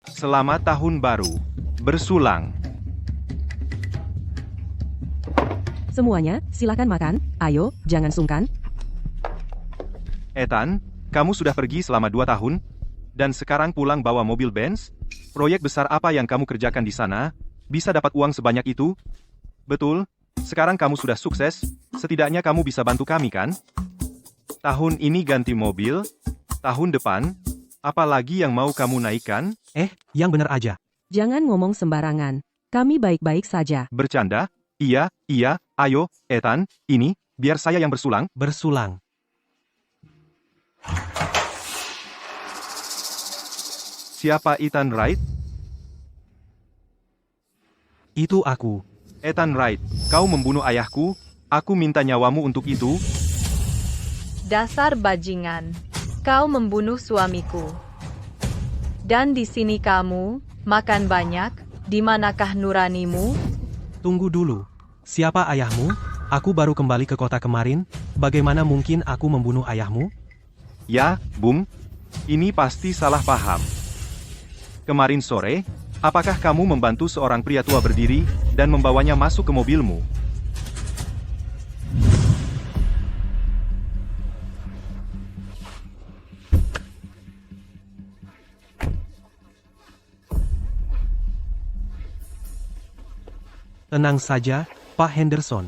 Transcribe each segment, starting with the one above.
Selamat Tahun Baru. Bersulang. Semuanya, silakan makan. Ayo, jangan sungkan. Ethan, kamu sudah pergi selama 2 tahun, dan sekarang pulang bawa mobil Benz? Proyek besar apa yang kamu kerjakan di sana? Bisa dapat uang sebanyak itu? Betul, sekarang kamu sudah sukses, setidaknya kamu bisa bantu kami kan? Tahun ini ganti mobil, tahun depan, apa lagi yang mau kamu naikkan? Yang benar aja. Jangan ngomong sembarangan. Kami baik-baik saja. Bercanda? Iya, ayo, Ethan, ini, biar saya yang bersulang. Bersulang. Siapa Ethan Wright? Itu aku. Ethan Wright, kau membunuh ayahku, aku minta nyawamu untuk itu. Dasar bajingan. Kau membunuh suamiku. Dan di sini kamu, makan banyak, di manakah nuranimu? Tunggu dulu. Siapa ayahmu? Aku baru kembali ke kota kemarin. Bagaimana mungkin aku membunuh ayahmu? Ya, Bung, ini pasti salah paham. Kemarin sore, apakah kamu membantu seorang pria tua berdiri, dan membawanya masuk ke mobilmu? Tenang saja, Pak Henderson.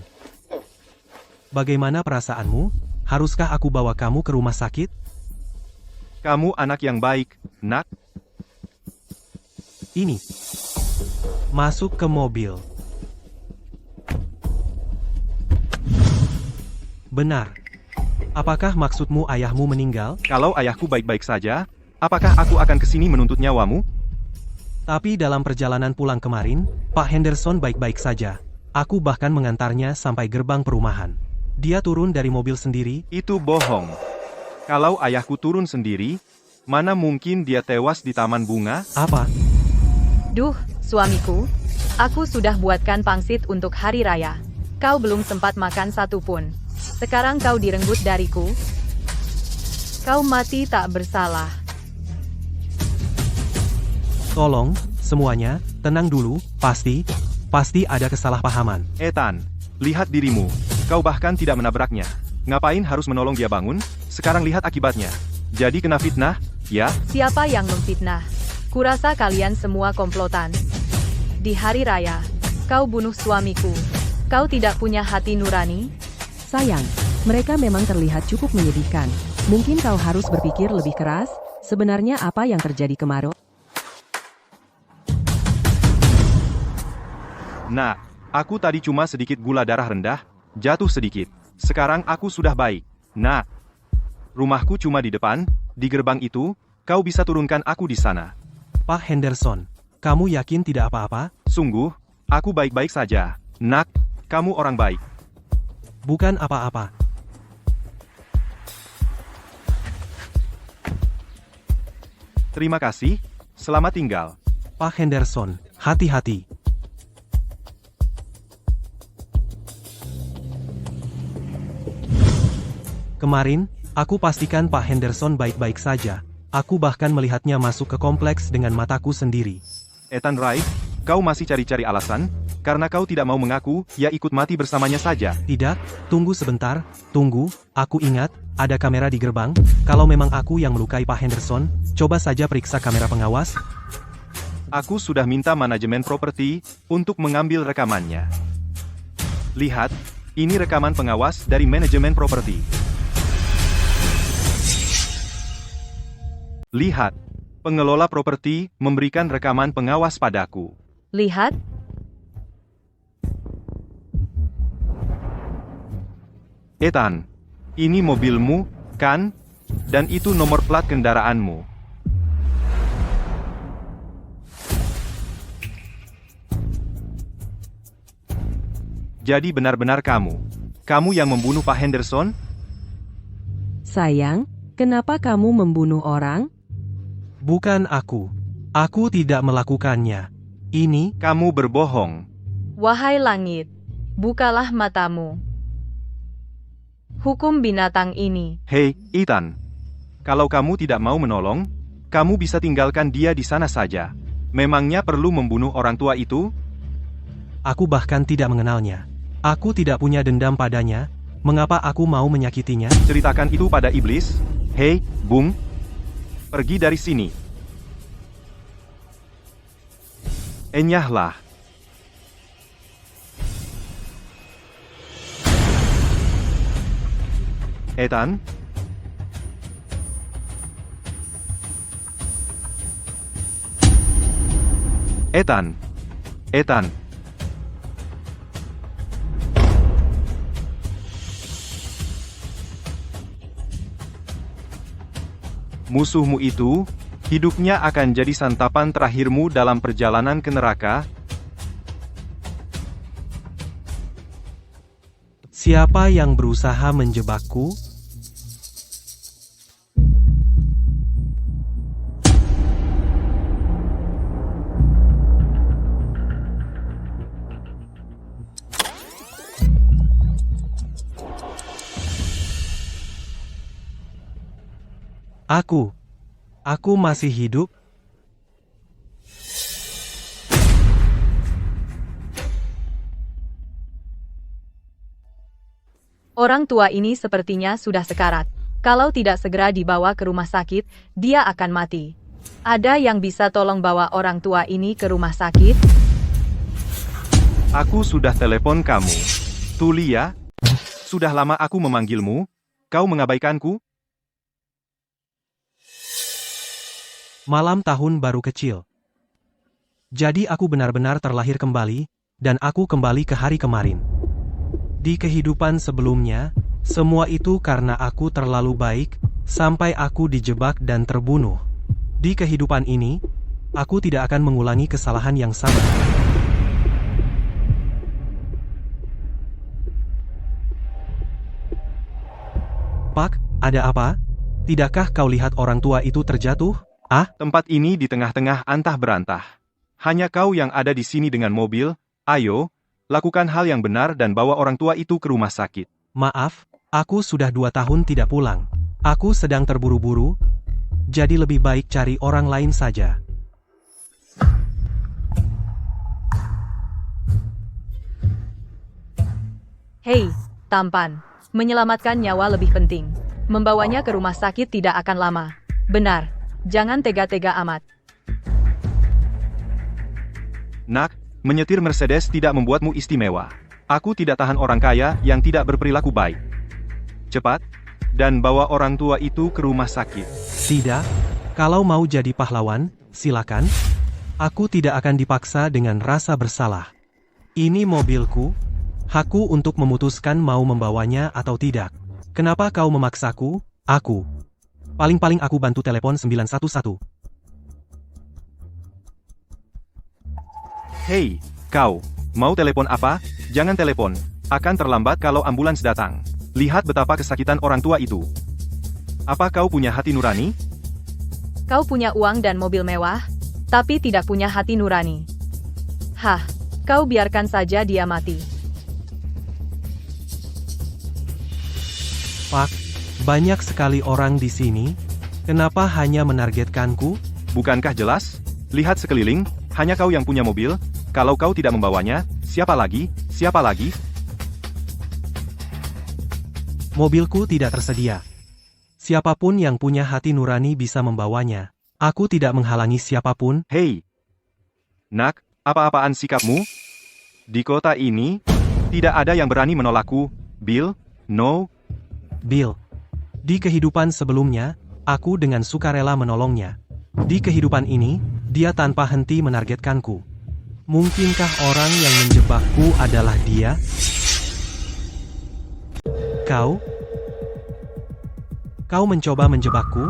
Bagaimana perasaanmu? Haruskah aku bawa kamu ke rumah sakit? Kamu anak yang baik, nak. Ini. Masuk ke mobil. Benar. Apakah maksudmu ayahmu meninggal? Kalau ayahku baik-baik saja, apakah aku akan kesini menuntut nyawamu? Tapi dalam perjalanan pulang kemarin, Pak Henderson baik-baik saja. Aku bahkan mengantarnya sampai gerbang perumahan. Dia turun dari mobil sendiri. Itu bohong. Kalau ayahku turun sendiri, mana mungkin dia tewas di taman bunga? Apa? Duh, suamiku. Aku sudah buatkan pangsit untuk hari raya. Kau belum sempat makan satu pun. Sekarang kau direnggut dariku. Kau mati tak bersalah. Tolong, semuanya, tenang dulu, pasti ada kesalahpahaman. Ethan, lihat dirimu. Kau bahkan tidak menabraknya. Ngapain harus menolong dia bangun? Sekarang lihat akibatnya. Jadi kena fitnah, ya? Siapa yang memfitnah? Kurasa kalian semua komplotan. Di hari raya, kau bunuh suamiku. Kau tidak punya hati nurani? Sayang, mereka memang terlihat cukup menyedihkan. Mungkin kau harus berpikir lebih keras. Sebenarnya apa yang terjadi kemarin? Nah, aku tadi cuma sedikit gula darah rendah, jatuh sedikit. Sekarang aku sudah baik. Nah, rumahku cuma di depan, di gerbang itu, kau bisa turunkan aku di sana. Pak Henderson, kamu yakin tidak apa-apa? Sungguh, aku baik-baik saja. Nak, kamu orang baik. Bukan apa-apa. Terima kasih, selamat tinggal. Pak Henderson, hati-hati. Kemarin, aku pastikan Pak Henderson baik-baik saja. Aku bahkan melihatnya masuk ke kompleks dengan mataku sendiri. Ethan Wright, kau masih cari-cari alasan? Karena kau tidak mau mengaku, ya ikut mati bersamanya saja. Tidak, tunggu sebentar, tunggu, aku ingat, ada kamera di gerbang. Kalau memang aku yang melukai Pak Henderson, coba saja periksa kamera pengawas. Aku sudah minta manajemen properti untuk mengambil rekamannya. Lihat, ini rekaman pengawas dari manajemen properti. Lihat, pengelola properti memberikan rekaman pengawas padaku. Lihat, Ethan, ini mobilmu, kan? Dan itu nomor plat kendaraanmu. Jadi benar-benar kamu. Kamu yang membunuh Pak Henderson? Sayang, kenapa kamu membunuh orang? Bukan aku. Aku tidak melakukannya. Ini, Kamu berbohong. wahai langit, bukalah matamu. Hukum binatang ini. Hei, Ethan. Kalau kamu tidak mau menolong, kamu bisa tinggalkan dia di sana saja. Memangnya perlu membunuh orang tua itu? Aku bahkan tidak mengenalnya. Aku tidak punya dendam padanya. Mengapa aku mau menyakitinya? Ceritakan itu pada iblis. Hei, Bung. Pergi dari sini. Enyahlah. Ethan? Ethan. Ethan. Musuhmu itu, hidupnya akan jadi santapan terakhirmu dalam perjalanan ke neraka. Siapa yang berusaha menjebakku? Aku masih hidup. Orang tua ini sepertinya sudah sekarat. Kalau tidak segera dibawa ke rumah sakit, dia akan mati. Ada yang bisa tolong bawa orang tua ini ke rumah sakit? Aku sudah telepon kamu. Tulia, sudah lama aku memanggilmu. Kau mengabaikanku? Malam tahun baru kecil. Jadi aku benar-benar terlahir kembali, dan aku kembali ke hari kemarin. Di kehidupan sebelumnya, semua itu karena aku terlalu baik, sampai aku dijebak dan terbunuh. Di kehidupan ini, aku tidak akan mengulangi kesalahan yang sama. Pak, ada apa? Tidakkah kau lihat orang tua itu terjatuh? Tempat ini di tengah-tengah antah berantah. Hanya kau yang ada di sini dengan mobil. Ayo, lakukan hal yang benar dan bawa orang tua itu ke rumah sakit. Maaf, aku sudah 2 tahun tidak pulang. Aku sedang terburu-buru, jadi lebih baik cari orang lain saja. Hei, tampan. Menyelamatkan nyawa lebih penting. Membawanya ke rumah sakit tidak akan lama. Benar. Jangan tega-tega amat. Nak, menyetir Mercedes tidak membuatmu istimewa. Aku tidak tahan orang kaya yang tidak berperilaku baik. Cepat, dan bawa orang tua itu ke rumah sakit. Tidak, kalau mau jadi pahlawan, silakan. Aku tidak akan dipaksa dengan rasa bersalah. Ini mobilku, hakku untuk memutuskan mau membawanya atau tidak. Kenapa kau memaksaku? Paling-paling aku bantu telepon 911. Hei, kau, mau telepon apa? Jangan telepon. Akan terlambat kalau ambulans datang. Lihat betapa kesakitan orang tua itu. Apa kau punya hati nurani? Kau punya uang dan mobil mewah, tapi tidak punya hati nurani. Hah, kau biarkan saja dia mati. Pak, banyak sekali orang di sini. Kenapa hanya menargetkanku? Bukankah jelas? Lihat sekeliling, hanya kau yang punya mobil. Kalau kau tidak membawanya, siapa lagi? Siapa lagi? Mobilku tidak tersedia. Siapapun yang punya hati nurani bisa membawanya. Aku tidak menghalangi siapapun. Hei, nak, apa-apaan sikapmu? Di kota ini, tidak ada yang berani menolakku. Bill, no. Bill. Di kehidupan sebelumnya, aku dengan sukarela menolongnya. Di kehidupan ini, dia tanpa henti menargetkanku. Mungkinkah orang yang menjebakku adalah dia? Kau mencoba menjebakku?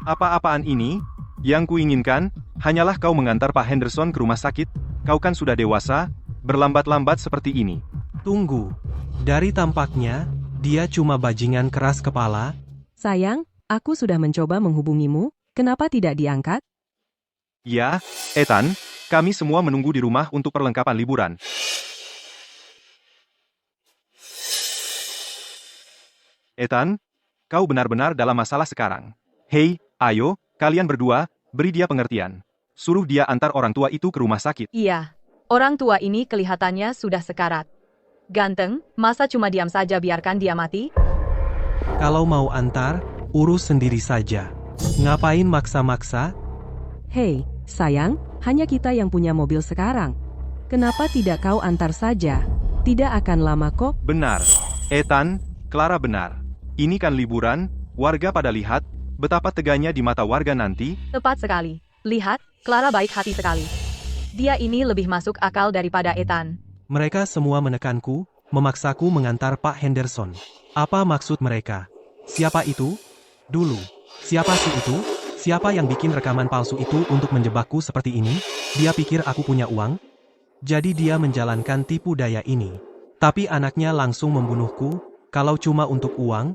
Apa-apaan ini? Yang kuinginkan, hanyalah kau mengantar Pak Henderson ke rumah sakit. Kau kan sudah dewasa, berlambat-lambat seperti ini. Tunggu. Dari tampaknya, dia cuma bajingan keras kepala. Sayang, aku sudah mencoba menghubungimu, kenapa tidak diangkat? Ya, Ethan, kami semua menunggu di rumah untuk perlengkapan liburan. Ethan, kau benar-benar dalam masalah sekarang. Hei, ayo, kalian berdua, beri dia pengertian. suruh dia antar orang tua itu ke rumah sakit. Iya, orang tua ini kelihatannya sudah sekarat. Ganteng, masa cuma diam saja biarkan dia mati? Kalau mau antar, urus sendiri saja. Ngapain maksa-maksa? Hei, sayang, hanya kita yang punya mobil sekarang. Kenapa tidak kau antar saja? Tidak akan lama kok. Benar. Ethan, Clara benar. Ini kan liburan, warga pada lihat, betapa teganya di mata warga nanti. Tepat sekali. Lihat, Clara baik hati sekali. Dia ini lebih masuk akal daripada Ethan. Mereka semua menekanku, memaksaku mengantar Pak Henderson. Apa maksud mereka? Siapa itu? Dulu. Siapa sih itu? Siapa yang bikin rekaman palsu itu untuk menjebakku seperti ini? Dia pikir aku punya uang? Jadi dia menjalankan tipu daya ini. Tapi anaknya langsung membunuhku, kalau cuma untuk uang?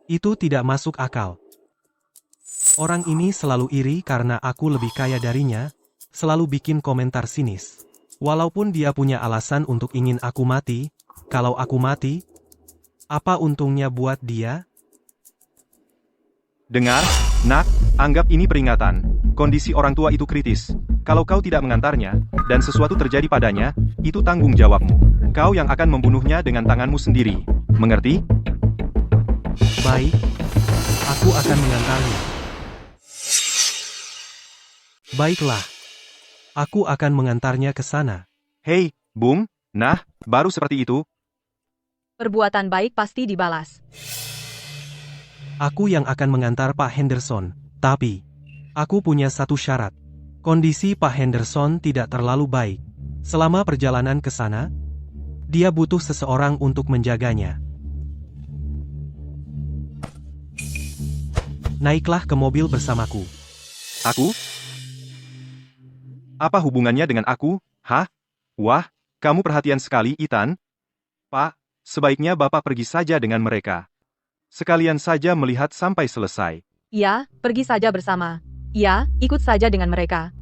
Itu tidak masuk akal. Orang ini selalu iri karena aku lebih kaya darinya, selalu bikin komentar sinis. Walaupun dia punya alasan untuk ingin aku mati, kalau aku mati, apa untungnya buat dia? Dengar, nak, anggap ini peringatan. Kondisi orang tua itu kritis. Kalau kau tidak mengantarnya, dan sesuatu terjadi padanya, itu tanggung jawabmu. Kau yang akan membunuhnya dengan tanganmu sendiri. Mengerti? Baik, aku akan mengantarnya. Baiklah, aku akan mengantarnya ke sana. Hei, Bung, nah, baru seperti itu. Perbuatan baik pasti dibalas. Aku yang akan mengantar Pak Henderson, tapi aku punya satu syarat. Kondisi Pak Henderson tidak terlalu baik. Selama perjalanan ke sana, dia butuh seseorang untuk menjaganya. Naiklah ke mobil bersamaku. Aku? Apa hubungannya dengan aku? Hah? Wah, kamu perhatian sekali, Ethan. Pak, sebaiknya Bapak pergi saja dengan mereka. Sekalian saja melihat sampai selesai. Ya, pergi saja bersama. Ya, ikut saja dengan mereka.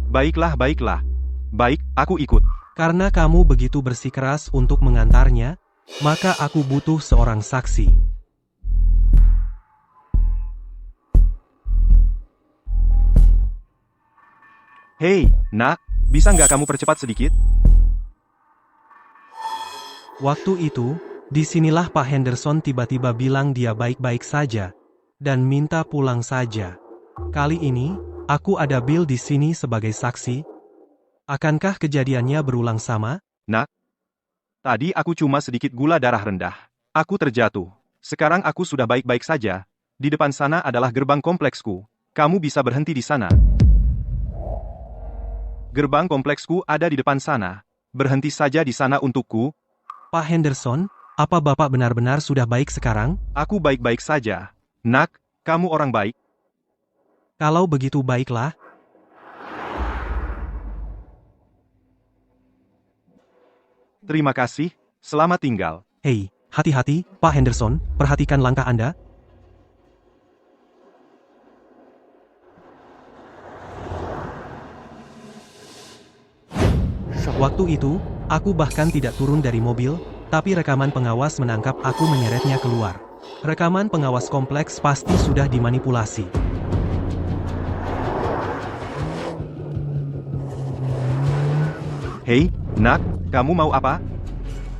Baiklah, baiklah. Baik, aku ikut. Karena kamu begitu bersikeras untuk mengantarnya, maka aku butuh seorang saksi. Hei, nak, bisa nggak kamu percepat sedikit? Waktu itu, disinilah Pak Henderson tiba-tiba bilang dia baik-baik saja, dan minta pulang saja. Kali ini, aku ada Bill di sini sebagai saksi. Akankah kejadiannya berulang sama? Nak, tadi aku cuma sedikit gula darah rendah. Aku terjatuh. Sekarang aku sudah baik-baik saja. Di depan sana adalah gerbang kompleksku. Kamu bisa berhenti di sana. Gerbang kompleksku ada di depan sana. Berhenti saja di sana untukku. Pak Henderson, apa Bapak benar-benar sudah baik sekarang? Aku baik-baik saja. Nak, kamu orang baik. Kalau begitu baiklah. Terima kasih, selamat tinggal. Hei, hati-hati, Pak Henderson, perhatikan langkah Anda. Waktu itu, aku bahkan tidak turun dari mobil, tapi rekaman pengawas menangkap aku menyeretnya keluar. Rekaman pengawas kompleks pasti sudah dimanipulasi. Hei, nak, kamu mau apa?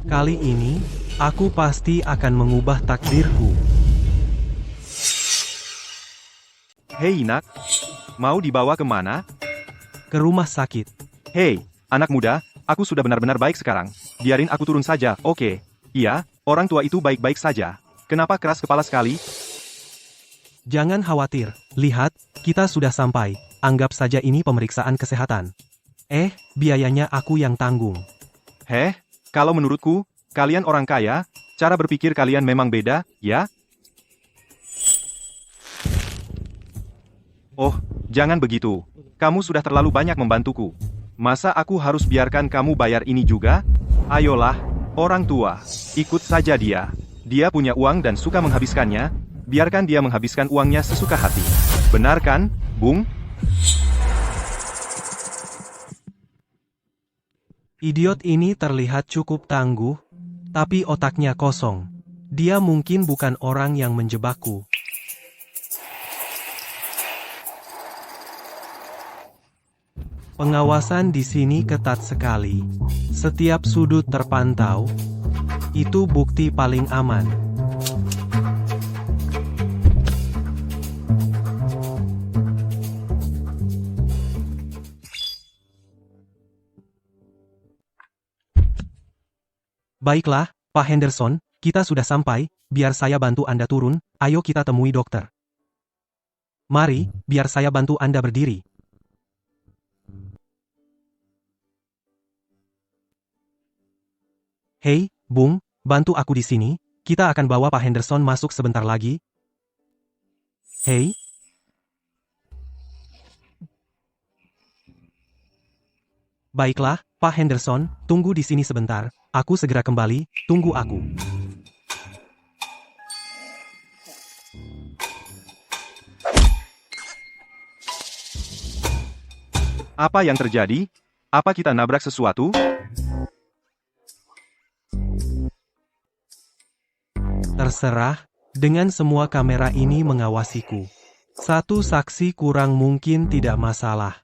Kali ini, aku pasti akan mengubah takdirku. Hei, nak, mau dibawa kemana? Ke rumah sakit. Hei, anak muda, aku sudah benar-benar baik sekarang. Biarin aku turun saja, oke? Iya, orang tua itu baik-baik saja. Kenapa keras kepala sekali? Jangan khawatir, lihat, kita sudah sampai. Anggap saja ini pemeriksaan kesehatan. Biayanya aku yang tanggung. Heh, kalau menurutku, kalian orang kaya, cara berpikir kalian memang beda, ya? Oh, jangan begitu. Kamu sudah terlalu banyak membantuku. Masa aku harus biarkan kamu bayar ini juga? Ayolah, orang tua, ikut saja dia. Dia punya uang dan suka menghabiskannya, biarkan dia menghabiskan uangnya sesuka hati. Benar kan, Bung? Idiot ini terlihat cukup tangguh, tapi otaknya kosong. Dia mungkin bukan orang yang menjebakku. Pengawasan di sini ketat sekali. Setiap sudut terpantau. Itu bukti paling aman. Baiklah, Pak Henderson, kita sudah sampai, biar saya bantu Anda turun, ayo kita temui dokter. Mari, biar saya bantu Anda berdiri. Hei, Bung, bantu aku di sini, kita akan bawa Pak Henderson masuk sebentar lagi. Hei. Baiklah, Pak Henderson, tunggu di sini sebentar, aku segera kembali, tunggu aku. Apa yang terjadi? Apa kita nabrak sesuatu? Terserah, dengan semua kamera ini mengawasiku. Satu saksi kurang mungkin tidak masalah.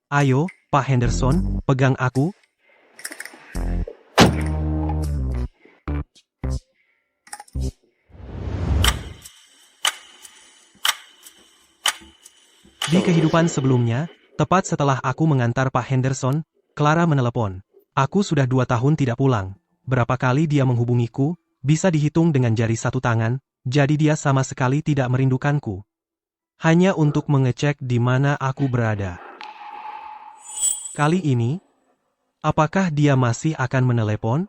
Ayo, Pak Henderson, pegang aku. Di kehidupan sebelumnya, tepat setelah aku mengantar Pak Henderson, Clara menelepon. Aku sudah 2 tahun tidak pulang. Berapa kali dia menghubungiku, bisa dihitung dengan jari satu tangan, jadi dia sama sekali tidak merindukanku. Hanya untuk mengecek di mana aku berada. Kali ini, apakah dia masih akan menelepon?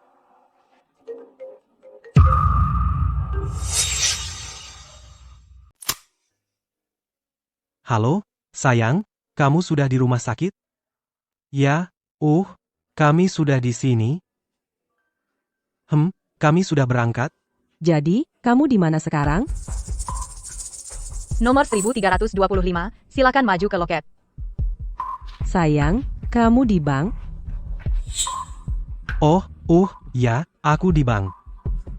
Halo, sayang, kamu sudah di rumah sakit? Ya, kami sudah di sini. Kami sudah berangkat. Jadi, kamu di mana sekarang? Nomor 1325, silakan maju ke loket. Sayang, kamu di bank? Ya, aku di bank.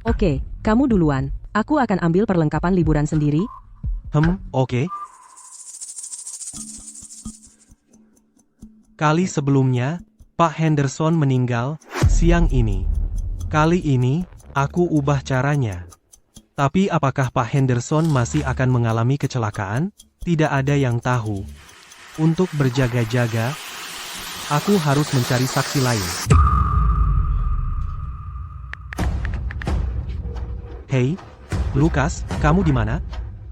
Oke, kamu duluan. Aku akan ambil perlengkapan liburan sendiri. Oke. Kali sebelumnya, Pak Henderson meninggal, siang ini. Kali ini, aku ubah caranya. Tapi apakah Pak Henderson masih akan mengalami kecelakaan? Tidak ada yang tahu. Untuk berjaga-jaga, aku harus mencari saksi lain. Hei, Lucas, kamu di mana?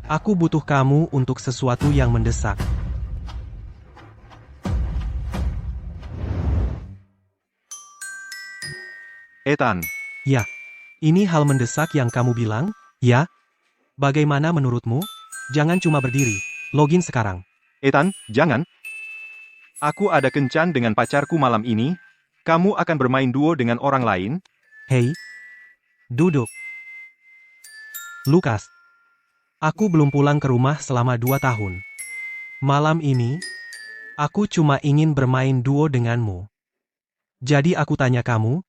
Aku butuh kamu untuk sesuatu yang mendesak. Ethan, Ya, ini hal mendesak yang kamu bilang, ya? Bagaimana menurutmu? Jangan cuma berdiri, login sekarang. Ethan, jangan. Aku ada kencan dengan pacarku malam ini. Kamu akan bermain duo dengan orang lain? Hei, duduk. Lucas, aku belum pulang ke rumah selama 2 tahun. Malam ini, aku cuma ingin bermain duo denganmu. Jadi aku tanya kamu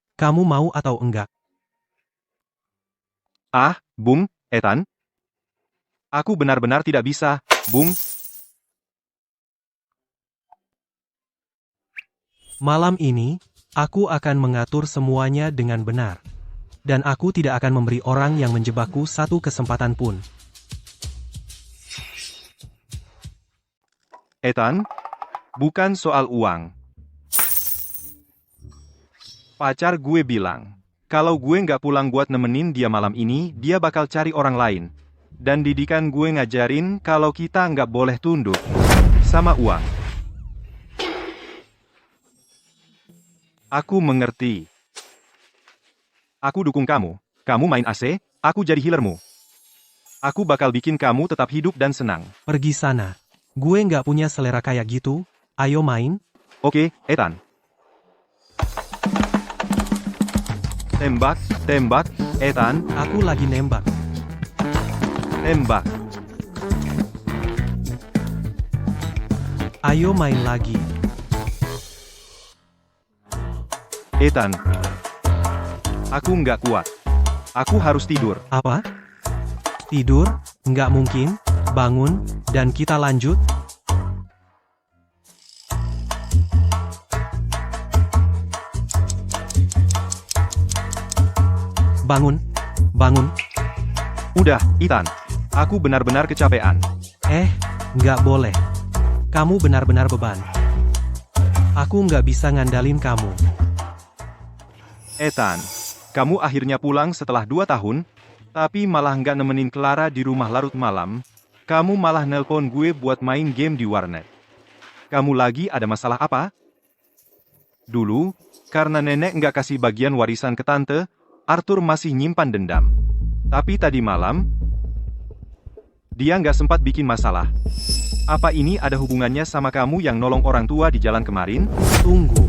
mau atau enggak? Bung, Ethan. Aku benar-benar tidak bisa, Bung. Malam ini, aku akan mengatur semuanya dengan benar. Dan aku tidak akan memberi orang yang menjebakku satu kesempatan pun. Ethan, bukan soal uang. Pacar gue bilang, kalau gue nggak pulang buat nemenin dia malam ini, dia bakal cari orang lain. Dan didikan gue ngajarin kalau kita nggak boleh tunduk sama uang. Aku mengerti. Aku dukung kamu. Kamu main AC, aku jadi healermu. Aku bakal bikin kamu tetap hidup dan senang. Pergi sana. Gue nggak punya selera kayak gitu. Ayo main. Oke, Ethan. Tembak, tembak, Ethan. Aku lagi nembak. Tembak. Ayo main lagi. Ethan. Aku nggak kuat. Aku harus tidur. Apa? Tidur? Nggak mungkin. Bangun, dan kita lanjut. Bangun, bangun. Udah, Ethan. Aku benar-benar kecapean. Nggak boleh. Kamu benar-benar beban. Aku nggak bisa ngandalin kamu. Ethan, kamu akhirnya pulang setelah 2 tahun, tapi malah nggak nemenin Clara di rumah larut malam. Kamu malah nelpon gue buat main game di warnet. Kamu lagi ada masalah apa? Dulu, karena nenek nggak kasih bagian warisan ke tante, Arthur masih nyimpan dendam. Tapi tadi malam, dia nggak sempat bikin masalah. Apa ini ada hubungannya sama kamu yang nolong orang tua di jalan kemarin? Tunggu.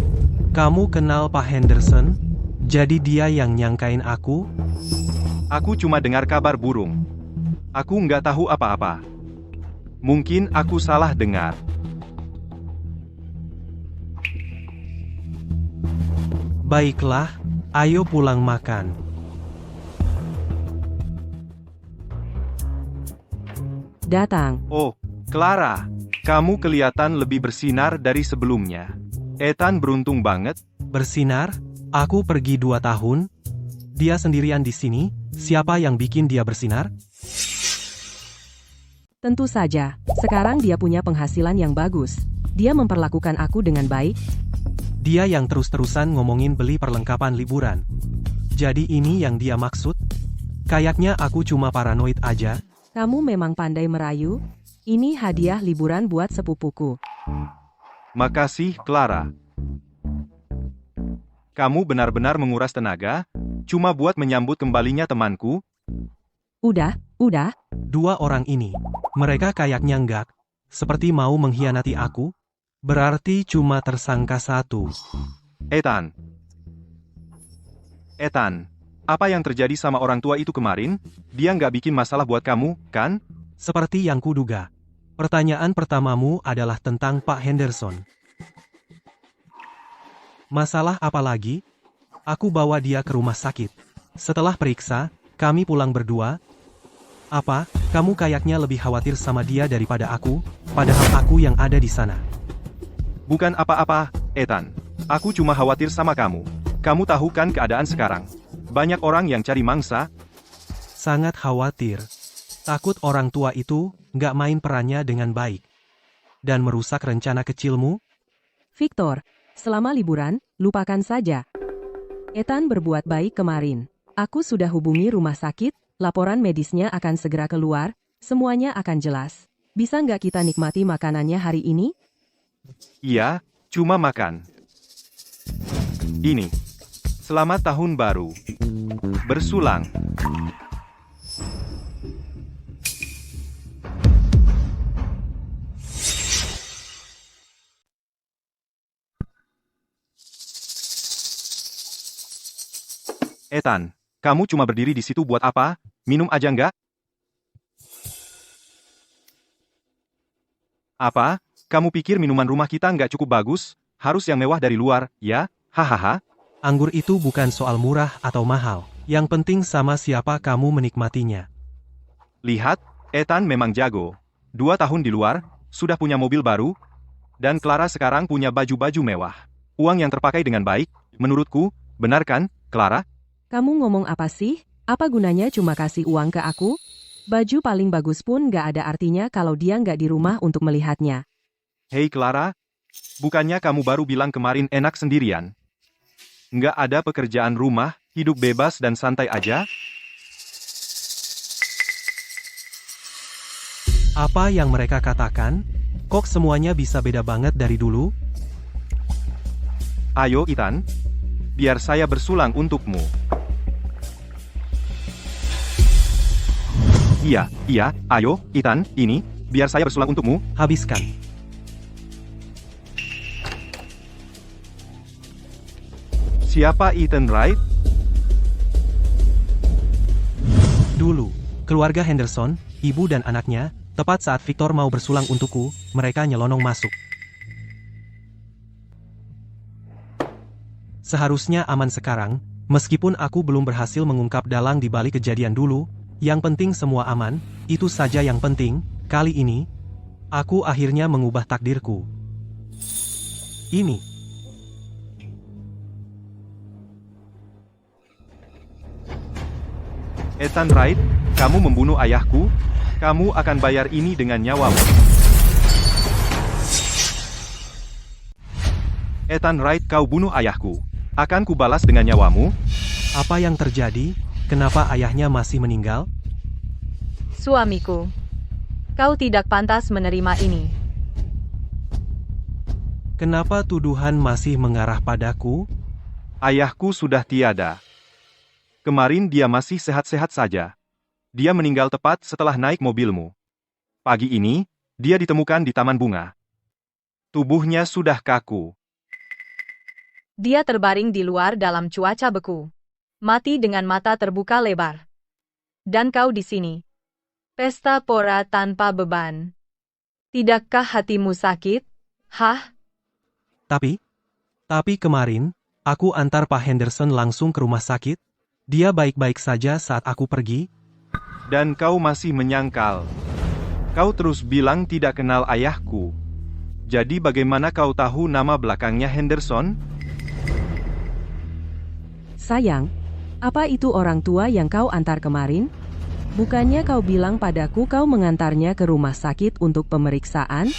Kamu kenal Pak Henderson? Jadi dia yang nyangkain aku? Aku cuma dengar kabar burung. Aku nggak tahu apa-apa. Mungkin aku salah dengar. Baiklah, ayo pulang makan. Datang. Oh, Clara, kamu kelihatan lebih bersinar dari sebelumnya. Ethan beruntung banget. Bersinar? Aku pergi 2 tahun. Dia sendirian di sini. Siapa yang bikin dia bersinar? Tentu saja, sekarang dia punya penghasilan yang bagus. Dia memperlakukan aku dengan baik. Dia yang terus-terusan ngomongin beli perlengkapan liburan. Jadi ini yang dia maksud? Kayaknya aku cuma paranoid aja. Kamu memang pandai merayu. Ini hadiah liburan buat sepupuku. Makasih, Clara. Kamu benar-benar menguras tenaga, cuma buat menyambut kembalinya temanku. Udah. 2 orang ini, mereka kayaknya enggak, seperti mau mengkhianati aku. Berarti cuma tersangka 1. Ethan, apa yang terjadi sama orang tua itu kemarin? Dia nggak bikin masalah buat kamu, kan? Seperti yang kuduga. Pertanyaan pertamamu adalah tentang Pak Henderson. Masalah apa lagi? Aku bawa dia ke rumah sakit. Setelah periksa, kami pulang berdua. Apa, kamu kayaknya lebih khawatir sama dia daripada aku, padahal aku yang ada di sana. Bukan apa-apa, Ethan. Aku cuma khawatir sama kamu. Kamu tahu kan keadaan sekarang. Banyak orang yang cari mangsa. Sangat khawatir. Takut orang tua itu nggak main perannya dengan baik. Dan merusak rencana kecilmu? Victor, selama liburan, lupakan saja. Ethan berbuat baik kemarin. Aku sudah hubungi rumah sakit, laporan medisnya akan segera keluar, semuanya akan jelas. Bisa nggak kita nikmati makanannya hari ini? Iya, cuma makan. Ini. Selamat tahun baru. Bersulang. Ethan, kamu cuma berdiri di situ buat apa? Minum aja nggak? Apa? Kamu pikir minuman rumah kita nggak cukup bagus? Harus yang mewah dari luar, ya? Hahaha. Anggur itu bukan soal murah atau mahal. Yang penting sama siapa kamu menikmatinya. Lihat, Ethan memang jago. 2 tahun di luar, sudah punya mobil baru, dan Clara sekarang punya baju-baju mewah. Uang yang terpakai dengan baik, menurutku, benar kan, Clara? Kamu ngomong apa sih? Apa gunanya cuma kasih uang ke aku? Baju paling bagus pun nggak ada artinya kalau dia nggak di rumah untuk melihatnya. Hei Clara, bukannya kamu baru bilang kemarin enak sendirian? Nggak ada pekerjaan rumah, hidup bebas dan santai aja? Apa yang mereka katakan? Kok semuanya bisa beda banget dari dulu? Ayo Ethan, biar saya bersulang untukmu. Iya, ayo, Ethan, ini, biar saya bersulang untukmu. Habiskan. Siapa Ethan Wright? Dulu, keluarga Henderson, ibu dan anaknya, tepat saat Victor mau bersulang untukku, mereka nyelonong masuk. Seharusnya aman sekarang, meskipun aku belum berhasil mengungkap dalang di balik kejadian dulu. Yang penting semua aman, itu saja yang penting. Kali ini, aku akhirnya mengubah takdirku. Ini. Ethan Wright, kamu membunuh ayahku? Kamu akan bayar ini dengan nyawamu. Ethan Wright, kau bunuh ayahku. Akan kubalas dengan nyawamu? Apa yang terjadi? Kenapa ayahnya masih meninggal? Suamiku, kau tidak pantas menerima ini. Kenapa tuduhan masih mengarah padaku? Ayahku sudah tiada. Kemarin dia masih sehat-sehat saja. Dia meninggal tepat setelah naik mobilmu. Pagi ini, dia ditemukan di taman bunga. Tubuhnya sudah kaku. Dia terbaring di luar dalam cuaca beku. Mati dengan mata terbuka lebar. Dan kau di sini. Pesta pora tanpa beban. Tidakkah hatimu sakit? Hah? Tapi kemarin, aku antar Pak Henderson langsung ke rumah sakit. Dia baik-baik saja saat aku pergi. Dan kau masih menyangkal. Kau terus bilang tidak kenal ayahku. Jadi bagaimana kau tahu nama belakangnya Henderson? Sayang, apa itu orang tua yang kau antar kemarin? Bukannya kau bilang padaku kau mengantarnya ke rumah sakit untuk pemeriksaan?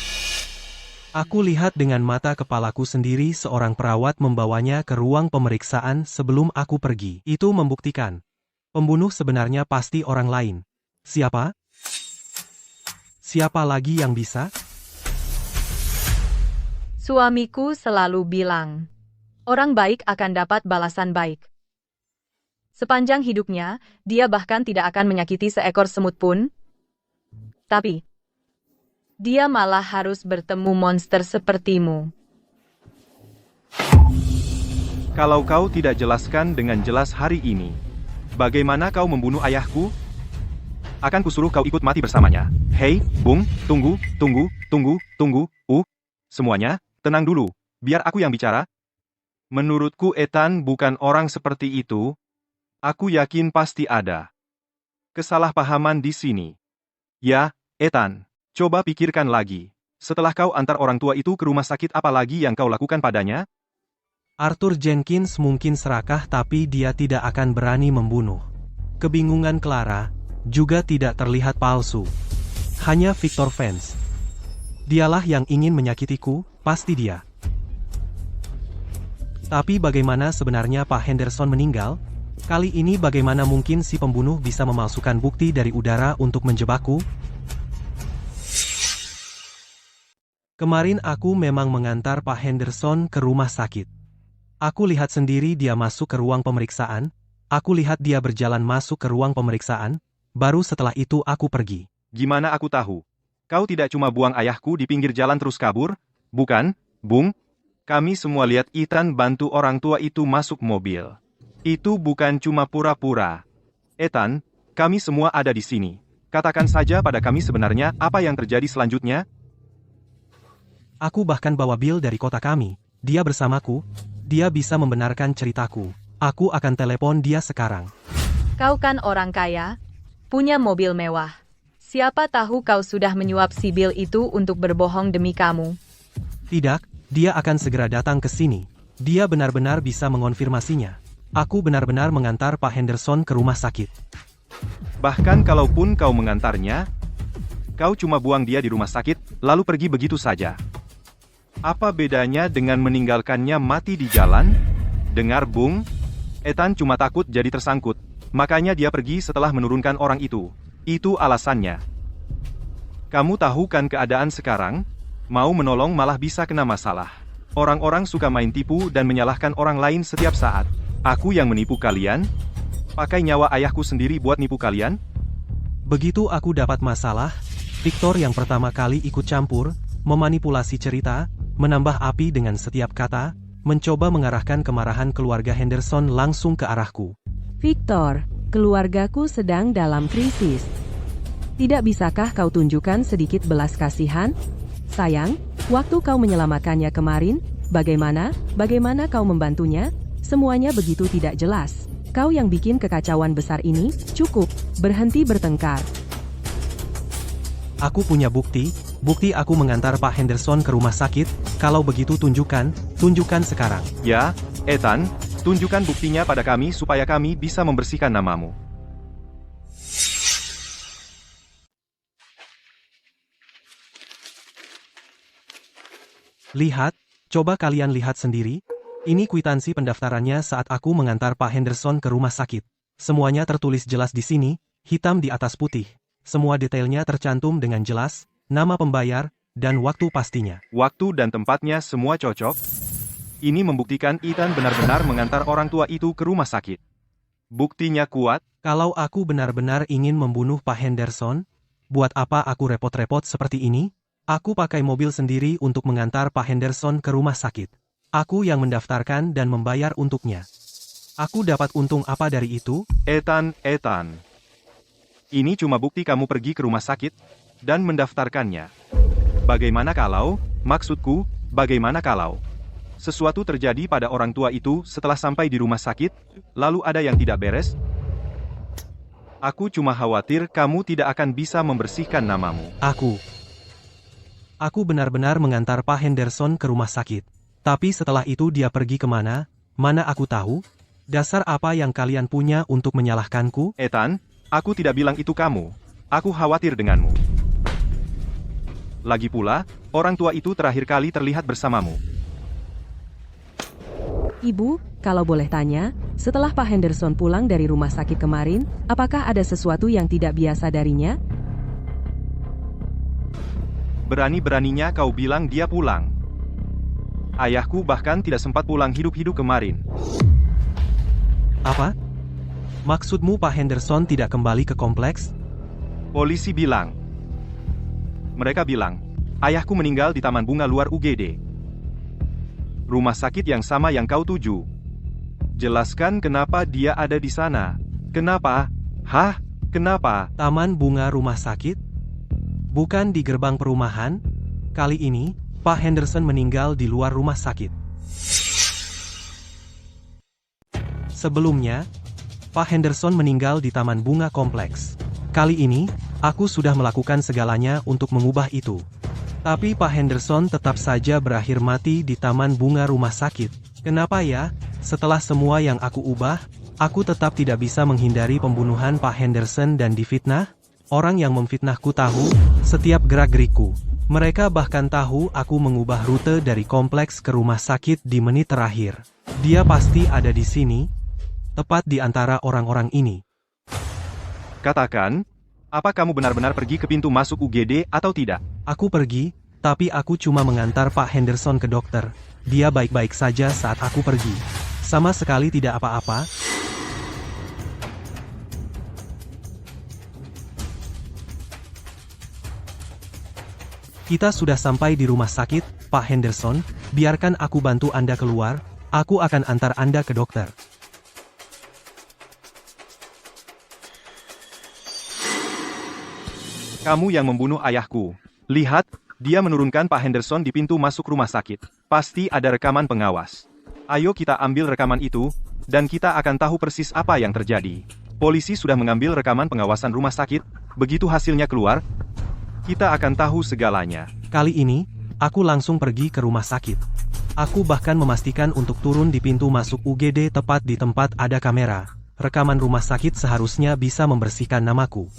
Aku lihat dengan mata kepalaku sendiri seorang perawat membawanya ke ruang pemeriksaan sebelum aku pergi. Itu membuktikan. Pembunuh sebenarnya pasti orang lain. Siapa? Siapa lagi yang bisa? Suamiku selalu bilang, orang baik akan dapat balasan baik. Sepanjang hidupnya, dia bahkan tidak akan menyakiti seekor semut pun. Tapi, dia malah harus bertemu monster sepertimu. Kalau kau tidak jelaskan dengan jelas hari ini, bagaimana kau membunuh ayahku? Akan kusuruh kau ikut mati bersamanya. Hei, Bung, tunggu. Semuanya, tenang dulu, biar aku yang bicara. Menurutku Ethan bukan orang seperti itu. Aku yakin pasti ada kesalahpahaman di sini. Ya, Ethan, coba pikirkan lagi. Setelah kau antar orang tua itu ke rumah sakit, apa lagi yang kau lakukan padanya? Arthur Jenkins mungkin serakah tapi dia tidak akan berani membunuh. Kebingungan Clara juga tidak terlihat palsu. Hanya Victor Vance. Dialah yang ingin menyakitiku, pasti dia. Tapi bagaimana sebenarnya Pak Henderson meninggal? Kali ini bagaimana mungkin si pembunuh bisa memalsukan bukti dari udara untuk menjebakku? Kemarin aku memang mengantar Pak Henderson ke rumah sakit. Aku lihat sendiri dia masuk ke ruang pemeriksaan. Aku lihat dia berjalan masuk ke ruang pemeriksaan. Baru setelah itu aku pergi. Gimana aku tahu? Kau tidak cuma buang ayahku di pinggir jalan terus kabur, bukan, Bung? Kami semua lihat Ethan bantu orang tua itu masuk mobil. Itu bukan cuma pura-pura. Ethan, kami semua ada di sini. Katakan saja pada kami sebenarnya apa yang terjadi selanjutnya. Aku bahkan bawa Bill dari kota kami. Dia bersamaku. Dia bisa membenarkan ceritaku. Aku akan telepon dia sekarang. Kau kan orang kaya, punya mobil mewah. Siapa tahu kau sudah menyuap si Bill itu untuk berbohong demi kamu. Tidak, dia akan segera datang ke sini. Dia benar-benar bisa mengonfirmasinya. Aku benar-benar mengantar Pak Henderson ke rumah sakit. Bahkan kalaupun kau mengantarnya, kau cuma buang dia di rumah sakit, lalu pergi begitu saja. Apa bedanya dengan meninggalkannya mati di jalan? Dengar, Bung, Ethan cuma takut jadi tersangkut, makanya dia pergi setelah menurunkan orang itu. Itu alasannya. Kamu tahu kan keadaan sekarang? Mau menolong malah bisa kena masalah. Orang-orang suka main tipu dan menyalahkan orang lain setiap saat. Aku yang menipu kalian? Pakai nyawa ayahku sendiri buat nipu kalian? Begitu aku dapat masalah, Victor yang pertama kali ikut campur, memanipulasi cerita, menambah api dengan setiap kata, mencoba mengarahkan kemarahan keluarga Henderson langsung ke arahku. Victor, keluargaku sedang dalam krisis. Tidak bisakah kau tunjukkan sedikit belas kasihan? Sayang, waktu kau menyelamatkannya kemarin, bagaimana kau membantunya? Semuanya begitu tidak jelas. Kau yang bikin kekacauan besar ini, cukup, berhenti bertengkar. Aku punya bukti aku mengantar Pak Henderson ke rumah sakit. Kalau begitu tunjukkan sekarang. Ya, Ethan, tunjukkan buktinya pada kami supaya kami bisa membersihkan namamu. Lihat, coba kalian lihat sendiri. Ini kwitansi pendaftarannya saat aku mengantar Pak Henderson ke rumah sakit. Semuanya tertulis jelas di sini, hitam di atas putih. Semua detailnya tercantum dengan jelas, nama pembayar, dan waktu pastinya. Waktu dan tempatnya semua cocok. Ini membuktikan Ethan benar-benar mengantar orang tua itu ke rumah sakit. Buktinya kuat. Kalau aku benar-benar ingin membunuh Pak Henderson, buat apa aku repot-repot seperti ini? Aku pakai mobil sendiri untuk mengantar Pak Henderson ke rumah sakit. Aku yang mendaftarkan dan membayar untuknya. Aku dapat untung apa dari itu? Ethan. Ini cuma bukti kamu pergi ke rumah sakit dan mendaftarkannya. Bagaimana kalau, maksudku, bagaimana kalau sesuatu terjadi pada orang tua itu setelah sampai di rumah sakit, lalu ada yang tidak beres? Aku cuma khawatir kamu tidak akan bisa membersihkan namamu. Aku benar-benar mengantar Pak Henderson ke rumah sakit. Tapi setelah itu dia pergi kemana? Mana aku tahu? Dasar apa yang kalian punya untuk menyalahkanku? Ethan, aku tidak bilang itu kamu. Aku khawatir denganmu. Lagi pula, orang tua itu terakhir kali terlihat bersamamu. Ibu, kalau boleh tanya, setelah Pak Henderson pulang dari rumah sakit kemarin, apakah ada sesuatu yang tidak biasa darinya? Berani-beraninya kau bilang dia pulang. Ayahku bahkan tidak sempat pulang hidup-hidup kemarin. Apa? Maksudmu Pak Henderson tidak kembali ke kompleks? Polisi bilang. Mereka bilang, ayahku meninggal di taman bunga luar UGD. Rumah sakit yang sama yang kau tuju. Jelaskan kenapa dia ada di sana. Kenapa? Hah? Kenapa? Taman bunga rumah sakit? Bukan di gerbang perumahan? Kali ini, Pak Henderson meninggal di luar rumah sakit. Sebelumnya, Pak Henderson meninggal di taman bunga kompleks. Kali ini, aku sudah melakukan segalanya untuk mengubah itu. Tapi Pak Henderson tetap saja berakhir mati di taman bunga rumah sakit. Kenapa ya? Setelah semua yang aku ubah, aku tetap tidak bisa menghindari pembunuhan Pak Henderson dan difitnah? Orang yang memfitnahku tahu setiap gerak-gerikku. Mereka bahkan tahu aku mengubah rute dari kompleks ke rumah sakit di menit terakhir. Dia pasti ada di sini, tepat di antara orang-orang ini. Katakan, apa kamu benar-benar pergi ke pintu masuk UGD atau tidak? Aku pergi, tapi aku cuma mengantar Pak Henderson ke dokter. Dia baik-baik saja saat aku pergi. Sama sekali tidak apa-apa. Kita sudah sampai di rumah sakit, Pak Henderson. Biarkan aku bantu Anda keluar. Aku akan antar Anda ke dokter. Kamu yang membunuh ayahku. Lihat, dia menurunkan Pak Henderson di pintu masuk rumah sakit. Pasti ada rekaman pengawas. Ayo kita ambil rekaman itu, dan kita akan tahu persis apa yang terjadi. Polisi sudah mengambil rekaman pengawasan rumah sakit, begitu hasilnya keluar, kita akan tahu segalanya. Kali ini, aku langsung pergi ke rumah sakit. Aku bahkan memastikan untuk turun di pintu masuk UGD tepat di tempat ada kamera. Rekaman rumah sakit seharusnya bisa membersihkan namaku.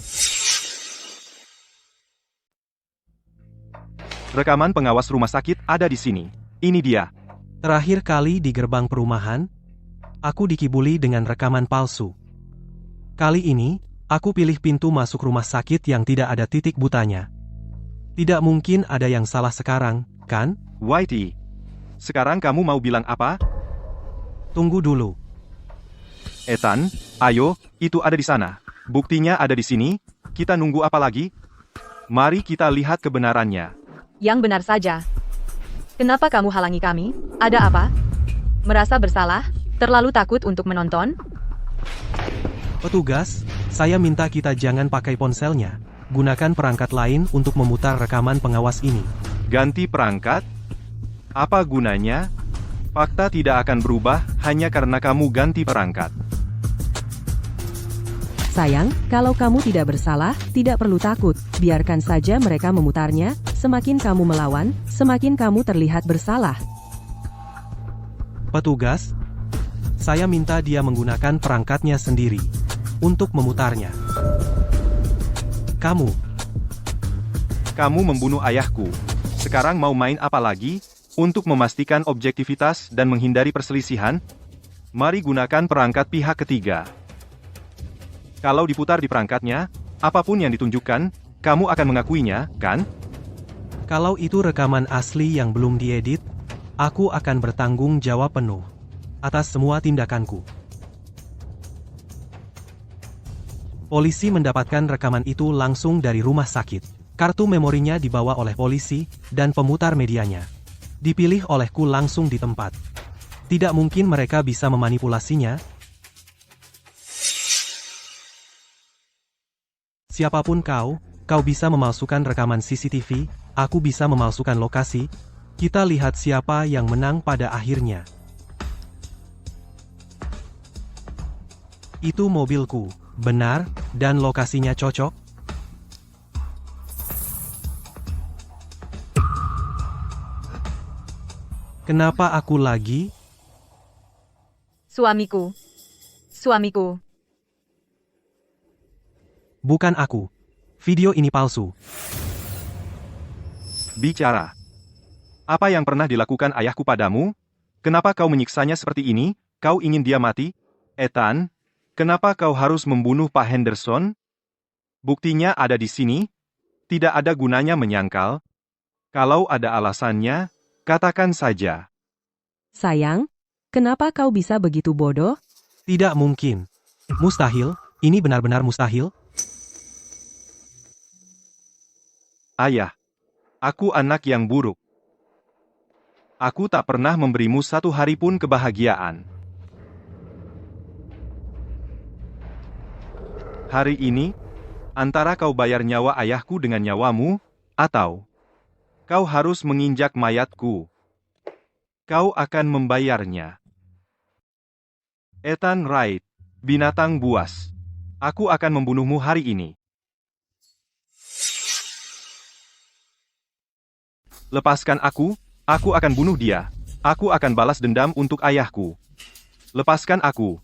Rekaman pengawas rumah sakit ada di sini. Ini dia. Terakhir kali di gerbang perumahan, aku dikibuli dengan rekaman palsu. Kali ini, aku pilih pintu masuk rumah sakit yang tidak ada titik butanya. Tidak mungkin ada yang salah sekarang, kan? Whitey, sekarang kamu mau bilang apa? Tunggu dulu. Ethan, ayo, itu ada di sana. Buktinya ada di sini. Kita nunggu apa lagi? Mari kita lihat kebenarannya. Yang benar saja. Kenapa kamu halangi kami? Ada apa? Merasa bersalah? Terlalu takut untuk menonton? Petugas, saya minta kita jangan pakai ponselnya. Gunakan perangkat lain untuk memutar rekaman pengawas ini. Ganti perangkat? Apa gunanya? Fakta tidak akan berubah hanya karena kamu ganti perangkat. Sayang, kalau kamu tidak bersalah, tidak perlu takut. Biarkan saja mereka memutarnya. Semakin kamu melawan, semakin kamu terlihat bersalah. Petugas, saya minta dia menggunakan perangkatnya sendiri untuk memutarnya. Kamu membunuh ayahku. Sekarang mau main apa lagi? Untuk memastikan objektivitas dan menghindari perselisihan, mari gunakan perangkat pihak ketiga. Kalau diputar di perangkatnya, apapun yang ditunjukkan, kamu akan mengakuinya, kan? Kalau itu rekaman asli yang belum diedit, aku akan bertanggung jawab penuh atas semua tindakanku. Polisi mendapatkan rekaman itu langsung dari rumah sakit. Kartu memorinya dibawa oleh polisi, dan pemutar medianya dipilih olehku langsung di tempat. Tidak mungkin mereka bisa memanipulasinya. Siapapun kau bisa memalsukan rekaman CCTV, aku bisa memalsukan lokasi. Kita lihat siapa yang menang pada akhirnya. Itu mobilku, benar, dan lokasinya cocok. Kenapa aku lagi? Suamiku. Suamiku. Bukan aku. Video ini palsu. Bicara. Apa yang pernah dilakukan ayahku padamu? Kenapa kau menyiksanya seperti ini? Kau ingin dia mati? Ethan, kenapa kau harus membunuh Pak Henderson? Buktinya ada di sini. Tidak ada gunanya menyangkal. Kalau ada alasannya, katakan saja. Sayang, kenapa kau bisa begitu bodoh? Tidak mungkin. Mustahil. Ini benar-benar mustahil. Ayah, aku anak yang buruk. Aku tak pernah memberimu satu hari pun kebahagiaan. Hari ini, antara kau bayar nyawa ayahku dengan nyawamu, atau kau harus menginjak mayatku. Kau akan membayarnya. Ethan Wright, binatang buas. Aku akan membunuhmu hari ini. Lepaskan aku akan bunuh dia. Aku akan balas dendam untuk ayahku. Lepaskan aku.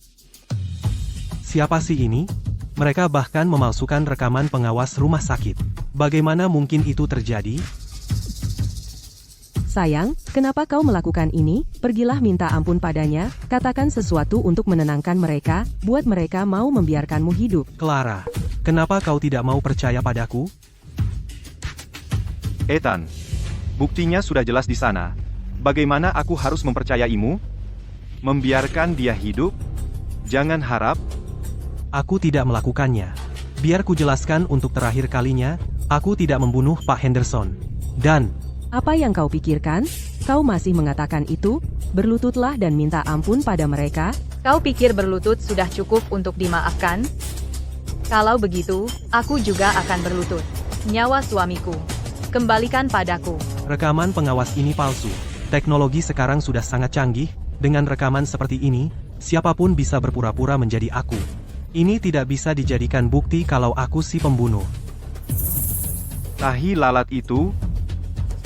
Siapa sih ini? Mereka bahkan memalsukan rekaman pengawas rumah sakit. Bagaimana mungkin itu terjadi? Sayang, kenapa kau melakukan ini? Pergilah minta ampun padanya, katakan sesuatu untuk menenangkan mereka, buat mereka mau membiarkanmu hidup. Clara, kenapa kau tidak mau percaya padaku? Ethan, buktinya sudah jelas di sana. Bagaimana aku harus mempercayaimu? Membiarkan dia hidup? Jangan harap. Aku tidak melakukannya. Biar ku jelaskan untuk terakhir kalinya, aku tidak membunuh Pak Henderson. Dan Apa yang kau pikirkan? Kau masih mengatakan itu? Berlututlah dan minta ampun pada mereka. Kau pikir berlutut sudah cukup untuk dimaafkan? Kalau begitu, aku juga akan berlutut. Nyawa suamiku. Kembalikan padaku. rekaman pengawas ini palsu. Teknologi sekarang sudah sangat canggih. Dengan rekaman seperti ini, siapapun bisa berpura-pura menjadi aku. Ini tidak bisa dijadikan bukti kalau aku si pembunuh. Tahi lalat itu?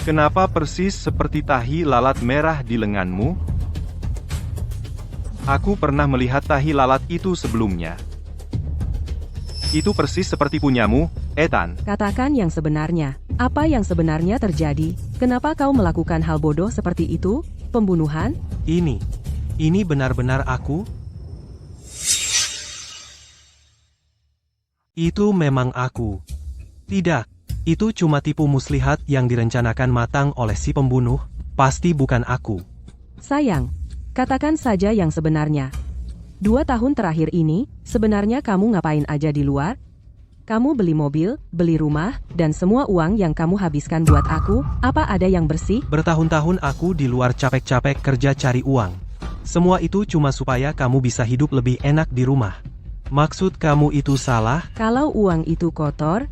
Kenapa persis seperti tahi lalat merah di lenganmu? Aku pernah melihat tahi lalat itu sebelumnya. Itu persis seperti punyamu, Ethan. Katakan yang sebenarnya. Apa yang sebenarnya terjadi? Kenapa kau melakukan hal bodoh seperti itu? Pembunuhan? Ini benar-benar aku? Itu memang aku. Tidak, itu cuma tipu muslihat yang direncanakan matang oleh si pembunuh, pasti bukan aku. Sayang, katakan saja yang sebenarnya. 2 tahun terakhir ini, sebenarnya kamu ngapain aja di luar? Kamu beli mobil, beli rumah, dan semua uang yang kamu habiskan buat aku, apa ada yang bersih? Bertahun-tahun aku di luar capek-capek kerja cari uang. Semua itu cuma supaya kamu bisa hidup lebih enak di rumah. Maksud kamu itu salah? Kalau uang itu kotor,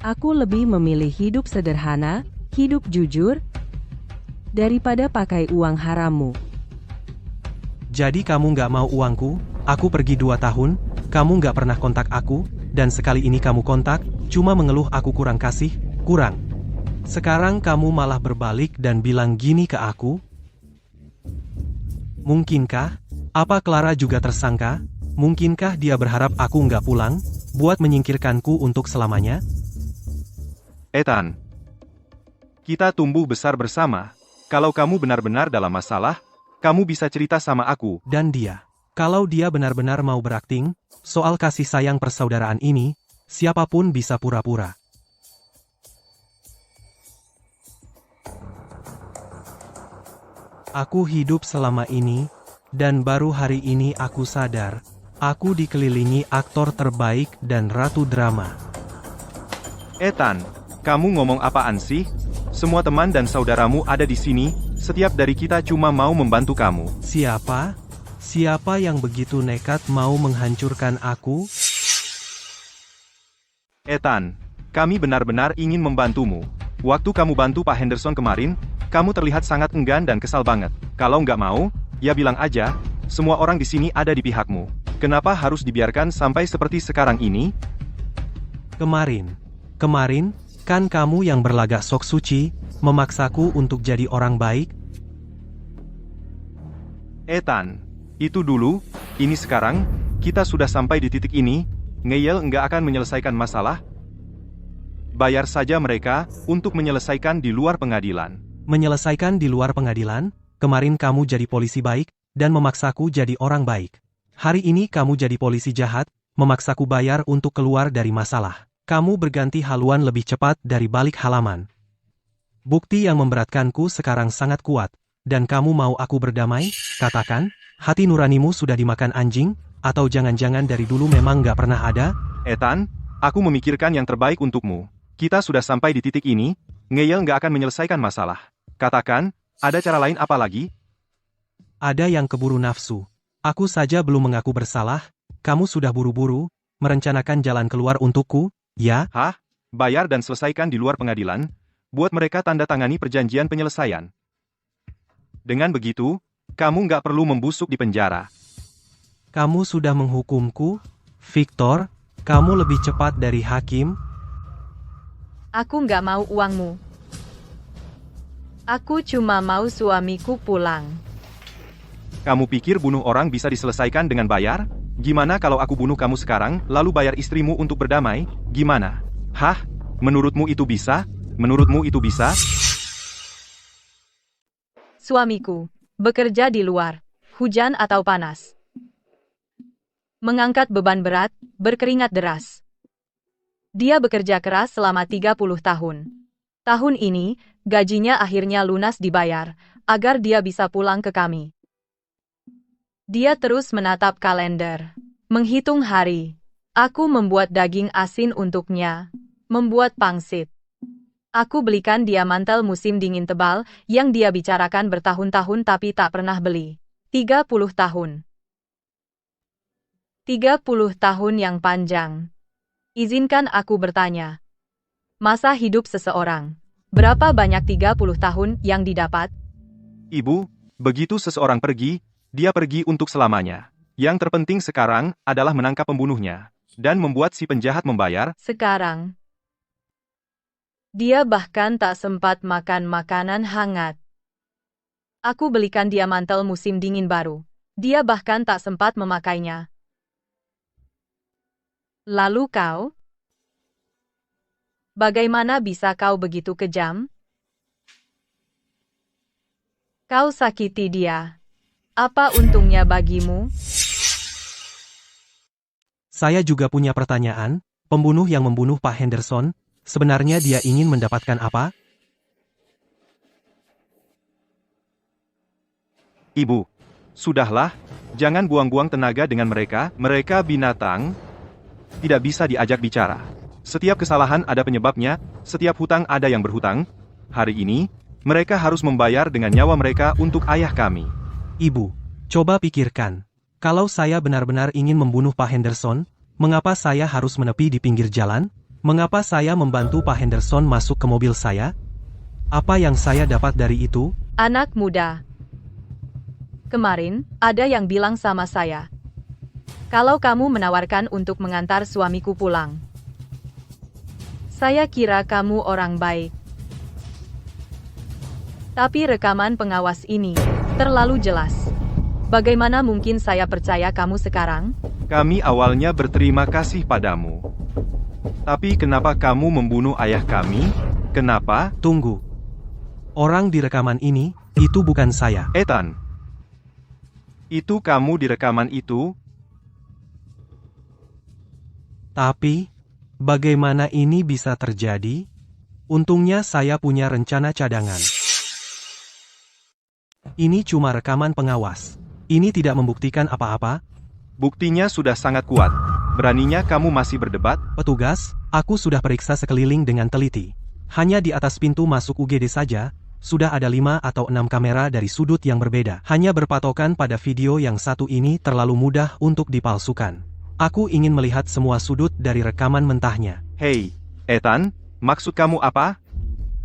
aku lebih memilih hidup sederhana, hidup jujur, daripada pakai uang harammu. Jadi kamu nggak mau uangku? Aku pergi 2 tahun, kamu nggak pernah kontak aku, dan sekali ini kamu kontak, cuma mengeluh aku kurang kasih, kurang. Sekarang kamu malah berbalik dan bilang gini ke aku? Mungkinkah? Apa Clara juga tersangka? Mungkinkah dia berharap aku nggak pulang, buat menyingkirkanku untuk selamanya? Ethan. Kita tumbuh besar bersama. Kalau kamu benar-benar dalam masalah, kamu bisa cerita sama aku. Dan dia, kalau dia benar-benar mau berakting, soal kasih sayang persaudaraan ini, siapapun bisa pura-pura. Aku hidup selama ini, dan baru hari ini aku sadar, aku dikelilingi aktor terbaik dan ratu drama. Ethan, kamu ngomong apaan sih? Semua teman dan saudaramu ada di sini, setiap dari kita cuma mau membantu kamu. Siapa? Siapa yang begitu nekat mau menghancurkan aku? Ethan, kami benar-benar ingin membantumu. Waktu kamu bantu Pak Henderson kemarin, kamu terlihat sangat enggan dan kesal banget. Kalau nggak mau, ya bilang aja, semua orang di sini ada di pihakmu. Kenapa harus dibiarkan sampai seperti sekarang ini? Kemarin, kan kamu yang berlagak sok suci, memaksaku untuk jadi orang baik? Ethan, itu dulu, ini sekarang, kita sudah sampai di titik ini, ngeyel nggak akan menyelesaikan masalah. Bayar saja mereka, untuk menyelesaikan di luar pengadilan. Menyelesaikan di luar pengadilan? Kemarin kamu jadi polisi baik, dan memaksaku jadi orang baik. Hari ini kamu jadi polisi jahat, memaksaku bayar untuk keluar dari masalah. Kamu berganti haluan lebih cepat dari balik halaman. Bukti yang memberatkanku sekarang sangat kuat, dan kamu mau aku berdamai? Katakan, hati nuranimu sudah dimakan anjing, atau jangan-jangan dari dulu memang nggak pernah ada? Ethan, aku memikirkan yang terbaik untukmu. Kita sudah sampai di titik ini, ngeyel nggak akan menyelesaikan masalah. Katakan, ada cara lain apa lagi? Ada yang keburu nafsu. Aku saja belum mengaku bersalah, kamu sudah buru-buru, merencanakan jalan keluar untukku, ya? Hah? Bayar dan selesaikan di luar pengadilan, buat mereka tanda tangani perjanjian penyelesaian. Dengan begitu, kamu nggak perlu membusuk di penjara. Kamu sudah menghukumku, Victor, kamu lebih cepat dari hakim. Aku nggak mau uangmu. Aku cuma mau suamiku pulang. Kamu pikir bunuh orang bisa diselesaikan dengan bayar? Gimana kalau aku bunuh kamu sekarang, lalu bayar istrimu untuk berdamai? Gimana? Hah? Menurutmu itu bisa? Menurutmu itu bisa? Suamiku, bekerja di luar, hujan atau panas. Mengangkat beban berat, berkeringat deras. Dia bekerja keras selama 30 tahun. Tahun ini, gajinya akhirnya lunas dibayar, agar dia bisa pulang ke kami. Dia terus menatap kalender, menghitung hari. Aku membuat daging asin untuknya, membuat pangsit. Aku belikan dia mantel musim dingin tebal, yang dia bicarakan bertahun-tahun tapi tak pernah beli. 30 tahun. 30 tahun yang panjang. Izinkan aku bertanya. Masa hidup seseorang. Berapa banyak 30 tahun yang didapat? Ibu, begitu seseorang pergi, dia pergi untuk selamanya. Yang terpenting sekarang adalah menangkap pembunuhnya dan membuat si penjahat membayar. Sekarang, dia bahkan tak sempat makan makanan hangat. Aku belikan dia mantel musim dingin baru. Dia bahkan tak sempat memakainya. Lalu kau? Bagaimana bisa kau begitu kejam? Kau sakiti dia. Apa untungnya bagimu? Saya juga punya pertanyaan, pembunuh yang membunuh Pak Henderson, sebenarnya dia ingin mendapatkan apa? Ibu, sudahlah, jangan buang-buang tenaga dengan mereka binatang, tidak bisa diajak bicara. Setiap kesalahan ada penyebabnya, setiap hutang ada yang berhutang. Hari ini, mereka harus membayar dengan nyawa mereka untuk ayah kami. Ibu, coba pikirkan. Kalau saya benar-benar ingin membunuh Pak Henderson, mengapa saya harus menepi di pinggir jalan? Mengapa saya membantu Pak Henderson masuk ke mobil saya? Apa yang saya dapat dari itu? Anak muda. Kemarin, ada yang bilang sama saya. Kalau kamu menawarkan untuk mengantar suamiku pulang. Saya kira kamu orang baik. Tapi rekaman pengawas ini terlalu jelas. Bagaimana mungkin saya percaya kamu sekarang? Kami awalnya berterima kasih padamu. Tapi kenapa kamu membunuh ayah kami? Kenapa? Tunggu. Orang di rekaman ini, itu bukan saya. Ethan. Itu kamu di rekaman itu? Tapi, bagaimana ini bisa terjadi? Untungnya saya punya rencana cadangan. Ini cuma rekaman pengawas. Ini tidak membuktikan apa-apa. Buktinya sudah sangat kuat. Beraninya kamu masih berdebat? Petugas, aku sudah periksa sekeliling dengan teliti. Hanya di atas pintu masuk UGD saja, sudah ada 5 atau 6 kamera dari sudut yang berbeda. Hanya berpatokan pada video yang satu ini terlalu mudah untuk dipalsukan. Aku ingin melihat semua sudut dari rekaman mentahnya. Hei, Ethan, maksud kamu apa?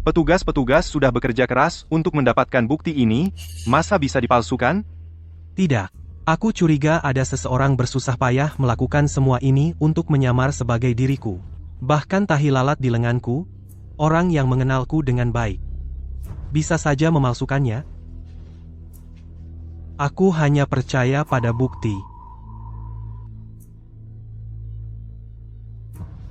Petugas-petugas sudah bekerja keras untuk mendapatkan bukti ini, masa bisa dipalsukan? Tidak. Aku curiga ada seseorang bersusah payah melakukan semua ini untuk menyamar sebagai diriku. Bahkan tahi lalat di lenganku, orang yang mengenalku dengan baik. Bisa saja memalsukannya. Aku hanya percaya pada bukti.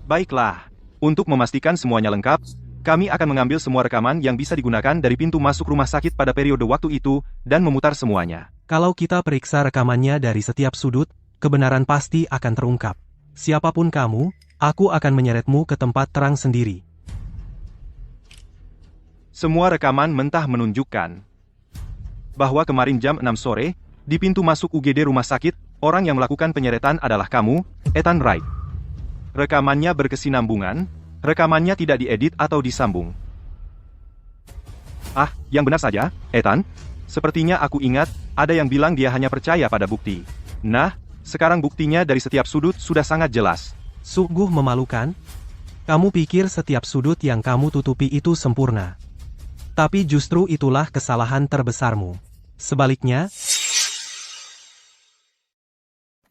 Baiklah, untuk memastikan semuanya lengkap, kami akan mengambil semua rekaman yang bisa digunakan dari pintu masuk rumah sakit pada periode waktu itu, dan memutar semuanya. Kalau kita periksa rekamannya dari setiap sudut, kebenaran pasti akan terungkap. Siapapun kamu, aku akan menyeretmu ke tempat terang sendiri. Semua rekaman mentah menunjukkan bahwa kemarin jam 6 sore, di pintu masuk UGD rumah sakit, orang yang melakukan penyeretan adalah kamu, Ethan Wright. Rekamannya berkesinambungan, rekamannya tidak diedit atau disambung. Ah, yang benar saja, Ethan. Sepertinya aku ingat, ada yang bilang dia hanya percaya pada bukti. Nah, sekarang buktinya dari setiap sudut sudah sangat jelas. Sungguh memalukan. Kamu pikir setiap sudut yang kamu tutupi itu sempurna. Tapi justru itulah kesalahan terbesarmu. Sebaliknya,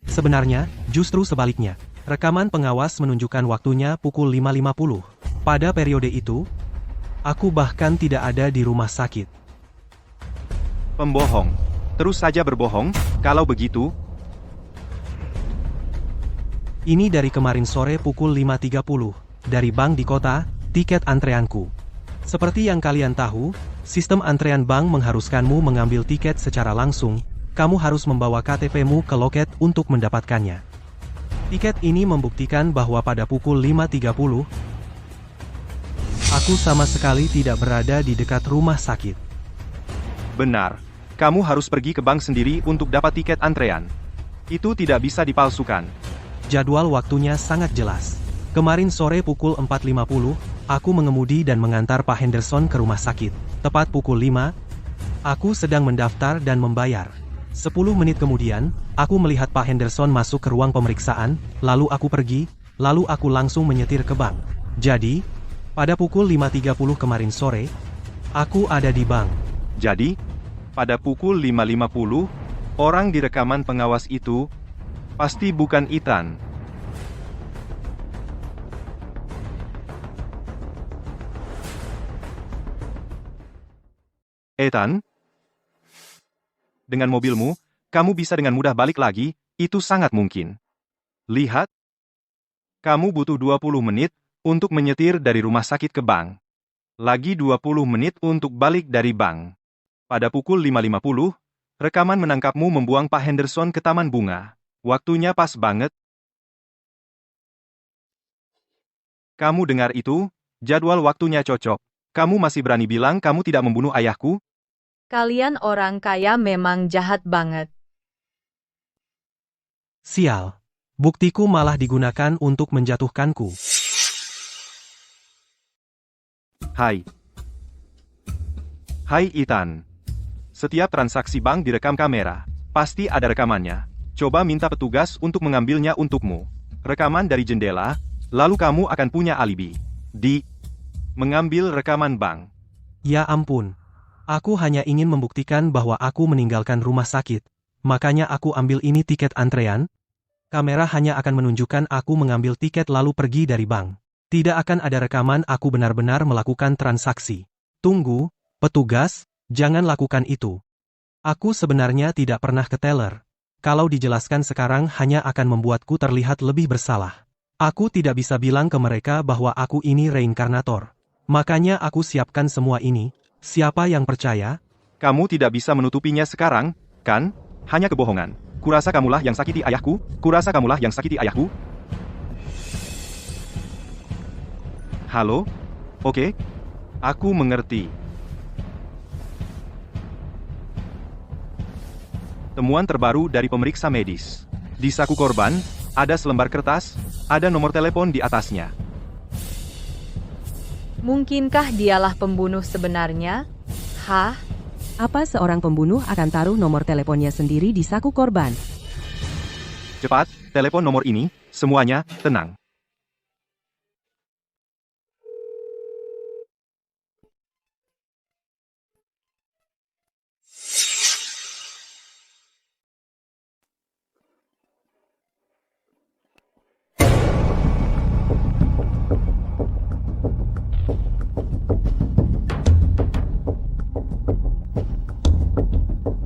sebenarnya, justru sebaliknya. Rekaman pengawas menunjukkan waktunya pukul 5.50. Pada periode itu, aku bahkan tidak ada di rumah sakit. Pembohong. Terus saja berbohong, kalau begitu. Ini dari kemarin sore pukul 5.30, dari bank di kota, tiket antreanku. Seperti yang kalian tahu, sistem antrean bank mengharuskanmu mengambil tiket secara langsung, kamu harus membawa KTP-mu ke loket untuk mendapatkannya. Tiket ini membuktikan bahwa pada pukul 5.30, aku sama sekali tidak berada di dekat rumah sakit. Benar. Kamu harus pergi ke bank sendiri untuk dapat tiket antrean. Itu tidak bisa dipalsukan. Jadwal waktunya sangat jelas. Kemarin sore pukul 4.50, aku mengemudi dan mengantar Pak Henderson ke rumah sakit. Tepat pukul 5, aku sedang mendaftar dan membayar. 10 menit kemudian, aku melihat Pak Henderson masuk ke ruang pemeriksaan, lalu aku pergi, lalu aku langsung menyetir ke bank. Jadi, pada pukul 5.30 kemarin sore, aku ada di bank. Jadi, pada pukul 5.50, orang di rekaman pengawas itu pasti bukan Ethan. Ethan? Dengan mobilmu, kamu bisa dengan mudah balik lagi, itu sangat mungkin. Lihat. Kamu butuh 20 menit untuk menyetir dari rumah sakit ke bank. Lagi 20 menit untuk balik dari bank. Pada pukul 5.50, rekaman menangkapmu membuang Pak Henderson ke taman bunga. Waktunya pas banget. Kamu dengar itu? Jadwal waktunya cocok. Kamu masih berani bilang kamu tidak membunuh ayahku? Kalian orang kaya memang jahat banget. Sial. Buktiku malah digunakan untuk menjatuhkanku. Hai. Hai Ethan. Setiap transaksi bank direkam kamera. Pasti ada rekamannya. Coba minta petugas untuk mengambilnya untukmu. Rekaman dari jendela, lalu kamu akan punya alibi. Mengambil rekaman bank. Ya ampun. Aku hanya ingin membuktikan bahwa aku meninggalkan rumah sakit. Makanya aku ambil ini tiket antrean. Kamera hanya akan menunjukkan aku mengambil tiket lalu pergi dari bank. Tidak akan ada rekaman aku benar-benar melakukan transaksi. Tunggu, petugas, jangan lakukan itu. Aku sebenarnya tidak pernah ke teller. Kalau dijelaskan sekarang hanya akan membuatku terlihat lebih bersalah. Aku tidak bisa bilang ke mereka bahwa aku ini reinkarnator. Makanya aku siapkan semua ini. Siapa yang percaya? Kamu tidak bisa menutupinya sekarang, kan? Hanya kebohongan. Kurasa kamulah yang sakiti ayahku? Kurasa kamulah yang sakiti ayahku? Halo? Oke. Aku mengerti. Temuan terbaru dari pemeriksa medis. Di saku korban, ada selembar kertas, ada nomor telepon di atasnya. Mungkinkah dialah pembunuh sebenarnya? Hah? Apa seorang pembunuh akan taruh nomor teleponnya sendiri di saku korban? Cepat, telepon nomor ini, semuanya, tenang.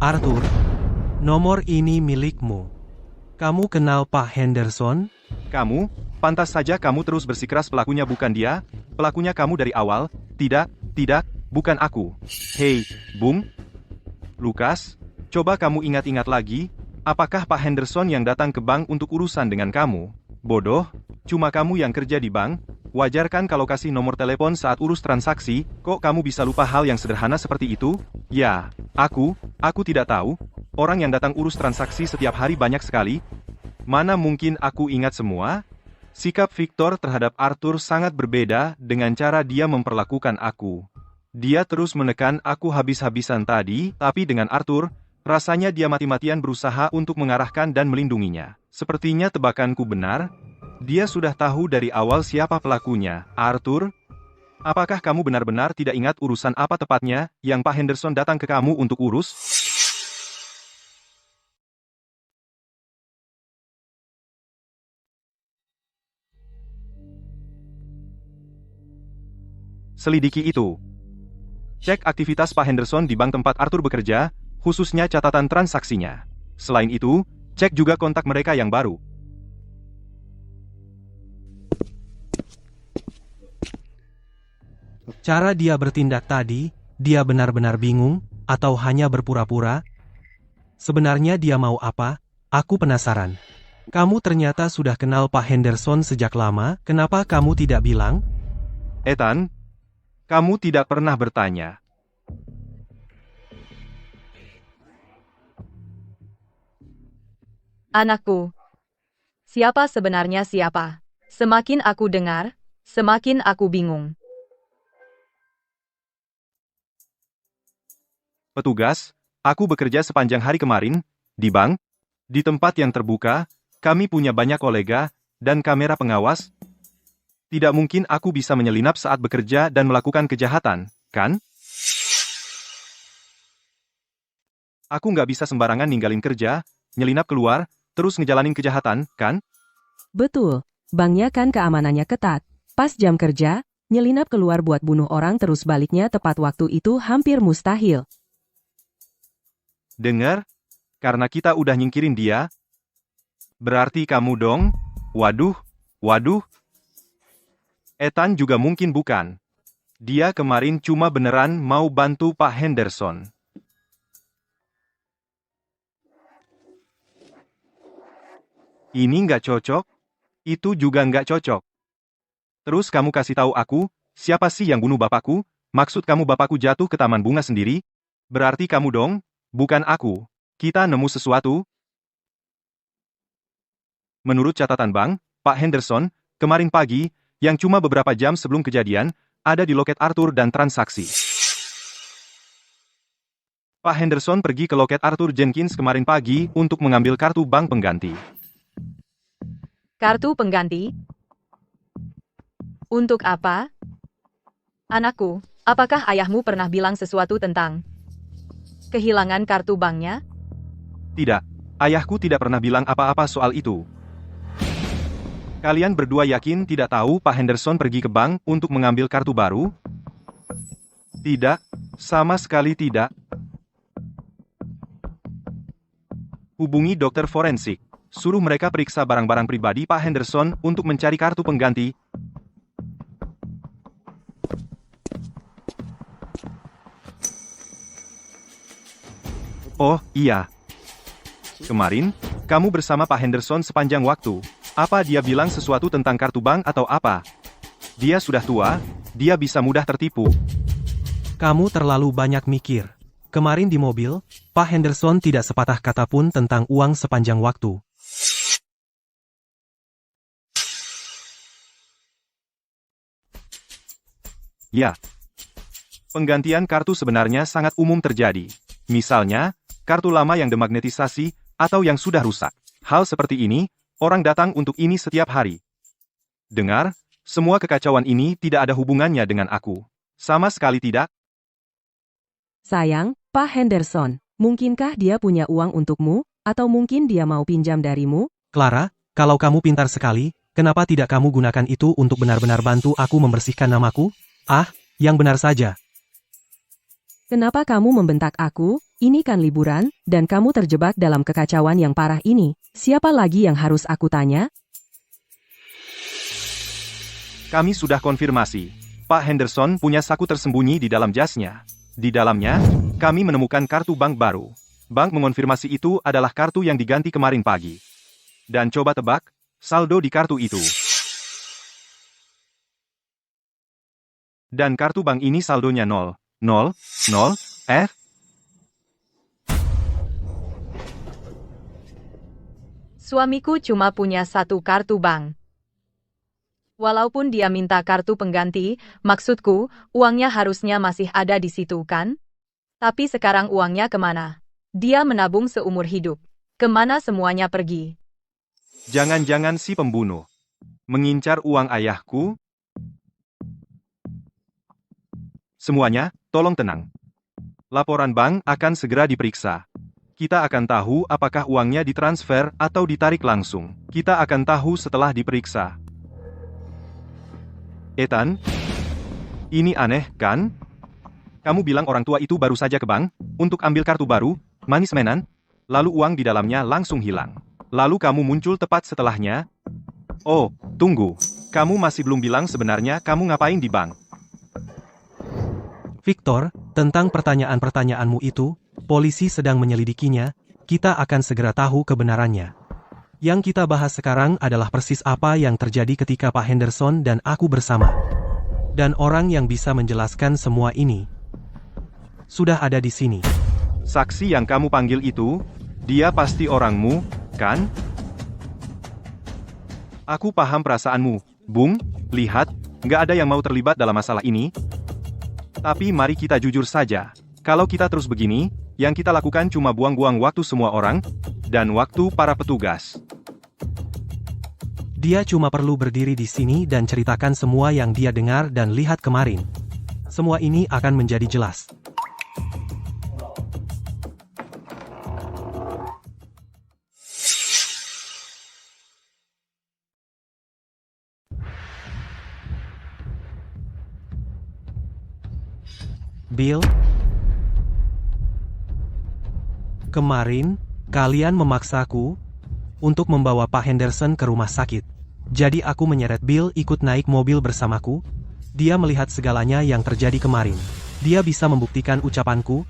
Arthur, nomor ini milikmu. Kamu kenal Pak Henderson? Kamu, pantas saja kamu terus bersikeras pelakunya bukan dia, pelakunya kamu dari awal, tidak, bukan aku. Hei, Bung. Lukas, coba kamu ingat-ingat lagi, apakah Pak Henderson yang datang ke bank untuk urusan dengan kamu? Bodoh, cuma kamu yang kerja di bank, wajar kan kalau kasih nomor telepon saat urus transaksi, kok kamu bisa lupa hal yang sederhana seperti itu? Ya, aku tidak tahu, orang yang datang urus transaksi setiap hari banyak sekali. Mana mungkin aku ingat semua? Sikap Victor terhadap Arthur sangat berbeda dengan cara dia memperlakukan aku. Dia terus menekan aku habis-habisan tadi, tapi dengan Arthur, rasanya dia mati-matian berusaha untuk mengarahkan dan melindunginya. Sepertinya tebakanku benar. Dia sudah tahu dari awal siapa pelakunya. Arthur, apakah kamu benar-benar tidak ingat urusan apa tepatnya yang Pak Henderson datang ke kamu untuk urus? Selidiki itu. Cek aktivitas Pak Henderson di bank tempat Arthur bekerja, khususnya catatan transaksinya. Selain itu, cek juga kontak mereka yang baru. Cara dia bertindak tadi, dia benar-benar bingung, atau hanya berpura-pura? Sebenarnya dia mau apa? Aku penasaran. Kamu ternyata sudah kenal Pak Henderson sejak lama, kenapa kamu tidak bilang? Ethan, kamu tidak pernah bertanya. Anakku. Siapa sebenarnya siapa? Semakin aku dengar, semakin aku bingung. Petugas, aku bekerja sepanjang hari kemarin, di bank, di tempat yang terbuka, kami punya banyak kolega, dan kamera pengawas. Tidak mungkin aku bisa menyelinap saat bekerja dan melakukan kejahatan, kan? Aku nggak bisa sembarangan ninggalin kerja, nyelinap keluar, terus ngejalanin kejahatan, kan? Betul, banknya kan keamanannya ketat. Pas jam kerja, nyelinap keluar buat bunuh orang terus baliknya tepat waktu itu hampir mustahil. Dengar? Karena kita udah nyingkirin dia. Berarti kamu dong? Waduh. Ethan juga mungkin bukan. Dia kemarin cuma beneran mau bantu Pak Henderson. Ini nggak cocok. Itu juga nggak cocok. Terus kamu kasih tahu aku, siapa sih yang bunuh bapakku? Maksud kamu bapakku jatuh ke taman bunga sendiri? Berarti kamu dong? Bukan aku. Kita nemu sesuatu. Menurut catatan bank, Pak Henderson, kemarin pagi, yang cuma beberapa jam sebelum kejadian, ada di loket Arthur dan transaksi. Pak Henderson pergi ke loket Arthur Jenkins kemarin pagi untuk mengambil kartu bank pengganti. Kartu pengganti? Untuk apa? Anakku, apakah ayahmu pernah bilang sesuatu tentang kehilangan kartu banknya? Tidak, ayahku tidak pernah bilang apa-apa soal itu. Kalian berdua yakin tidak tahu Pak Henderson pergi ke bank untuk mengambil kartu baru? Tidak, sama sekali tidak. Hubungi dokter forensik. Suruh mereka periksa barang-barang pribadi Pak Henderson untuk mencari kartu pengganti. Oh, iya. Kemarin, kamu bersama Pak Henderson sepanjang waktu. Apa dia bilang sesuatu tentang kartu bank atau apa? Dia sudah tua, dia bisa mudah tertipu. Kamu terlalu banyak mikir. Kemarin di mobil, Pak Henderson tidak sepatah kata pun tentang uang sepanjang waktu. Ya. Penggantian kartu sebenarnya sangat umum terjadi. Misalnya, kartu lama yang demagnetisasi, atau yang sudah rusak. Hal seperti ini, orang datang untuk ini setiap hari. Dengar, semua kekacauan ini tidak ada hubungannya dengan aku. Sama sekali tidak. Sayang, Pak Henderson, mungkinkah dia punya uang untukmu, atau mungkin dia mau pinjam darimu? Clara, kalau kamu pintar sekali, kenapa tidak kamu gunakan itu untuk benar-benar bantu aku membersihkan namaku? Ah, yang benar saja. Kenapa kamu membentak aku? Ini kan liburan, dan kamu terjebak dalam kekacauan yang parah ini. Siapa lagi yang harus aku tanya? Kami sudah konfirmasi. Pak Henderson punya saku tersembunyi di dalam jasnya. Di dalamnya, kami menemukan kartu bank baru. Bank mengonfirmasi itu adalah kartu yang diganti kemarin pagi. Dan coba tebak, saldo di kartu itu. Dan kartu bank ini saldonya 0, 0, 0, F. Suamiku cuma punya satu kartu bank. Walaupun dia minta kartu pengganti, maksudku, uangnya harusnya masih ada di situ kan? Tapi sekarang uangnya kemana? Dia menabung seumur hidup. Kemana semuanya pergi? Jangan-jangan si pembunuh mengincar uang ayahku? Semuanya, tolong tenang. Laporan bank akan segera diperiksa. Kita akan tahu apakah uangnya ditransfer atau ditarik langsung. Kita akan tahu setelah diperiksa. Ethan, ini aneh, kan? Kamu bilang orang tua itu baru saja ke bank untuk ambil kartu baru, manis menan, lalu uang di dalamnya langsung hilang. Lalu kamu muncul tepat setelahnya. Oh, tunggu. Kamu masih belum bilang sebenarnya kamu ngapain di bank. Victor, tentang pertanyaan-pertanyaanmu itu, polisi sedang menyelidikinya, kita akan segera tahu kebenarannya. Yang kita bahas sekarang adalah persis apa yang terjadi ketika Pak Henderson dan aku bersama. Dan orang yang bisa menjelaskan semua ini sudah ada di sini. Saksi yang kamu panggil itu, dia pasti orangmu, kan? Aku paham perasaanmu, Bung. Lihat, nggak ada yang mau terlibat dalam masalah ini. Tapi mari kita jujur saja. Kalau kita terus begini, yang kita lakukan cuma buang-buang waktu semua orang, dan waktu para petugas. Dia cuma perlu berdiri di sini dan ceritakan semua yang dia dengar dan lihat kemarin. Semua ini akan menjadi jelas. Bill, kemarin, kalian memaksaku untuk membawa Pak Henderson ke rumah sakit. Jadi aku menyeret Bill ikut naik mobil bersamaku. Dia melihat segalanya yang terjadi kemarin. Dia bisa membuktikan ucapanku.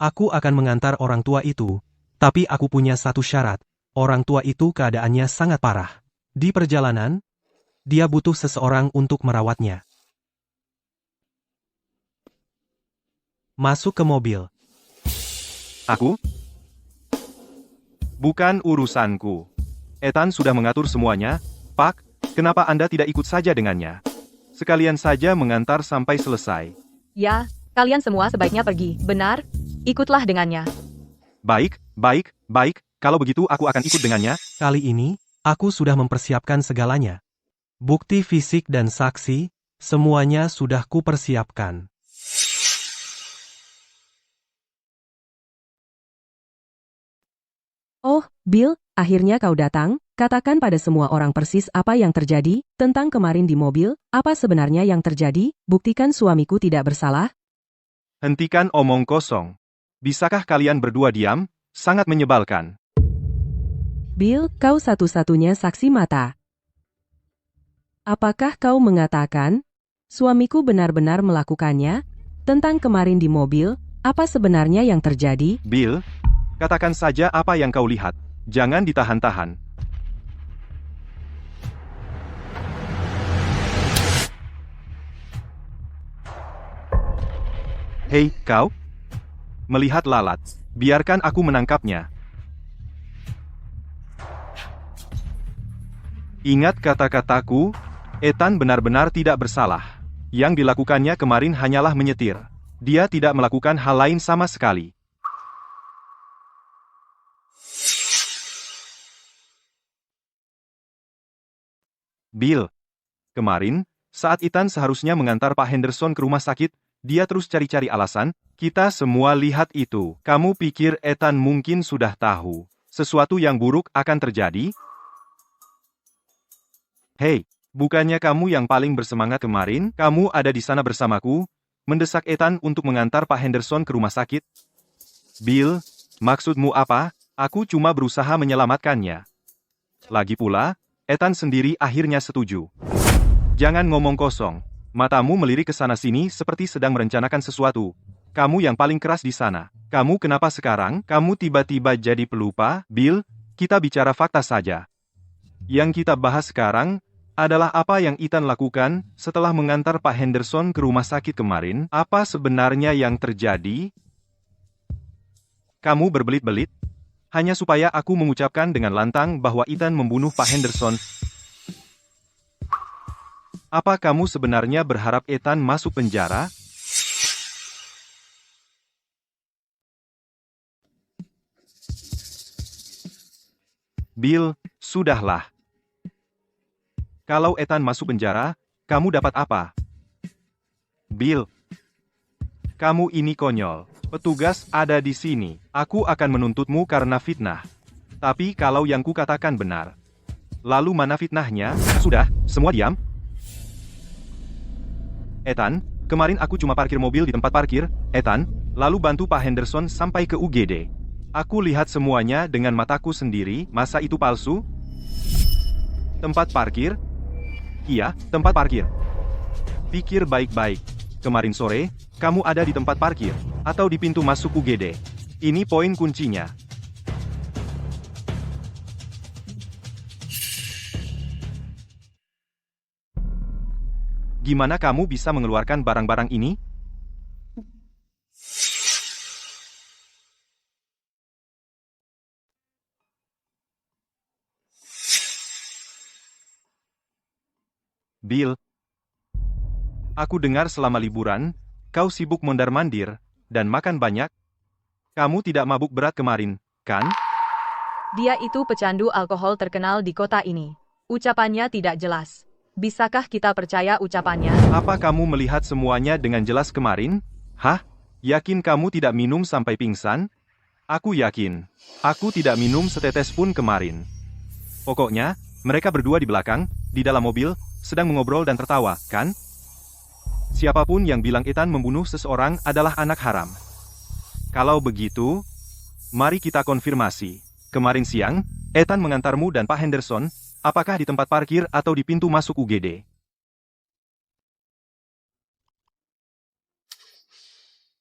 Aku akan mengantar orang tua itu, tapi aku punya satu syarat. Orang tua itu keadaannya sangat parah. Di perjalanan, dia butuh seseorang untuk merawatnya. Masuk ke mobil. Aku? Bukan urusanku. Ethan sudah mengatur semuanya. Pak, kenapa Anda tidak ikut saja dengannya? Sekalian saja mengantar sampai selesai. Ya, kalian semua sebaiknya pergi, benar? Ikutlah dengannya. Baik, baik, baik. Kalau begitu aku akan ikut dengannya. Kali ini, aku sudah mempersiapkan segalanya. Bukti fisik dan saksi, semuanya sudah kupersiapkan. Oh, Bill, akhirnya kau datang. Katakan pada semua orang persis apa yang terjadi, tentang kemarin di mobil, apa sebenarnya yang terjadi, buktikan suamiku tidak bersalah. Hentikan omong kosong. Bisakah kalian berdua diam? Sangat menyebalkan. Bill, kau satu-satunya saksi mata. Apakah kau mengatakan, suamiku benar-benar melakukannya? Tentang kemarin di mobil, Apa sebenarnya yang terjadi? Bill, katakan saja apa yang kau lihat. Jangan ditahan-tahan. Hei, kau? Melihat lalat. Biarkan aku menangkapnya. Ingat kata-kataku, Ethan benar-benar tidak bersalah. Yang dilakukannya kemarin hanyalah menyetir. Dia tidak melakukan hal lain sama sekali. Bill, kemarin, saat Ethan seharusnya mengantar Pak Henderson ke rumah sakit, dia terus cari-cari alasan. Kita semua lihat itu. Kamu pikir Ethan mungkin sudah tahu sesuatu yang buruk akan terjadi? Hei, bukannya kamu yang paling bersemangat kemarin? Kamu ada di sana bersamaku, mendesak Ethan untuk mengantar Pak Henderson ke rumah sakit? Bill, maksudmu apa? Aku cuma berusaha menyelamatkannya. Lagi pula, Ethan sendiri akhirnya setuju. Jangan ngomong kosong. Matamu melirik ke sana-sini seperti sedang merencanakan sesuatu. Kamu yang paling keras di sana. Kamu kenapa sekarang? Kamu tiba-tiba jadi pelupa? Bill, kita bicara fakta saja. Yang kita bahas sekarang adalah apa yang Ethan lakukan setelah mengantar Pak Henderson ke rumah sakit kemarin. Apa sebenarnya yang terjadi? Kamu berbelit-belit? Hanya supaya aku mengucapkan dengan lantang bahwa Ethan membunuh Pak Henderson. Apa kamu sebenarnya berharap Ethan masuk penjara? Bill, sudahlah. Kalau Ethan masuk penjara, kamu dapat apa? Bill, kamu ini konyol. Petugas ada di sini. Aku akan menuntutmu karena fitnah. Tapi kalau yang kukatakan benar. Lalu mana fitnahnya? Sudah, semua diam. Ethan, kemarin aku cuma parkir mobil di tempat parkir. Ethan, lalu bantu Pak Henderson sampai ke UGD. Aku lihat semuanya dengan mataku sendiri. Masa itu palsu? Tempat parkir? Iya, tempat parkir. Pikir baik-baik. Kemarin sore, kamu ada di tempat parkir, atau di pintu masuk UGD. Ini poin kuncinya. Gimana kamu bisa mengeluarkan barang-barang ini? Bill, aku dengar selama liburan, kau sibuk mondar-mandir, dan makan banyak. Kamu tidak mabuk berat kemarin, kan? Dia itu pecandu alkohol terkenal di kota ini. Ucapannya tidak jelas. Bisakah kita percaya ucapannya? Apa kamu melihat semuanya dengan jelas kemarin? Hah? Yakin kamu tidak minum sampai pingsan? Aku yakin. Aku tidak minum setetes pun kemarin. Pokoknya, mereka berdua di belakang, di dalam mobil, sedang mengobrol dan tertawa, kan? Siapapun yang bilang Ethan membunuh seseorang adalah anak haram. Kalau begitu, mari kita konfirmasi. Kemarin siang, Ethan mengantarmu dan Pak Henderson, apakah di tempat parkir atau di pintu masuk UGD?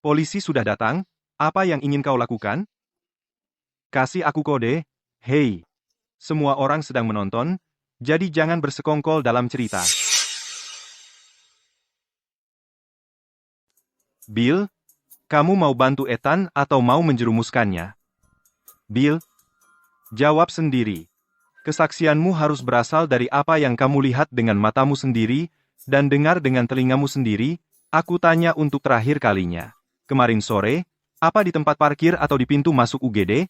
Polisi sudah datang, apa yang ingin kau lakukan? Kasih aku kode, hei. Semua orang sedang menonton, jadi jangan bersekongkol dalam cerita. Bill, kamu mau bantu Ethan atau mau menjerumuskannya? Bill, jawab sendiri. Kesaksianmu harus berasal dari apa yang kamu lihat dengan matamu sendiri, dan dengar dengan telingamu sendiri. Aku tanya untuk terakhir kalinya. Kemarin sore, apa di tempat parkir atau di pintu masuk UGD?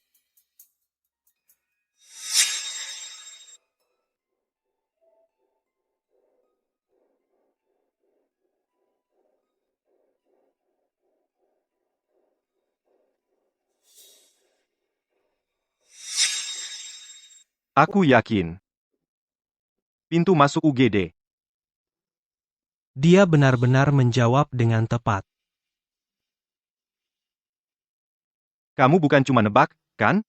Aku yakin. Pintu masuk UGD. Dia benar-benar menjawab dengan tepat. Kamu bukan cuma nebak, kan?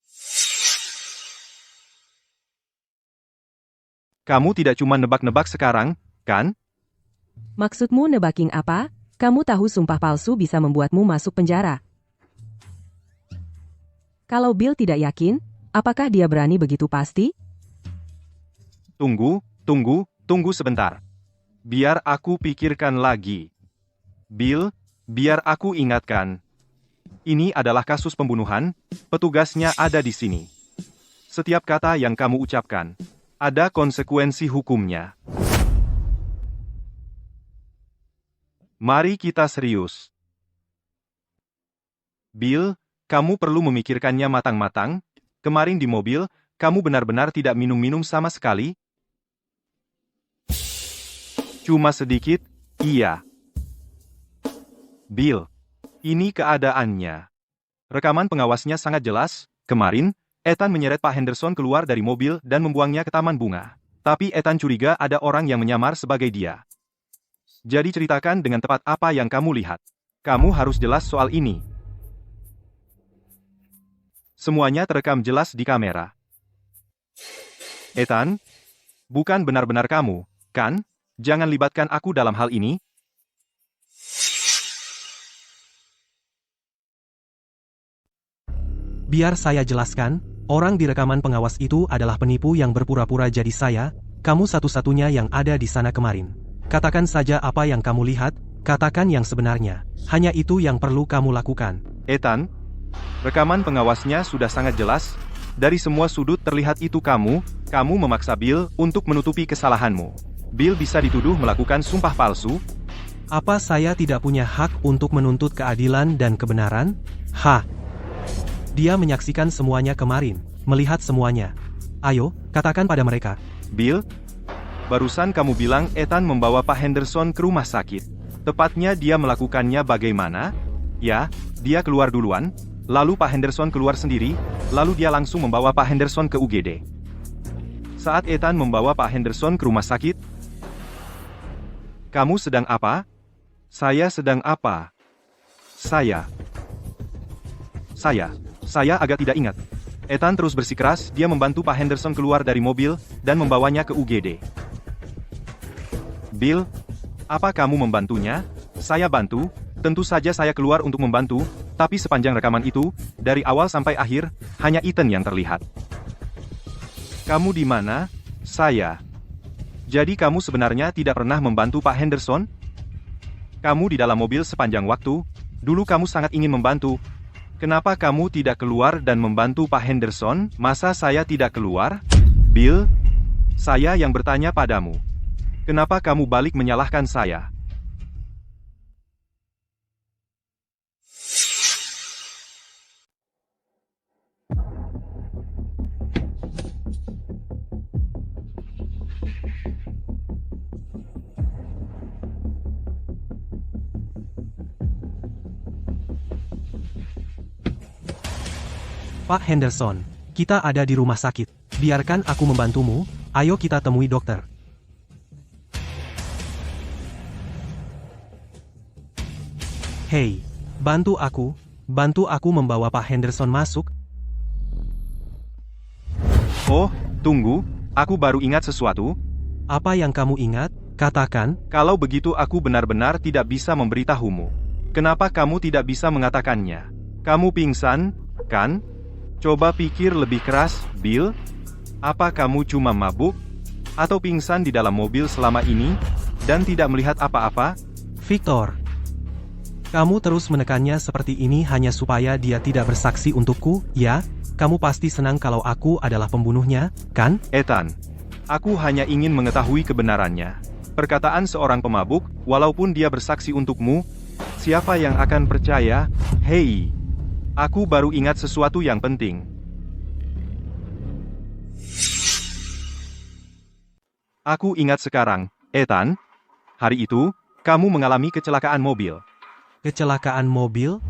Kamu tidak cuma nebak-nebak sekarang, kan? Maksudmu nebaking apa? Kamu tahu sumpah palsu bisa membuatmu masuk penjara. Kalau Bill tidak yakin, apakah dia berani begitu pasti? Tunggu sebentar. Biar aku pikirkan lagi. Bill, biar aku ingatkan. Ini adalah kasus pembunuhan, petugasnya ada di sini. Setiap kata yang kamu ucapkan, ada konsekuensi hukumnya. Mari kita serius. Bill, kamu perlu memikirkannya matang-matang. Kemarin di mobil, kamu benar-benar tidak minum-minum sama sekali? Cuma sedikit, iya. Bill, ini keadaannya. Rekaman pengawasnya sangat jelas. Kemarin, Ethan menyeret Pak Henderson keluar dari mobil dan membuangnya ke taman bunga. Tapi Ethan curiga ada orang yang menyamar sebagai dia. Jadi ceritakan dengan tepat apa yang kamu lihat. Kamu harus jelas soal ini. Semuanya terekam jelas di kamera. Ethan, bukan benar-benar kamu, kan? Jangan libatkan aku dalam hal ini. Biar saya jelaskan, orang di rekaman pengawas itu adalah penipu yang berpura-pura jadi saya, kamu satu-satunya yang ada di sana kemarin. Katakan saja apa yang kamu lihat, katakan yang sebenarnya. Hanya itu yang perlu kamu lakukan. Ethan, rekaman pengawasnya sudah sangat jelas. Dari semua sudut terlihat itu kamu memaksa Bill untuk menutupi kesalahanmu. Bill bisa dituduh melakukan sumpah palsu. Apa saya tidak punya hak untuk menuntut keadilan dan kebenaran? Dia menyaksikan semuanya kemarin, melihat semuanya. Ayo, katakan pada mereka. Bill, barusan kamu bilang Ethan membawa Pak Henderson ke rumah sakit. Tepatnya dia melakukannya bagaimana? Ya, dia keluar duluan, lalu Pak Henderson keluar sendiri, lalu dia langsung membawa Pak Henderson ke UGD. Saat Ethan membawa Pak Henderson ke rumah sakit, kamu sedang apa? Saya sedang apa? Saya agak tidak ingat. Ethan terus bersikeras, dia membantu Pak Henderson keluar dari mobil, dan membawanya ke UGD. Bill, apa kamu membantunya? Saya bantu, tentu saja saya keluar untuk membantu, tapi sepanjang rekaman itu, dari awal sampai akhir, hanya Ethan yang terlihat. Kamu di mana? Saya. Jadi kamu sebenarnya tidak pernah membantu Pak Henderson? Kamu di dalam mobil sepanjang waktu, dulu kamu sangat ingin membantu. Kenapa kamu tidak keluar dan membantu Pak Henderson? Masa saya tidak keluar? Bill, saya yang bertanya padamu. Kenapa kamu balik menyalahkan saya? Pak Henderson, kita ada di rumah sakit. Biarkan aku membantumu, ayo kita temui dokter. Hei, bantu aku membawa Pak Henderson masuk. Oh, tunggu, aku baru ingat sesuatu. Apa yang kamu ingat? Katakan. Kalau begitu aku benar-benar tidak bisa memberitahumu. Kenapa kamu tidak bisa mengatakannya? Kamu pingsan, kan? Coba pikir lebih keras, Bill. Apa kamu cuma mabuk? Atau pingsan di dalam mobil selama ini, dan tidak melihat apa-apa? Victor, kamu terus menekannya seperti ini hanya supaya dia tidak bersaksi untukku, ya? Kamu pasti senang kalau aku adalah pembunuhnya, kan? Ethan, aku hanya ingin mengetahui kebenarannya. Perkataan seorang pemabuk, walaupun dia bersaksi untukmu, siapa yang akan percaya? Hei, aku baru ingat sesuatu yang penting. Aku ingat sekarang, Ethan. Hari itu, kamu mengalami kecelakaan mobil. Kecelakaan mobil?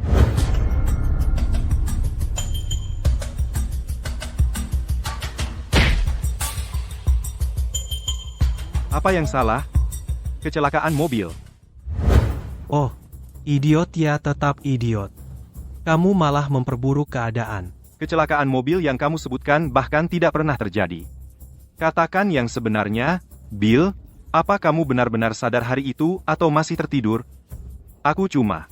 Apa yang salah? Kecelakaan mobil. Oh, idiot ya, tetap idiot. Kamu malah memperburuk keadaan. Kecelakaan mobil yang kamu sebutkan bahkan tidak pernah terjadi. Katakan yang sebenarnya, Bill. Apa kamu benar-benar sadar hari itu atau masih tertidur? Aku cuma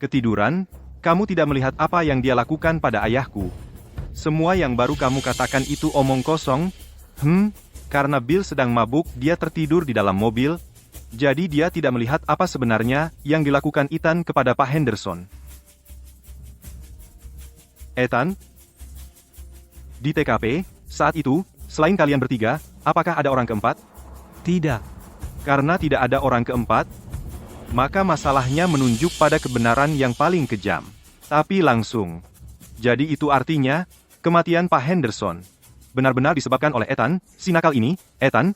ketiduran. Kamu tidak melihat apa yang dia lakukan pada ayahku. Semua yang baru kamu katakan itu omong kosong. Karena Bill sedang mabuk, dia tertidur di dalam mobil. Jadi dia tidak melihat apa sebenarnya yang dilakukan Ethan kepada Pak Henderson. Ethan? Di TKP, saat itu, selain kalian bertiga, apakah ada orang keempat? Tidak. Karena tidak ada orang keempat, maka masalahnya menunjuk pada kebenaran yang paling kejam. Tapi langsung. Jadi itu artinya, kematian Pak Henderson benar-benar disebabkan oleh Ethan, si nakal ini. Ethan,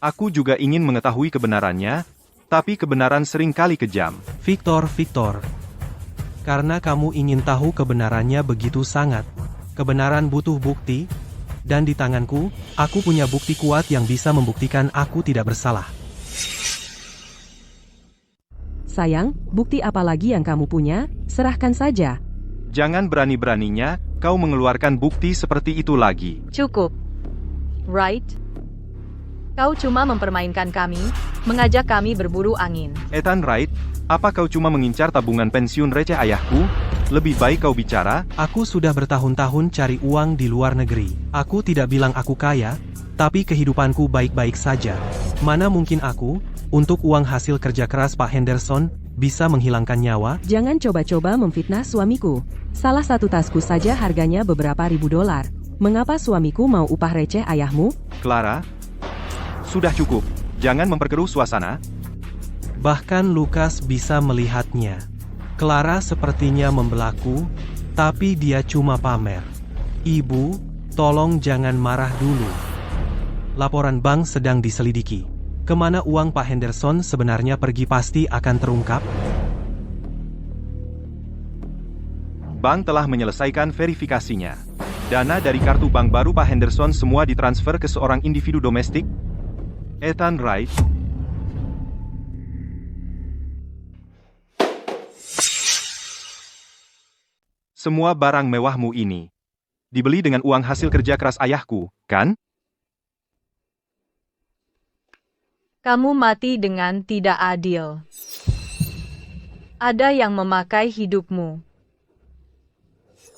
aku juga ingin mengetahui kebenarannya, tapi kebenaran sering kali kejam. Victor. Karena kamu ingin tahu kebenarannya begitu sangat. Kebenaran butuh bukti, dan di tanganku, aku punya bukti kuat yang bisa membuktikan aku tidak bersalah. Sayang, bukti apa lagi yang kamu punya? Serahkan saja. Jangan berani-beraninya kau mengeluarkan bukti seperti itu lagi. Cukup. Right? Kau cuma mempermainkan kami, mengajak kami berburu angin. Ethan Wright, apa kau cuma mengincar tabungan pensiun receh ayahku? Lebih baik kau bicara. Aku sudah bertahun-tahun cari uang di luar negeri. Aku tidak bilang aku kaya, tapi kehidupanku baik-baik saja. Mana mungkin aku, untuk uang hasil kerja keras Pak Henderson, bisa menghilangkan nyawa? Jangan coba-coba memfitnah suamiku. Salah satu tasku saja harganya beberapa ribu dolar. Mengapa suamiku mau upah receh ayahmu? Clara, sudah cukup. Jangan memperkeruh suasana. Bahkan Lukas bisa melihatnya. Clara sepertinya membelaku, tapi dia cuma pamer. Ibu, tolong jangan marah dulu. Laporan bank sedang diselidiki. Kemana uang Pak Henderson sebenarnya pergi pasti akan terungkap? Bank telah menyelesaikan verifikasinya. Dana dari kartu bank baru Pak Henderson semua ditransfer ke seorang individu domestik. Ethan Wright. Semua barang mewahmu ini dibeli dengan uang hasil kerja keras ayahku, kan? Kamu mati dengan tidak adil. Ada yang memakai hidupmu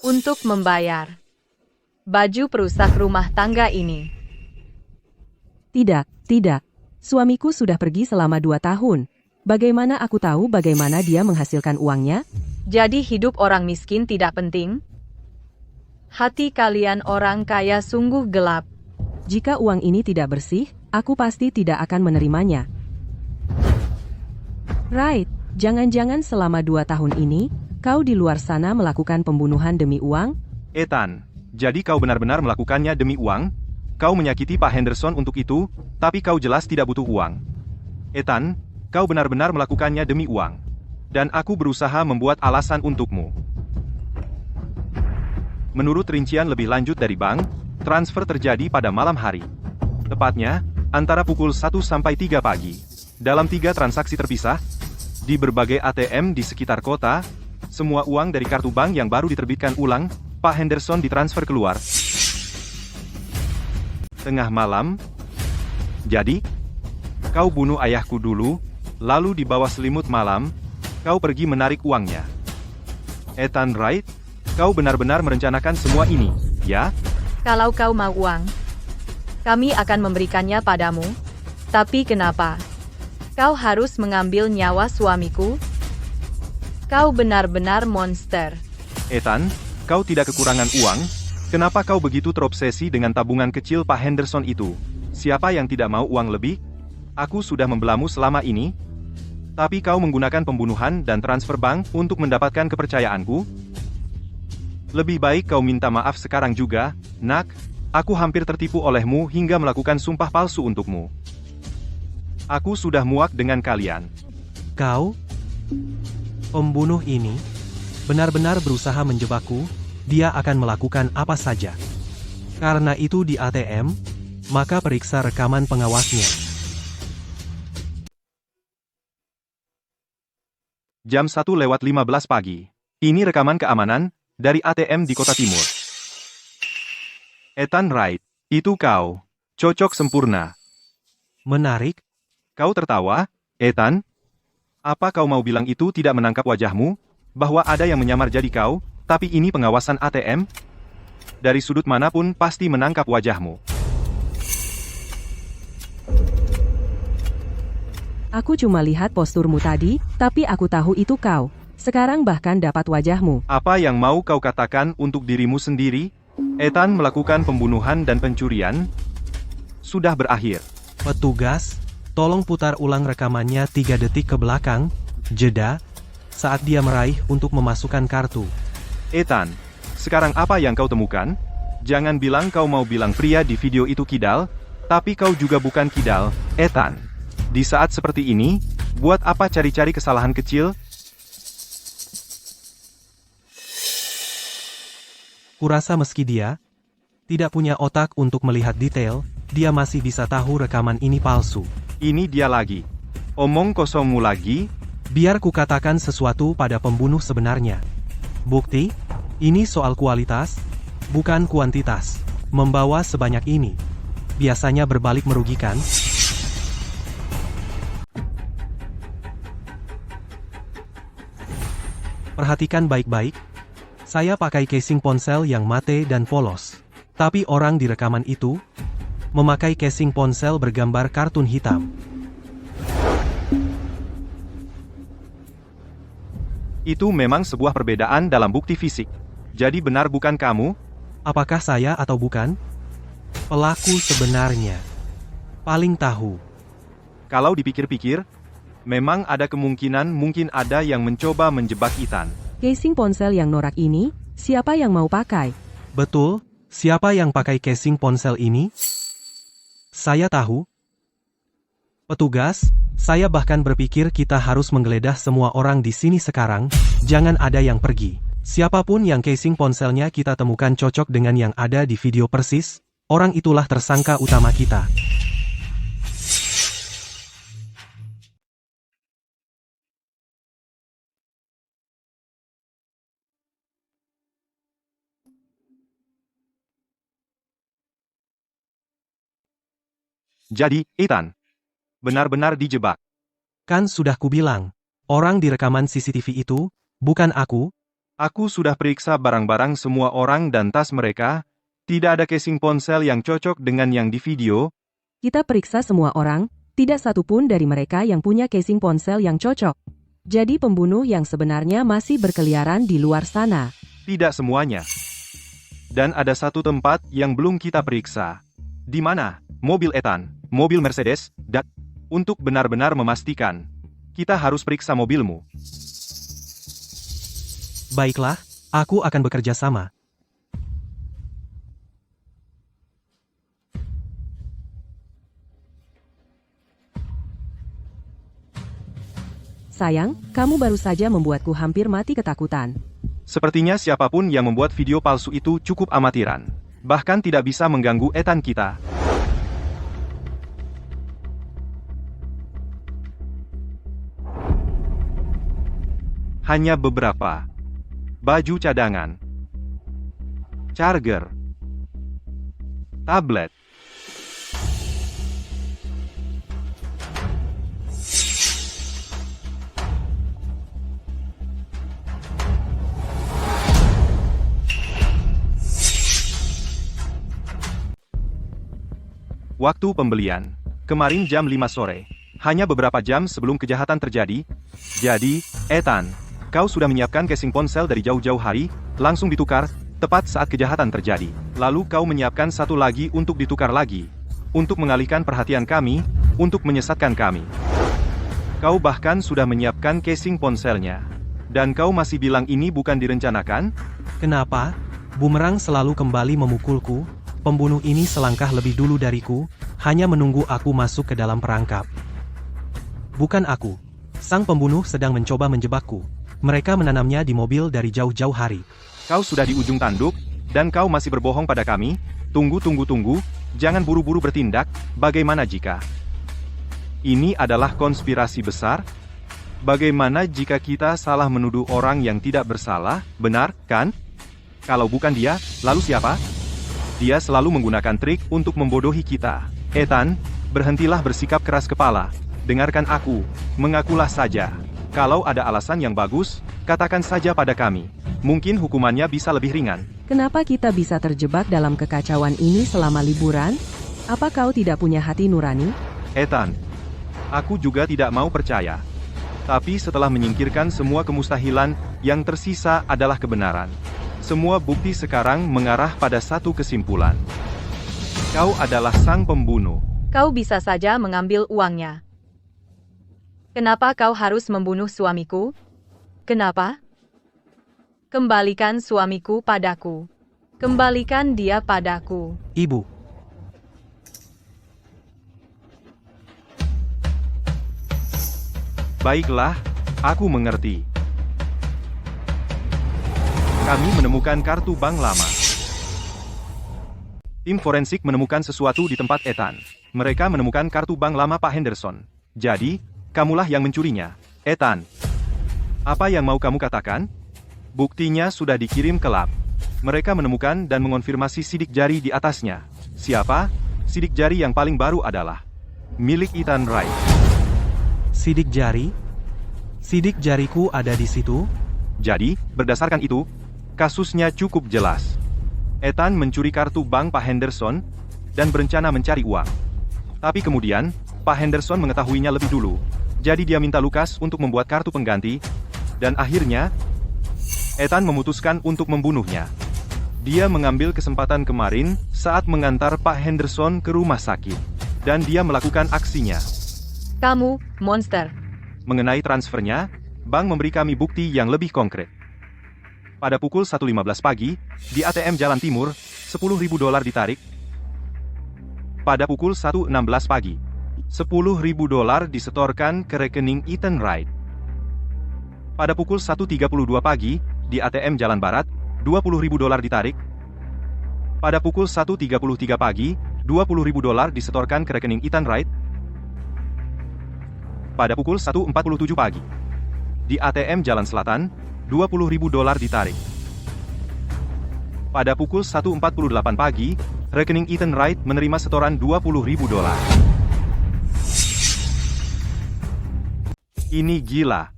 untuk membayar baju perusak rumah tangga ini. Tidak. Suamiku sudah pergi selama 2 tahun. Bagaimana aku tahu bagaimana dia menghasilkan uangnya? Jadi hidup orang miskin tidak penting? Hati kalian orang kaya sungguh gelap. Jika uang ini tidak bersih, aku pasti tidak akan menerimanya. Right, jangan-jangan selama 2 tahun ini, kau di luar sana melakukan pembunuhan demi uang? Ethan, jadi kau benar-benar melakukannya demi uang? Kau menyakiti Pak Henderson untuk itu, tapi kau jelas tidak butuh uang. Ethan, kau benar-benar melakukannya demi uang. Dan aku berusaha membuat alasan untukmu. Menurut rincian lebih lanjut dari bank, transfer terjadi pada malam hari. Tepatnya, antara pukul 1 sampai 3 pagi. Dalam 3 transaksi terpisah, di berbagai ATM di sekitar kota, semua uang dari kartu bank yang baru diterbitkan ulang, Pak Henderson ditransfer keluar. Tengah malam. Jadi, kau bunuh ayahku dulu, lalu di bawah selimut malam, kau pergi menarik uangnya. Ethan Wright, kau benar-benar merencanakan semua ini, ya? Kalau kau mau uang, kami akan memberikannya padamu. Tapi kenapa kau harus mengambil nyawa suamiku? Kau benar-benar monster. Ethan, kau tidak kekurangan uang? Kenapa kau begitu terobsesi dengan tabungan kecil Pak Henderson itu? Siapa yang tidak mau uang lebih? Aku sudah membelamu selama ini, tapi kau menggunakan pembunuhan dan transfer bank untuk mendapatkan kepercayaanku? Lebih baik kau minta maaf sekarang juga, nak. Aku hampir tertipu olehmu hingga melakukan sumpah palsu untukmu. Aku sudah muak dengan kalian. Kau, pembunuh ini, benar-benar berusaha menjebakku. Dia akan melakukan apa saja. Karena itu di ATM, maka periksa rekaman pengawasnya. Jam 1:15 pagi. Ini rekaman keamanan dari ATM di Kota Timur. Ethan Wright, itu kau. Cocok sempurna. Menarik. Kau tertawa, Ethan? Apa kau mau bilang itu tidak menangkap wajahmu? bahwa ada yang menyamar jadi kau, tapi ini pengawasan ATM? Dari sudut manapun pasti menangkap wajahmu. Aku cuma lihat posturmu tadi, tapi aku tahu itu kau. Sekarang bahkan dapat wajahmu. Apa yang mau kau katakan untuk dirimu sendiri? Ethan melakukan pembunuhan dan pencurian sudah berakhir. Petugas, tolong putar ulang rekamannya 3 detik ke belakang, jeda, saat dia meraih untuk memasukkan kartu. Ethan, sekarang apa yang kau temukan? Jangan bilang kau mau bilang pria di video itu kidal, tapi kau juga bukan kidal, Ethan. Di saat seperti ini, buat apa cari-cari kesalahan kecil? Kurasa meski dia tidak punya otak untuk melihat detail, dia masih bisa tahu rekaman ini palsu. Ini dia lagi. Omong kosongmu lagi? Biar kukatakan sesuatu pada pembunuh sebenarnya. Bukti, ini soal kualitas, bukan kuantitas. Membawa sebanyak ini biasanya berbalik merugikan. Perhatikan baik-baik. Saya pakai casing ponsel yang mate dan polos. Tapi orang di rekaman itu memakai casing ponsel bergambar kartun hitam. Itu memang sebuah perbedaan dalam bukti fisik. Jadi benar bukan kamu? Apakah saya atau bukan? Pelaku sebenarnya paling tahu. Kalau dipikir-pikir, memang ada kemungkinan mungkin ada yang mencoba menjebak Ethan. Casing ponsel yang norak ini, siapa yang mau pakai? Betul, siapa yang pakai casing ponsel ini? Saya tahu. Petugas, saya bahkan berpikir kita harus menggeledah semua orang di sini sekarang, jangan ada yang pergi. Siapapun yang casing ponselnya kita temukan cocok dengan yang ada di video persis, orang itulah tersangka utama kita. Jadi, Ethan, benar-benar dijebak. Kan sudah kubilang, orang di rekaman CCTV itu, bukan aku. Aku sudah periksa barang-barang semua orang dan tas mereka, tidak ada casing ponsel yang cocok dengan yang di video. Kita periksa semua orang, tidak satupun dari mereka yang punya casing ponsel yang cocok. Jadi pembunuh yang sebenarnya masih berkeliaran di luar sana. Tidak semuanya. Dan ada satu tempat yang belum kita periksa. Di mana? Mobil Ethan, mobil Mercedes, dan untuk benar-benar memastikan, kita harus periksa mobilmu. Baiklah, aku akan bekerja sama. Sayang, kamu baru saja membuatku hampir mati ketakutan. Sepertinya siapapun yang membuat video palsu itu cukup amatiran. Bahkan tidak bisa mengganggu Ethan kita. Hanya beberapa. Baju cadangan. Charger. Tablet. Waktu pembelian. Kemarin jam 5 sore. Hanya beberapa jam sebelum kejahatan terjadi. Jadi, Ethan, kau sudah menyiapkan casing ponsel dari jauh-jauh hari, langsung ditukar, tepat saat kejahatan terjadi. Lalu kau menyiapkan satu lagi untuk ditukar lagi. Untuk mengalihkan perhatian kami, untuk menyesatkan kami. Kau bahkan sudah menyiapkan casing ponselnya. Dan kau masih bilang ini bukan direncanakan? Kenapa? Bumerang selalu kembali memukulku. Pembunuh ini selangkah lebih dulu dariku, hanya menunggu aku masuk ke dalam perangkap. Bukan aku. Sang pembunuh sedang mencoba menjebakku. Mereka menanamnya di mobil dari jauh-jauh hari. Kau sudah di ujung tanduk, dan kau masih berbohong pada kami? Tunggu, jangan buru-buru bertindak, bagaimana jika ini adalah konspirasi besar? Bagaimana jika kita salah menuduh orang yang tidak bersalah, benar, kan? Kalau bukan dia, lalu siapa? Dia selalu menggunakan trik untuk membodohi kita. Ethan, berhentilah bersikap keras kepala. Dengarkan aku, mengakulah saja. Kalau ada alasan yang bagus, Katakan saja pada kami. Mungkin hukumannya bisa lebih ringan. Kenapa kita bisa terjebak dalam kekacauan ini selama liburan? Apa kau tidak punya hati nurani? Ethan, aku juga tidak mau percaya. Tapi setelah menyingkirkan semua kemustahilan, yang tersisa adalah kebenaran. Semua bukti sekarang mengarah pada satu kesimpulan. Kau adalah sang pembunuh. Kau bisa saja mengambil uangnya. Kenapa kau harus membunuh suamiku? Kenapa? Kembalikan suamiku padaku. Kembalikan dia padaku. Ibu. Baiklah, aku mengerti. Kami menemukan kartu bank lama. Tim forensik menemukan sesuatu di tempat Ethan. Mereka menemukan kartu bank lama Pak Henderson. Jadi, kamulah yang mencurinya, Ethan. Apa yang mau kamu katakan? Buktinya sudah dikirim ke lab. Mereka menemukan dan mengonfirmasi sidik jari di atasnya. Siapa? Sidik jari yang paling baru adalah milik Ethan Wright. Sidik jari? Sidik jariku ada di situ? Jadi, berdasarkan itu, kasusnya cukup jelas. Ethan mencuri kartu bank Pak Henderson dan berencana mencari uang. Tapi kemudian, Pak Henderson mengetahuinya lebih dulu. Jadi dia minta Lucas untuk membuat kartu pengganti, dan akhirnya, Ethan memutuskan untuk membunuhnya. Dia mengambil kesempatan kemarin saat mengantar Pak Henderson ke rumah sakit, dan dia melakukan aksinya. Kamu, monster. Mengenai transfernya, bank memberi kami bukti yang lebih konkret. Pada pukul 1.15 pagi, di ATM Jalan Timur, $10.000 ditarik. Pada pukul 1.16 pagi, $10.000 disetorkan ke rekening Ethan Wright. Pada pukul 1.32 pagi, di ATM Jalan Barat, $20.000 ditarik. Pada pukul 1.33 pagi, $20.000 disetorkan ke rekening Ethan Wright. Pada pukul 1.47 pagi, di ATM Jalan Selatan, $20.000 ditarik. Pada pukul 1.48 pagi, rekening Ethan Wright menerima setoran $20.000. Ini gila.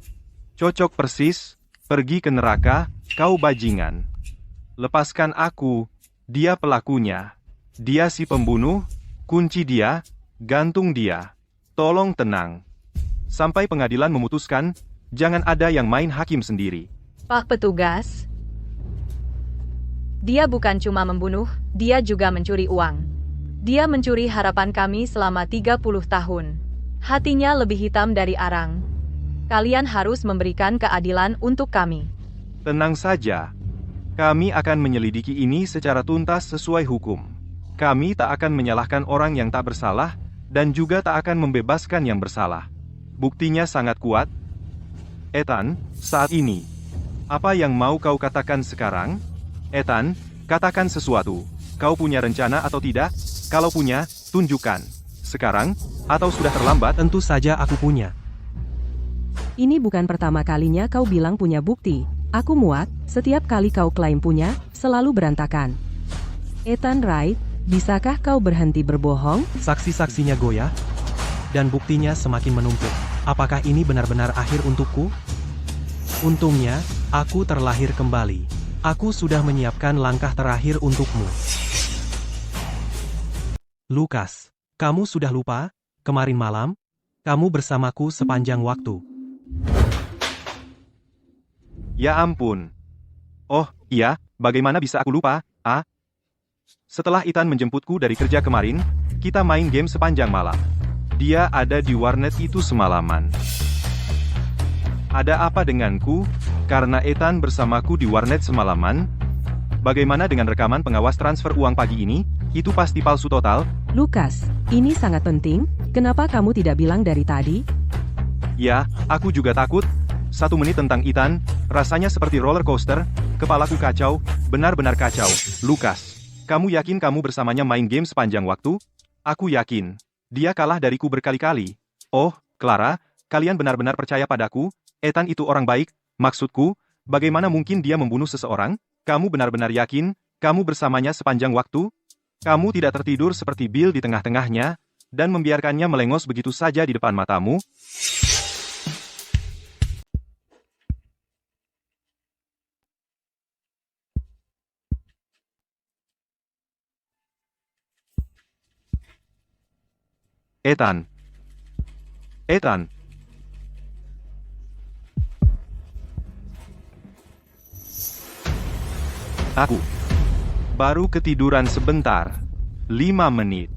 Cocok persis, pergi ke neraka, kau bajingan. Lepaskan aku, dia pelakunya. Dia si pembunuh, kunci dia, gantung dia. Tolong tenang. Sampai pengadilan memutuskan, jangan ada yang main hakim sendiri. Pak petugas. Dia bukan cuma membunuh, dia juga mencuri uang. Dia mencuri harapan kami selama 30 tahun. Hatinya lebih hitam dari arang. Kalian harus memberikan keadilan untuk kami. Tenang saja. Kami akan menyelidiki ini secara tuntas sesuai hukum. Kami tak akan menyalahkan orang yang tak bersalah, dan juga tak akan membebaskan yang bersalah. Buktinya sangat kuat. Ethan, saat ini, apa yang mau kau katakan sekarang? Ethan, katakan sesuatu. Kau punya rencana atau tidak? Kalau punya, tunjukkan. Sekarang, atau sudah terlambat? Tentu saja aku punya. Ini bukan pertama kalinya kau bilang punya bukti. Aku muak, setiap kali kau klaim punya, selalu berantakan. Ethan Wright, bisakah kau berhenti berbohong? Saksi-saksinya goyah, dan buktinya semakin menumpuk. Apakah ini benar-benar akhir untukku? Untungnya, aku terlahir kembali. Aku sudah menyiapkan langkah terakhir untukmu. Lucas, kamu sudah lupa? Kemarin malam, kamu bersamaku sepanjang waktu. Ya ampun. Oh, iya, bagaimana bisa aku lupa, ah? Setelah Ethan menjemputku dari kerja kemarin, kita main game sepanjang malam. Dia ada di warnet itu semalaman. Ada apa denganku? Karena Ethan bersamaku di warnet semalaman? Bagaimana dengan rekaman pengawas transfer uang pagi ini? Itu pasti palsu total. Lucas, ini sangat penting, kenapa kamu tidak bilang dari tadi? Ya, aku juga takut. 1 menit tentang Ethan, rasanya seperti roller coaster, kepalaku kacau, benar-benar kacau. Lucas, kamu yakin kamu bersamanya main game sepanjang waktu? Aku yakin. Dia kalah dariku berkali-kali. Oh, Clara, kalian benar-benar percaya padaku? Ethan itu orang baik, maksudku, bagaimana mungkin dia membunuh seseorang? Kamu benar-benar yakin, kamu bersamanya sepanjang waktu? Kamu tidak tertidur seperti Bill di tengah-tengahnya, dan membiarkannya melengos begitu saja di depan matamu? Ethan. Ethan. Aku baru ketiduran sebentar. 5 menit.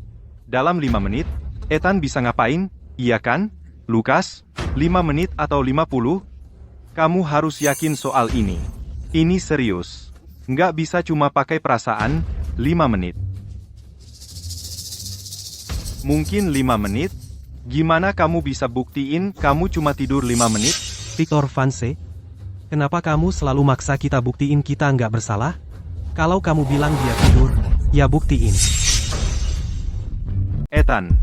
Dalam 5 menit, Ethan bisa ngapain? Iya kan? Lukas, 5 menit atau 50? Kamu harus yakin soal ini. Ini serius. Nggak bisa cuma pakai perasaan, 5 menit. Mungkin 5 menit? Gimana kamu bisa buktiin kamu cuma tidur 5 menit? Victor Vance, kenapa kamu selalu maksa kita buktiin kita nggak bersalah? Kalau kamu bilang dia tidur, ya buktiin. Ethan,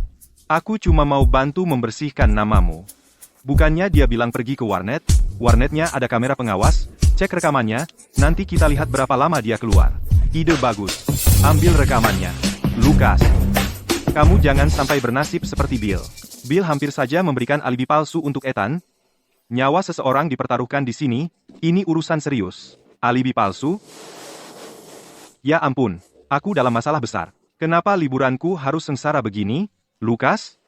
aku cuma mau bantu membersihkan namamu. Bukannya dia bilang pergi ke warnet, warnetnya ada kamera pengawas, cek rekamannya, nanti kita lihat berapa lama dia keluar. Ide bagus. Ambil rekamannya. Lukas, kamu jangan sampai bernasib seperti Bill. Bill hampir saja memberikan alibi palsu untuk Ethan. Nyawa seseorang dipertaruhkan di sini, ini urusan serius. Alibi palsu? Ya ampun, aku dalam masalah besar. Kenapa liburanku harus sengsara begini, Lukas?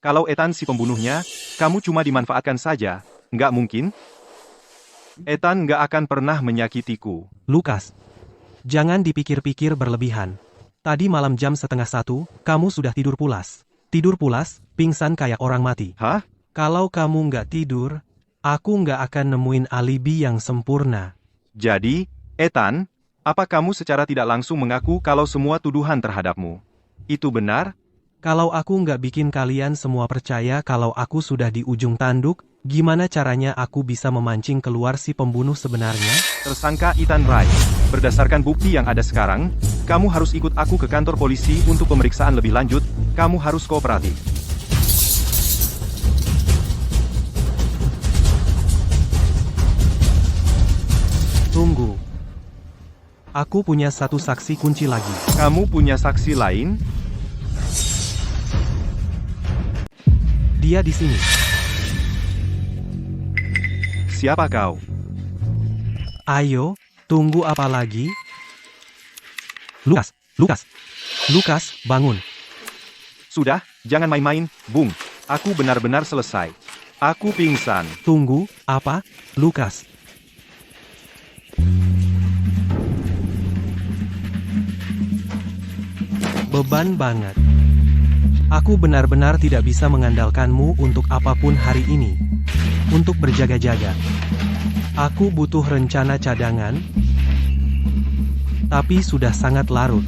Kalau Ethan si pembunuhnya, kamu cuma dimanfaatkan saja, nggak mungkin? Ethan nggak akan pernah menyakitiku. Lukas, jangan dipikir-pikir berlebihan. Tadi malam jam 12:30, kamu sudah tidur pulas. Tidur pulas, pingsan kayak orang mati. Hah? Kalau kamu nggak tidur, aku nggak akan nemuin alibi yang sempurna. Jadi, Ethan, apa kamu secara tidak langsung mengaku kalau semua tuduhan terhadapmu itu benar? Kalau aku nggak bikin kalian semua percaya kalau aku sudah di ujung tanduk, gimana caranya aku bisa memancing keluar si pembunuh sebenarnya? Tersangka Ethan Wright. Berdasarkan bukti yang ada sekarang, kamu harus ikut aku ke kantor polisi untuk pemeriksaan lebih lanjut. Kamu harus kooperatif. Tunggu. Aku punya satu saksi kunci lagi. Kamu punya saksi lain? Dia di sini. Siapa kau? Ayo, tunggu apa lagi? Lukas, bangun. Sudah, jangan main-main, Bung. Aku benar-benar selesai. Aku pingsan. Tunggu, apa, Lukas? Beban banget. Aku benar-benar tidak bisa mengandalkanmu untuk apapun hari ini. Untuk berjaga-jaga. Aku butuh rencana cadangan. Tapi sudah sangat larut.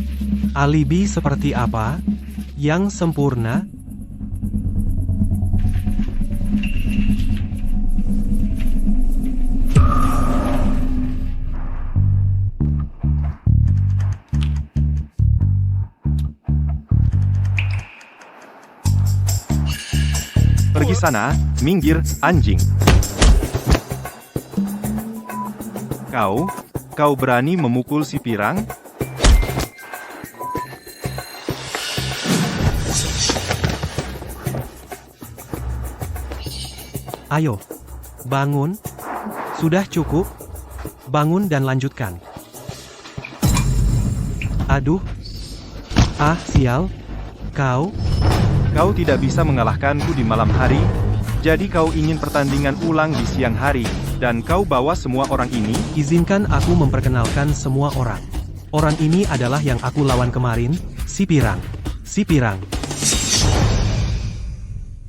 Alibi seperti apa? Yang sempurna? Pergi sana, minggir, anjing. Kau berani memukul si pirang? Ayo, bangun. Sudah cukup. Bangun dan lanjutkan. Aduh. Ah, sial. Kau tidak bisa mengalahkanku di malam hari, jadi kau ingin pertandingan ulang di siang hari, dan kau bawa semua orang ini? Izinkan aku memperkenalkan semua orang. Orang ini adalah yang aku lawan kemarin, si pirang.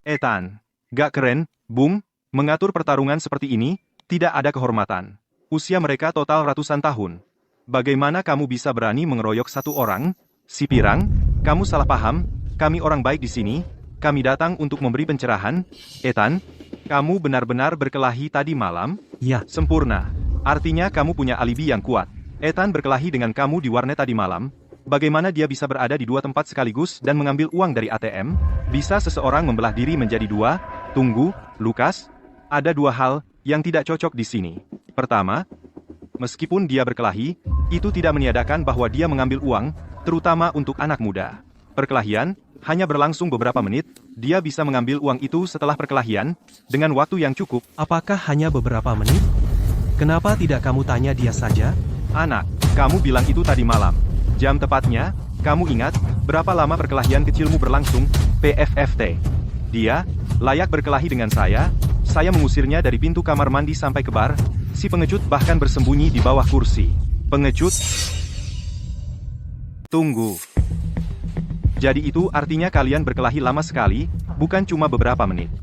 Ethan, gak keren, Bung, mengatur pertarungan seperti ini, tidak ada kehormatan. Usia mereka total ratusan tahun. Bagaimana kamu bisa berani mengeroyok satu orang? Si pirang, kamu salah paham. Kami orang baik di sini, kami datang untuk memberi pencerahan. Ethan, kamu benar-benar berkelahi tadi malam? Ya. Sempurna. Artinya kamu punya alibi yang kuat. Ethan berkelahi dengan kamu di warnet tadi malam. Bagaimana dia bisa berada di dua tempat sekaligus dan mengambil uang dari ATM? Bisa seseorang membelah diri menjadi dua? Tunggu, Lukas. Ada dua hal yang tidak cocok di sini. Pertama, meskipun dia berkelahi, itu tidak meniadakan bahwa dia mengambil uang, terutama untuk anak muda. Perkelahian hanya berlangsung beberapa menit, dia bisa mengambil uang itu setelah perkelahian, dengan waktu yang cukup. Apakah hanya beberapa menit? Kenapa tidak kamu tanya dia saja? Anak, kamu bilang itu tadi malam. Jam tepatnya, Kamu ingat, berapa lama perkelahian kecilmu berlangsung, PFFT? Dia, layak berkelahi dengan saya mengusirnya dari pintu kamar mandi sampai ke bar, si pengecut bahkan bersembunyi di bawah kursi. Pengecut? Tunggu. Jadi itu artinya kalian berkelahi lama sekali, bukan cuma beberapa menit.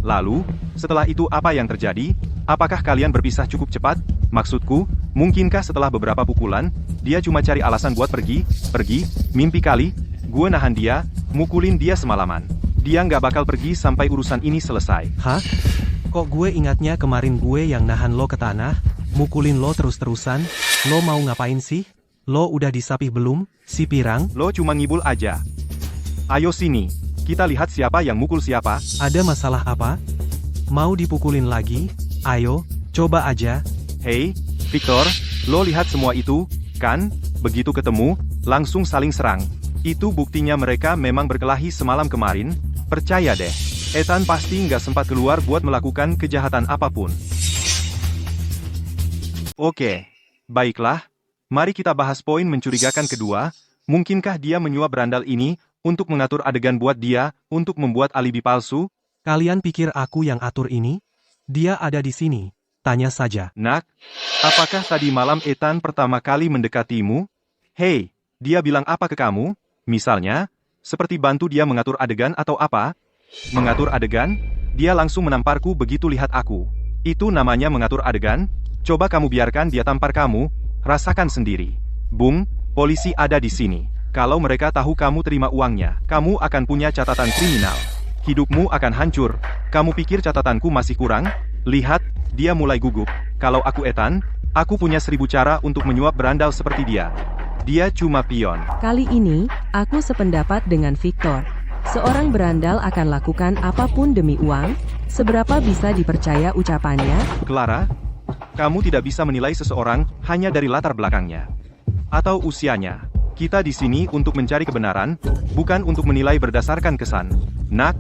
Lalu, setelah itu apa yang terjadi? Apakah kalian berpisah cukup cepat? Maksudku, mungkinkah setelah beberapa pukulan, dia cuma cari alasan buat pergi, mimpi kali, gue nahan dia, mukulin dia semalaman. Dia nggak bakal pergi sampai urusan ini selesai. Hah? Kok gue ingatnya kemarin gue yang nahan lo ke tanah, mukulin lo terus-terusan? Lo mau ngapain sih? Lo udah disapih belum, si pirang? Lo cuma ngibul aja. Ayo sini, kita lihat siapa yang mukul siapa. Ada masalah apa? Mau dipukulin lagi? Ayo, coba aja. Hei, Victor, lo lihat semua itu, kan? Begitu ketemu, langsung saling serang. Itu buktinya mereka memang berkelahi semalam kemarin. Percaya deh, Ethan pasti nggak sempat keluar buat melakukan kejahatan apapun. Oke, baiklah. Mari kita bahas poin mencurigakan kedua. Mungkinkah dia menyuap berandal ini untuk mengatur adegan buat dia untuk membuat alibi palsu? Kalian pikir aku yang atur ini? Dia ada di sini. Tanya saja. Nak, apakah tadi malam Ethan pertama kali mendekatimu? Hei, dia bilang apa ke kamu? Misalnya, seperti bantu dia mengatur adegan atau apa? Mengatur adegan? Dia langsung menamparku begitu lihat aku. Itu namanya mengatur adegan? Coba kamu biarkan dia tampar kamu, rasakan sendiri. Bung, polisi ada di sini. Kalau mereka tahu kamu terima uangnya, kamu akan punya catatan kriminal. Hidupmu akan hancur. Kamu pikir catatanku masih kurang? Lihat, dia mulai gugup. Kalau aku Ethan, aku punya 1000 cara untuk menyuap berandal seperti dia. Dia cuma pion. Kali ini, aku sependapat dengan Victor. Seorang berandal akan lakukan apapun demi uang. Seberapa bisa dipercaya ucapannya? Clara, kamu tidak bisa menilai seseorang hanya dari latar belakangnya atau usianya. Kita di sini untuk mencari kebenaran, bukan untuk menilai berdasarkan kesan. Nak,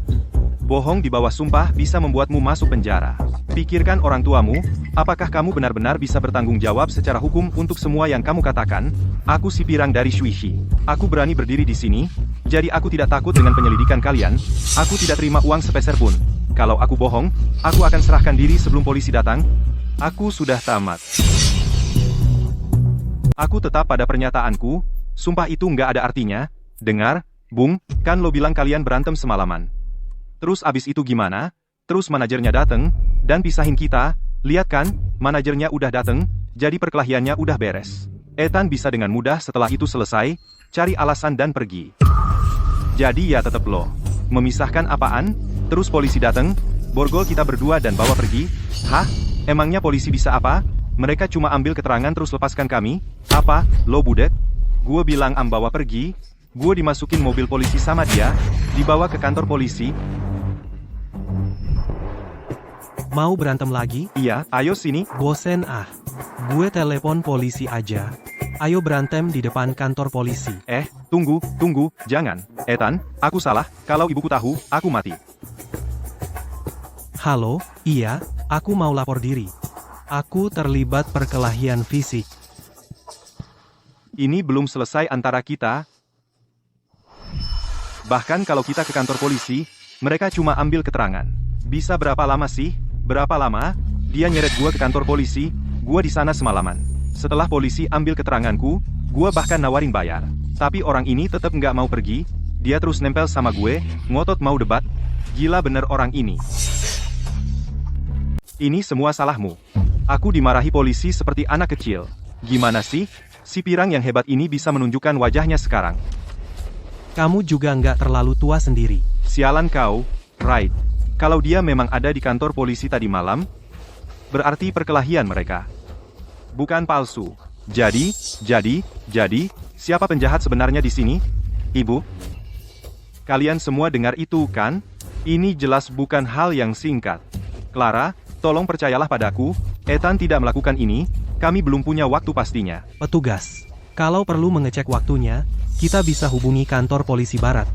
bohong di bawah sumpah bisa membuatmu masuk penjara. Pikirkan orang tuamu, apakah kamu benar-benar bisa bertanggung jawab secara hukum untuk semua yang kamu katakan? Aku si pirang dari Shuishi. Aku berani berdiri di sini, jadi aku tidak takut dengan penyelidikan kalian. Aku tidak terima uang sepeser pun. Kalau aku bohong, aku akan serahkan diri sebelum polisi datang. Aku sudah tamat. Aku tetap pada pernyataanku, sumpah itu nggak ada artinya. Dengar, Bung, kan lo bilang kalian berantem semalaman. Terus abis itu gimana? Terus manajernya dateng, dan pisahin kita. Lihat kan, manajernya udah dateng, jadi perkelahiannya udah beres. Ethan bisa dengan mudah setelah itu selesai, cari alasan dan pergi. Jadi ya tetep lo. Memisahkan apaan? Terus polisi dateng, borgol kita berdua dan bawa pergi. Hah? Emangnya polisi bisa apa? Mereka cuma ambil keterangan terus lepaskan kami? Apa? Lo budet? Gue bilang bawa pergi. Gue dimasukin mobil polisi sama dia, dibawa ke kantor polisi. Mau berantem lagi? Iya, ayo sini. Bosen ah. Gue telepon polisi aja. Ayo berantem di depan kantor polisi. Tunggu, jangan. Ethan, aku salah, kalau ibuku tahu, aku mati. Halo, iya, aku mau lapor diri. Aku terlibat perkelahian fisik. Ini belum selesai antara kita. Bahkan kalau kita ke kantor polisi, mereka cuma ambil keterangan. Bisa berapa lama sih? Berapa lama? Dia nyeret gua ke kantor polisi, gua di sana semalaman. Setelah polisi ambil keteranganku, gua bahkan nawarin bayar. Tapi orang ini tetap nggak mau pergi, dia terus nempel sama gue, ngotot mau debat. Gila bener orang ini. Ini semua salahmu. Aku dimarahi polisi seperti anak kecil. Gimana sih? Si pirang yang hebat ini bisa menunjukkan wajahnya sekarang. Kamu juga nggak terlalu tua sendiri. Sialan kau, right. Kalau dia memang ada di kantor polisi tadi malam, berarti perkelahian mereka. Bukan palsu. Jadi, siapa penjahat sebenarnya di sini? Ibu? Kalian semua dengar itu kan? Ini jelas bukan hal yang singkat. Clara, tolong percayalah padaku, Ethan tidak melakukan ini, kami belum punya waktu pastinya. Petugas, kalau perlu mengecek waktunya, kita bisa hubungi kantor polisi barat.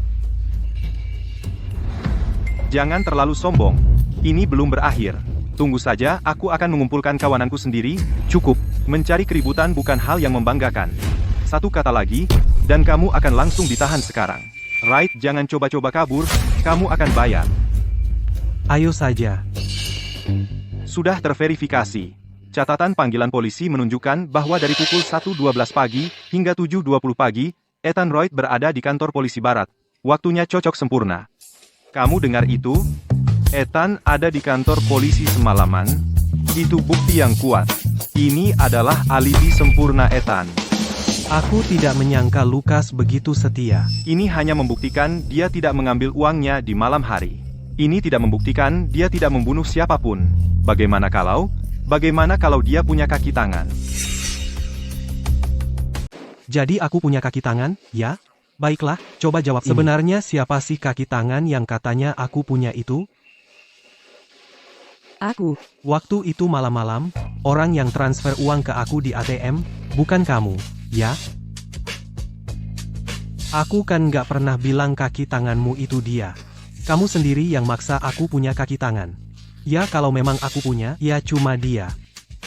Jangan terlalu sombong. Ini belum berakhir. Tunggu saja, aku akan mengumpulkan kawananku sendiri. Cukup. Mencari keributan bukan hal yang membanggakan. Satu kata lagi, Dan kamu akan langsung ditahan sekarang. Wright, jangan coba-coba kabur, kamu akan bayar. Ayo saja. Sudah terverifikasi. Catatan panggilan polisi menunjukkan bahwa dari pukul 1.12 pagi hingga 7.20 pagi, Ethan Wright berada di kantor polisi barat. Waktunya cocok sempurna. Kamu dengar itu? Ethan ada di kantor polisi semalaman. Itu bukti yang kuat. Ini adalah alibi sempurna Ethan. Aku tidak menyangka Lukas begitu setia. Ini hanya membuktikan dia tidak mengambil uangnya di malam hari. Ini tidak membuktikan dia tidak membunuh siapapun. Bagaimana kalau dia punya kaki tangan? Jadi aku punya kaki tangan, ya? Baiklah, coba jawab ini. Sebenarnya siapa sih kaki tangan yang katanya aku punya itu? Aku. Waktu itu malam-malam, orang yang transfer uang ke aku di ATM, bukan kamu, ya? Aku kan nggak pernah bilang kaki tanganmu itu dia. Kamu sendiri yang maksa aku punya kaki tangan. Ya kalau memang aku punya, ya cuma dia.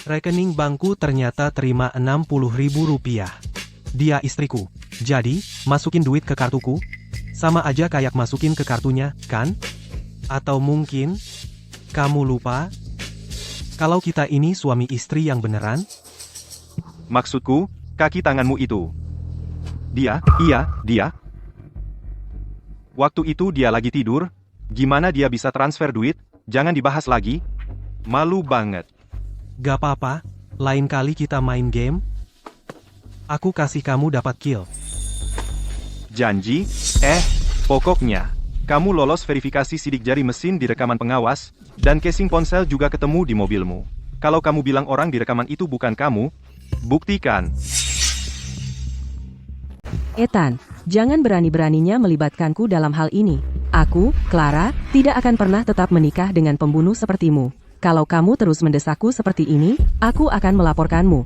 Rekening bankku ternyata terima Rp60.000. Dia istriku. Jadi, masukin duit ke kartuku? Sama aja kayak masukin ke kartunya, kan? Atau mungkin, kamu lupa? Kalau kita ini suami istri yang beneran? Maksudku, kaki tanganmu itu. Dia. Waktu itu dia lagi tidur, gimana dia bisa transfer duit? Jangan dibahas lagi. Malu banget. Gak apa-apa, lain kali kita main game. Aku kasih kamu dapat kill. Janji? Pokoknya, kamu lolos verifikasi sidik jari mesin di rekaman pengawas, dan casing ponsel juga ketemu di mobilmu. Kalau kamu bilang orang di rekaman itu bukan kamu, buktikan. Ethan, jangan berani-beraninya melibatkanku dalam hal ini. Aku, Clara, tidak akan pernah tetap menikah dengan pembunuh sepertimu. Kalau kamu terus mendesakku seperti ini, aku akan melaporkanmu.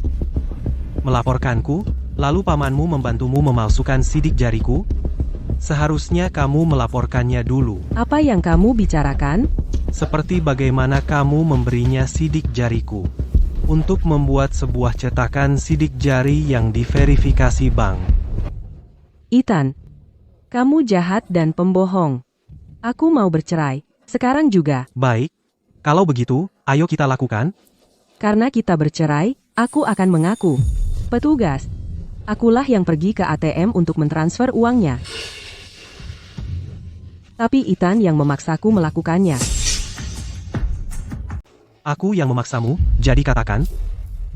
Melaporkanku? Lalu pamanmu membantumu memalsukan sidik jariku? Seharusnya kamu melaporkannya dulu. Apa yang kamu bicarakan? Seperti bagaimana kamu memberinya sidik jariku. Untuk membuat sebuah cetakan sidik jari yang diverifikasi bank. Ethan, kamu jahat dan pembohong. Aku mau bercerai, sekarang juga. Baik, kalau begitu, ayo kita lakukan. Karena kita bercerai, aku akan mengaku. Petugas, akulah yang pergi ke ATM untuk mentransfer uangnya. Tapi Ethan yang memaksaku melakukannya. Aku yang memaksamu, jadi katakan.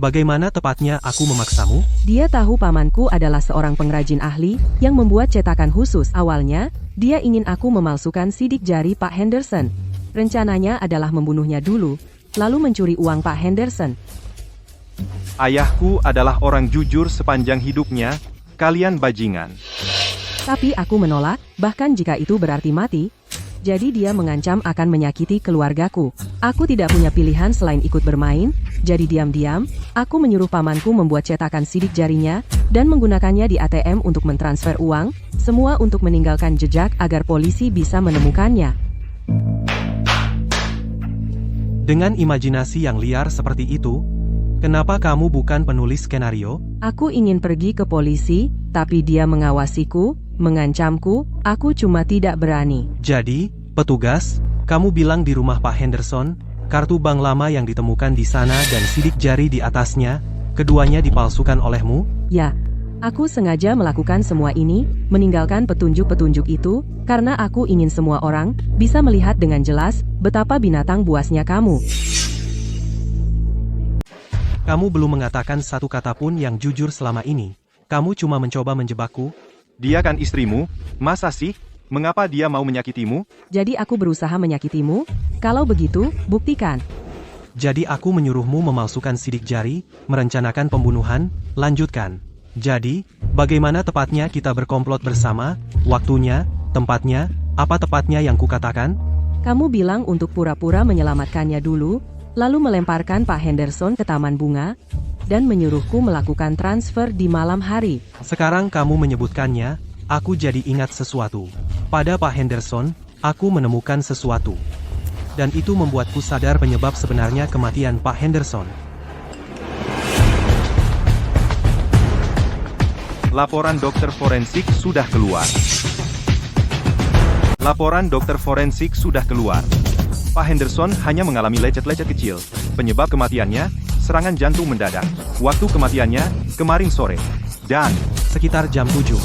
Bagaimana tepatnya aku memaksamu? Dia tahu pamanku adalah seorang pengrajin ahli yang membuat cetakan khusus. Awalnya, dia ingin aku memalsukan sidik jari Pak Henderson. Rencananya adalah membunuhnya dulu, lalu mencuri uang Pak Henderson. Ayahku adalah orang jujur sepanjang hidupnya, kalian bajingan. Tapi aku menolak, bahkan jika itu berarti mati. Jadi dia mengancam akan menyakiti keluargaku. Aku tidak punya pilihan selain ikut bermain, jadi diam-diam, aku menyuruh pamanku membuat cetakan sidik jarinya, dan menggunakannya di ATM untuk mentransfer uang, semua untuk meninggalkan jejak agar polisi bisa menemukannya. Dengan imajinasi yang liar seperti itu, kenapa kamu bukan penulis skenario? Aku ingin pergi ke polisi, tapi dia mengawasiku, mengancamku, aku cuma tidak berani. Jadi, petugas, kamu bilang di rumah Pak Henderson, kartu bank lama yang ditemukan di sana dan sidik jari di atasnya, keduanya dipalsukan olehmu? Ya, aku sengaja melakukan semua ini, meninggalkan petunjuk-petunjuk itu, karena aku ingin semua orang bisa melihat dengan jelas betapa binatang buasnya kamu. Kamu belum mengatakan satu kata pun yang jujur selama ini. Kamu cuma mencoba menjebakku. Dia kan istrimu, masa sih? Mengapa dia mau menyakitimu? Jadi aku berusaha menyakitimu? Kalau begitu, buktikan. Jadi aku menyuruhmu memalsukan sidik jari, merencanakan pembunuhan, lanjutkan. Jadi, bagaimana tepatnya kita berkomplot bersama, waktunya, tempatnya, apa tepatnya yang kukatakan? Kamu bilang untuk pura-pura menyelamatkannya dulu, lalu melemparkan Pak Henderson ke taman bunga, dan menyuruhku melakukan transfer di malam hari. Sekarang kamu menyebutkannya, aku jadi ingat sesuatu. Pada Pak Henderson, aku menemukan sesuatu. Dan itu membuatku sadar penyebab sebenarnya kematian Pak Henderson. Laporan dokter forensik sudah keluar. Laporan dokter forensik sudah keluar. Pak Henderson hanya mengalami lecet-lecet kecil. Penyebab kematiannya, serangan jantung mendadak. Waktu kematiannya, kemarin sore. Dan, Sekitar jam 7.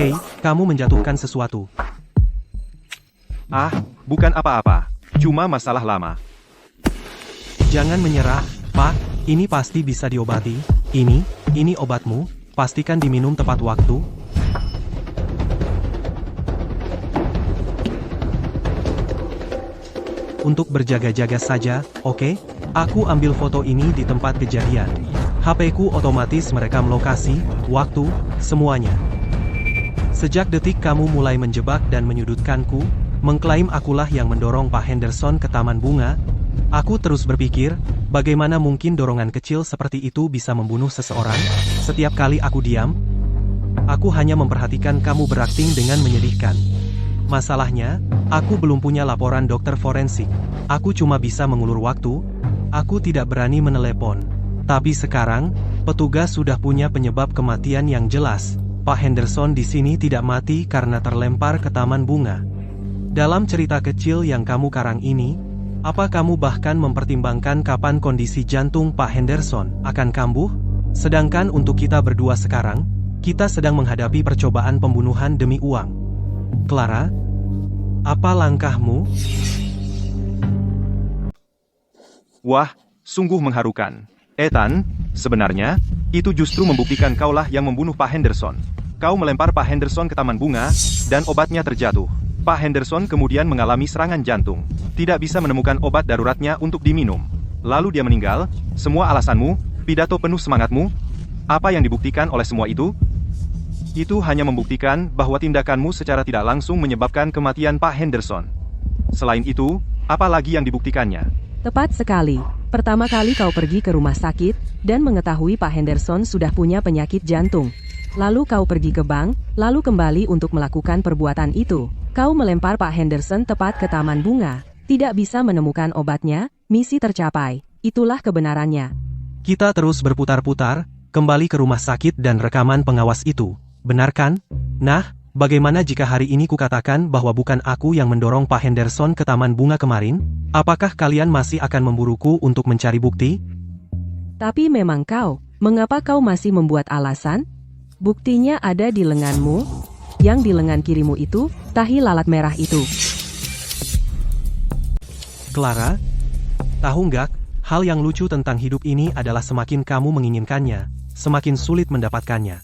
Hei, kamu menjatuhkan sesuatu. bukan apa-apa. Cuma masalah lama. Jangan menyerah, Pak. Ini pasti bisa diobati. Ini obatmu. Pastikan diminum tepat waktu. Untuk berjaga-jaga saja, oke? Aku ambil foto ini di tempat kejadian. HP-ku otomatis merekam lokasi, waktu, semuanya. Sejak detik kamu mulai menjebak dan menyudutkanku, mengklaim akulah yang mendorong Pak Henderson ke taman bunga, aku terus berpikir, bagaimana mungkin dorongan kecil seperti itu bisa membunuh seseorang? Setiap kali aku diam, aku hanya memperhatikan kamu berakting dengan menyedihkan. Masalahnya, aku belum punya laporan dokter forensik. Aku cuma bisa mengulur waktu, aku tidak berani menelepon. Tapi sekarang, petugas sudah punya penyebab kematian yang jelas. Pak Henderson di sini tidak mati karena terlempar ke taman bunga. Dalam cerita kecil yang kamu karang ini, apa kamu bahkan mempertimbangkan kapan kondisi jantung Pak Henderson akan kambuh? Sedangkan untuk kita berdua sekarang, kita sedang menghadapi percobaan pembunuhan demi uang. Clara, apa langkahmu? Wah, sungguh mengharukan. Ethan, sebenarnya, itu justru membuktikan kaulah yang membunuh Pak Henderson. Kau melempar Pak Henderson ke taman bunga, dan obatnya terjatuh. Pak Henderson kemudian mengalami serangan jantung. Tidak bisa menemukan obat daruratnya untuk diminum. Lalu dia meninggal. Semua alasanmu, pidato penuh semangatmu, apa yang dibuktikan oleh semua itu? Itu hanya membuktikan bahwa tindakanmu secara tidak langsung menyebabkan kematian Pak Henderson. Selain itu, apa lagi yang dibuktikannya? Tepat sekali. Pertama kali kau pergi ke rumah sakit, dan mengetahui Pak Henderson sudah punya penyakit jantung. Lalu kau pergi ke bank, lalu kembali untuk melakukan perbuatan itu. Kau melempar Pak Henderson tepat ke taman bunga. Tidak bisa menemukan obatnya, misi tercapai. Itulah kebenarannya. Kita terus berputar-putar, kembali ke rumah sakit dan rekaman pengawas itu. Benar kan? Nah, bagaimana jika hari ini kukatakan bahwa bukan aku yang mendorong Pak Henderson ke taman bunga kemarin? Apakah kalian masih akan memburuku untuk mencari bukti? Tapi memang kau, mengapa kau masih membuat alasan? Buktinya ada di lenganmu, yang di lengan kirimu itu, tahi lalat merah itu. Clara, tahu nggak, hal yang lucu tentang hidup ini adalah semakin kamu menginginkannya, semakin sulit mendapatkannya.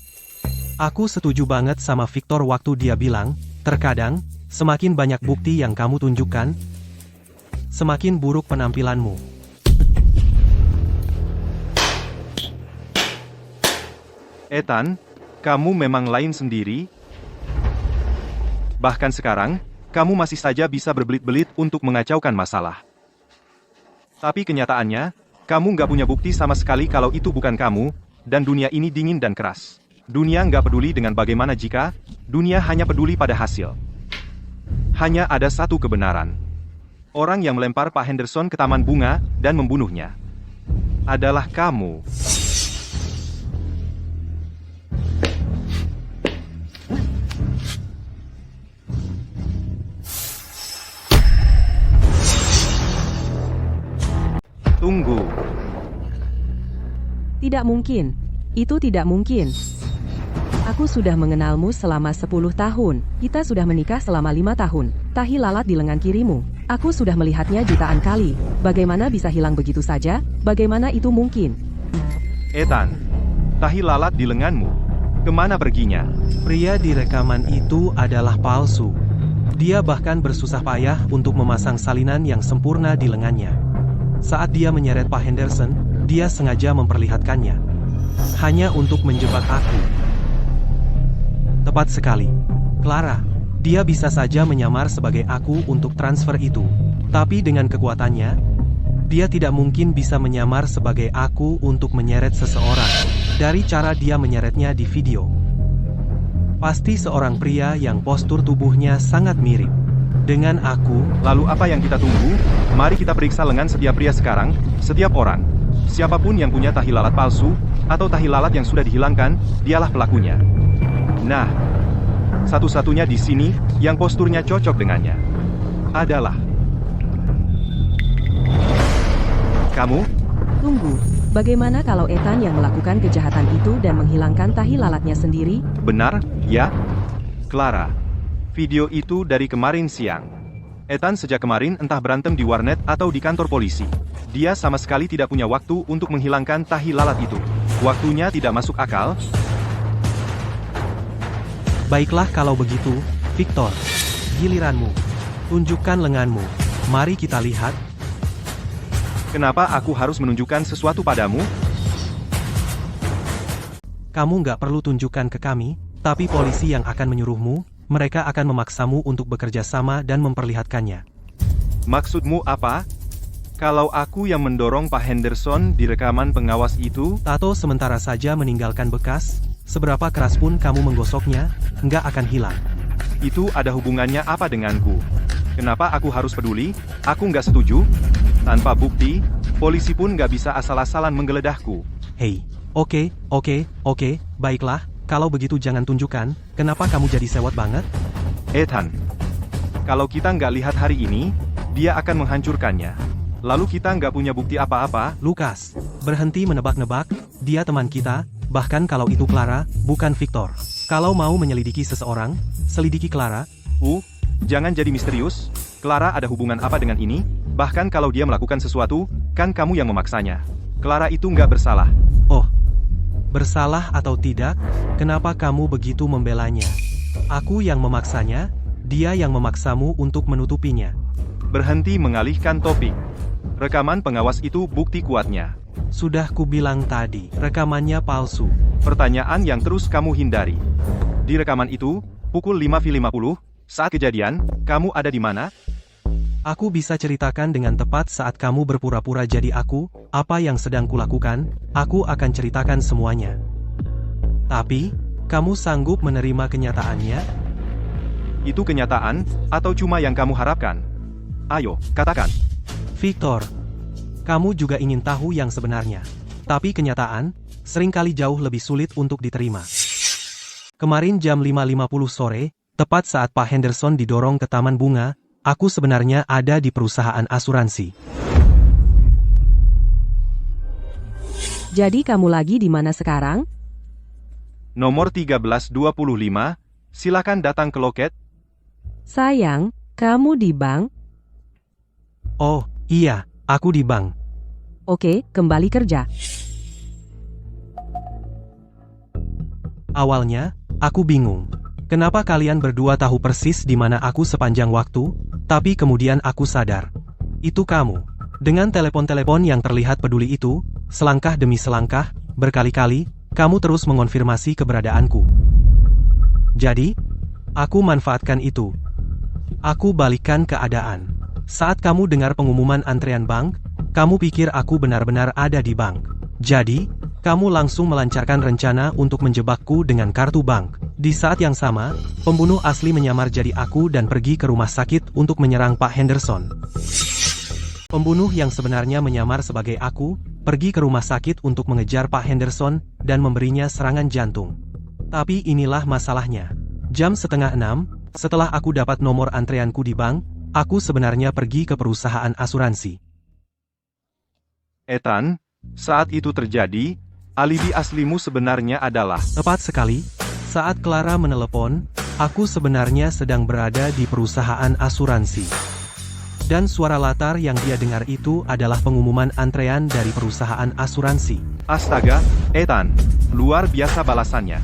Aku setuju banget sama Victor waktu dia bilang, terkadang, semakin banyak bukti yang kamu tunjukkan, semakin buruk penampilanmu. Ethan, kamu memang lain sendiri. Bahkan sekarang, kamu masih saja bisa berbelit-belit untuk mengacaukan masalah. Tapi kenyataannya, kamu nggak punya bukti sama sekali kalau itu bukan kamu, dan dunia ini dingin dan keras. Dunia nggak peduli dengan bagaimana jika, dunia hanya peduli pada hasil. Hanya ada satu kebenaran. Orang yang melempar Pak Henderson ke taman bunga, dan membunuhnya, adalah kamu. Tunggu. Tidak mungkin. Itu tidak mungkin. Aku sudah mengenalmu selama 10 tahun. Kita sudah menikah selama 5 tahun. Tahi lalat di lengan kirimu. Aku sudah melihatnya jutaan kali. Bagaimana bisa hilang begitu saja? Bagaimana itu mungkin? Ethan, tahi lalat di lenganmu. Kemana perginya? Pria di rekaman itu adalah palsu. Dia bahkan bersusah payah untuk memasang salinan yang sempurna di lengannya. Saat dia menyeret Pak Henderson, dia sengaja memperlihatkannya. Hanya untuk menjebak aku. Tepat sekali. Clara, dia bisa saja menyamar sebagai aku untuk transfer itu. Tapi dengan kekuatannya, dia tidak mungkin bisa menyamar sebagai aku untuk menyeret seseorang. Dari cara dia menyeretnya di video. Pasti seorang pria yang postur tubuhnya sangat mirip. Dengan aku, Lalu apa yang kita tunggu? Mari kita periksa lengan setiap pria sekarang, setiap orang. Siapapun yang punya tahi lalat palsu, atau tahi lalat yang sudah dihilangkan, dialah pelakunya. Nah, satu-satunya di sini yang posturnya cocok dengannya adalah kamu. Tunggu, bagaimana kalau Ethan yang melakukan kejahatan itu dan menghilangkan tahi lalatnya sendiri? Benar, ya? Clara, video itu dari kemarin siang. Ethan sejak kemarin entah berantem di warnet atau di kantor polisi. Dia sama sekali tidak punya waktu untuk menghilangkan tahi lalat itu. Waktunya tidak masuk akal. baiklah kalau begitu, Victor. Giliranmu. Tunjukkan lenganmu. Mari kita lihat. Kenapa aku harus menunjukkan sesuatu padamu? Kamu nggak perlu tunjukkan ke kami, tapi polisi yang akan menyuruhmu, mereka akan memaksamu untuk bekerja sama dan memperlihatkannya. Maksudmu apa? Kalau aku yang mendorong Pak Henderson di rekaman pengawas itu, Tato sementara saja meninggalkan bekas, seberapa keras pun kamu menggosoknya, nggak akan hilang. itu ada hubungannya apa denganku? Kenapa aku harus peduli? Aku nggak setuju. Tanpa bukti, polisi pun nggak bisa asal-asalan menggeledahku. Hei, oke, baiklah, kalau begitu jangan tunjukkan, kenapa kamu jadi sewot banget? Ethan, kalau kita nggak lihat hari ini, dia akan menghancurkannya. Lalu kita nggak punya bukti apa-apa. Lukas, berhenti menebak-nebak, dia teman kita, bahkan kalau itu Clara, bukan Victor. Kalau mau menyelidiki seseorang, selidiki Clara. Jangan jadi misterius. Clara ada hubungan apa dengan ini? Bahkan kalau dia melakukan sesuatu, kan kamu yang memaksanya. Clara itu nggak bersalah. Oh, bersalah atau tidak, kenapa kamu begitu membelanya? Aku yang memaksanya, dia yang memaksamu untuk menutupinya. Berhenti mengalihkan topik. Rekaman pengawas itu bukti kuatnya. Sudah kubilang tadi, rekamannya palsu. Pertanyaan yang terus kamu hindari. Di rekaman itu, pukul 5.50, saat kejadian, kamu ada di mana? Aku bisa ceritakan dengan tepat saat kamu berpura-pura jadi aku, apa yang sedang kulakukan, aku akan ceritakan semuanya. Tapi, kamu sanggup menerima kenyataannya? Itu kenyataan, atau cuma yang kamu harapkan? Ayo, katakan. Victor, kamu juga ingin tahu yang sebenarnya. Tapi kenyataan, seringkali jauh lebih sulit untuk diterima. Kemarin jam 5.50 sore, tepat saat Pak Henderson didorong ke Taman Bunga, aku sebenarnya ada di perusahaan asuransi. Jadi kamu lagi di mana sekarang? Nomor 1325, silakan datang ke loket. Sayang, kamu di bank? Oh, iya, aku di bank. Oke, kembali kerja. Awalnya, aku bingung. Kenapa kalian berdua tahu persis di mana aku sepanjang waktu, tapi kemudian aku sadar. Itu kamu. Dengan telepon-telepon yang terlihat peduli itu, selangkah demi selangkah, berkali-kali, kamu terus mengonfirmasi keberadaanku. Jadi, aku manfaatkan itu. Aku balikkan keadaan. Saat kamu dengar pengumuman antrean bank, kamu pikir aku benar-benar ada di bank. Jadi, kamu langsung melancarkan rencana untuk menjebakku dengan kartu bank. Di saat yang sama, pembunuh asli menyamar jadi aku dan pergi ke rumah sakit untuk menyerang Pak Henderson. Pembunuh yang sebenarnya menyamar sebagai aku, pergi ke rumah sakit untuk mengejar Pak Henderson dan memberinya serangan jantung. Tapi inilah masalahnya. Jam 5:30, setelah aku dapat nomor antreanku di bank, aku sebenarnya pergi ke perusahaan asuransi. Ethan, saat itu terjadi, alibi aslimu sebenarnya adalah... Tepat sekali, saat Clara menelepon, aku sebenarnya sedang berada di perusahaan asuransi. Dan suara latar yang dia dengar itu adalah pengumuman antrean dari perusahaan asuransi. Astaga, Ethan, luar biasa balasannya.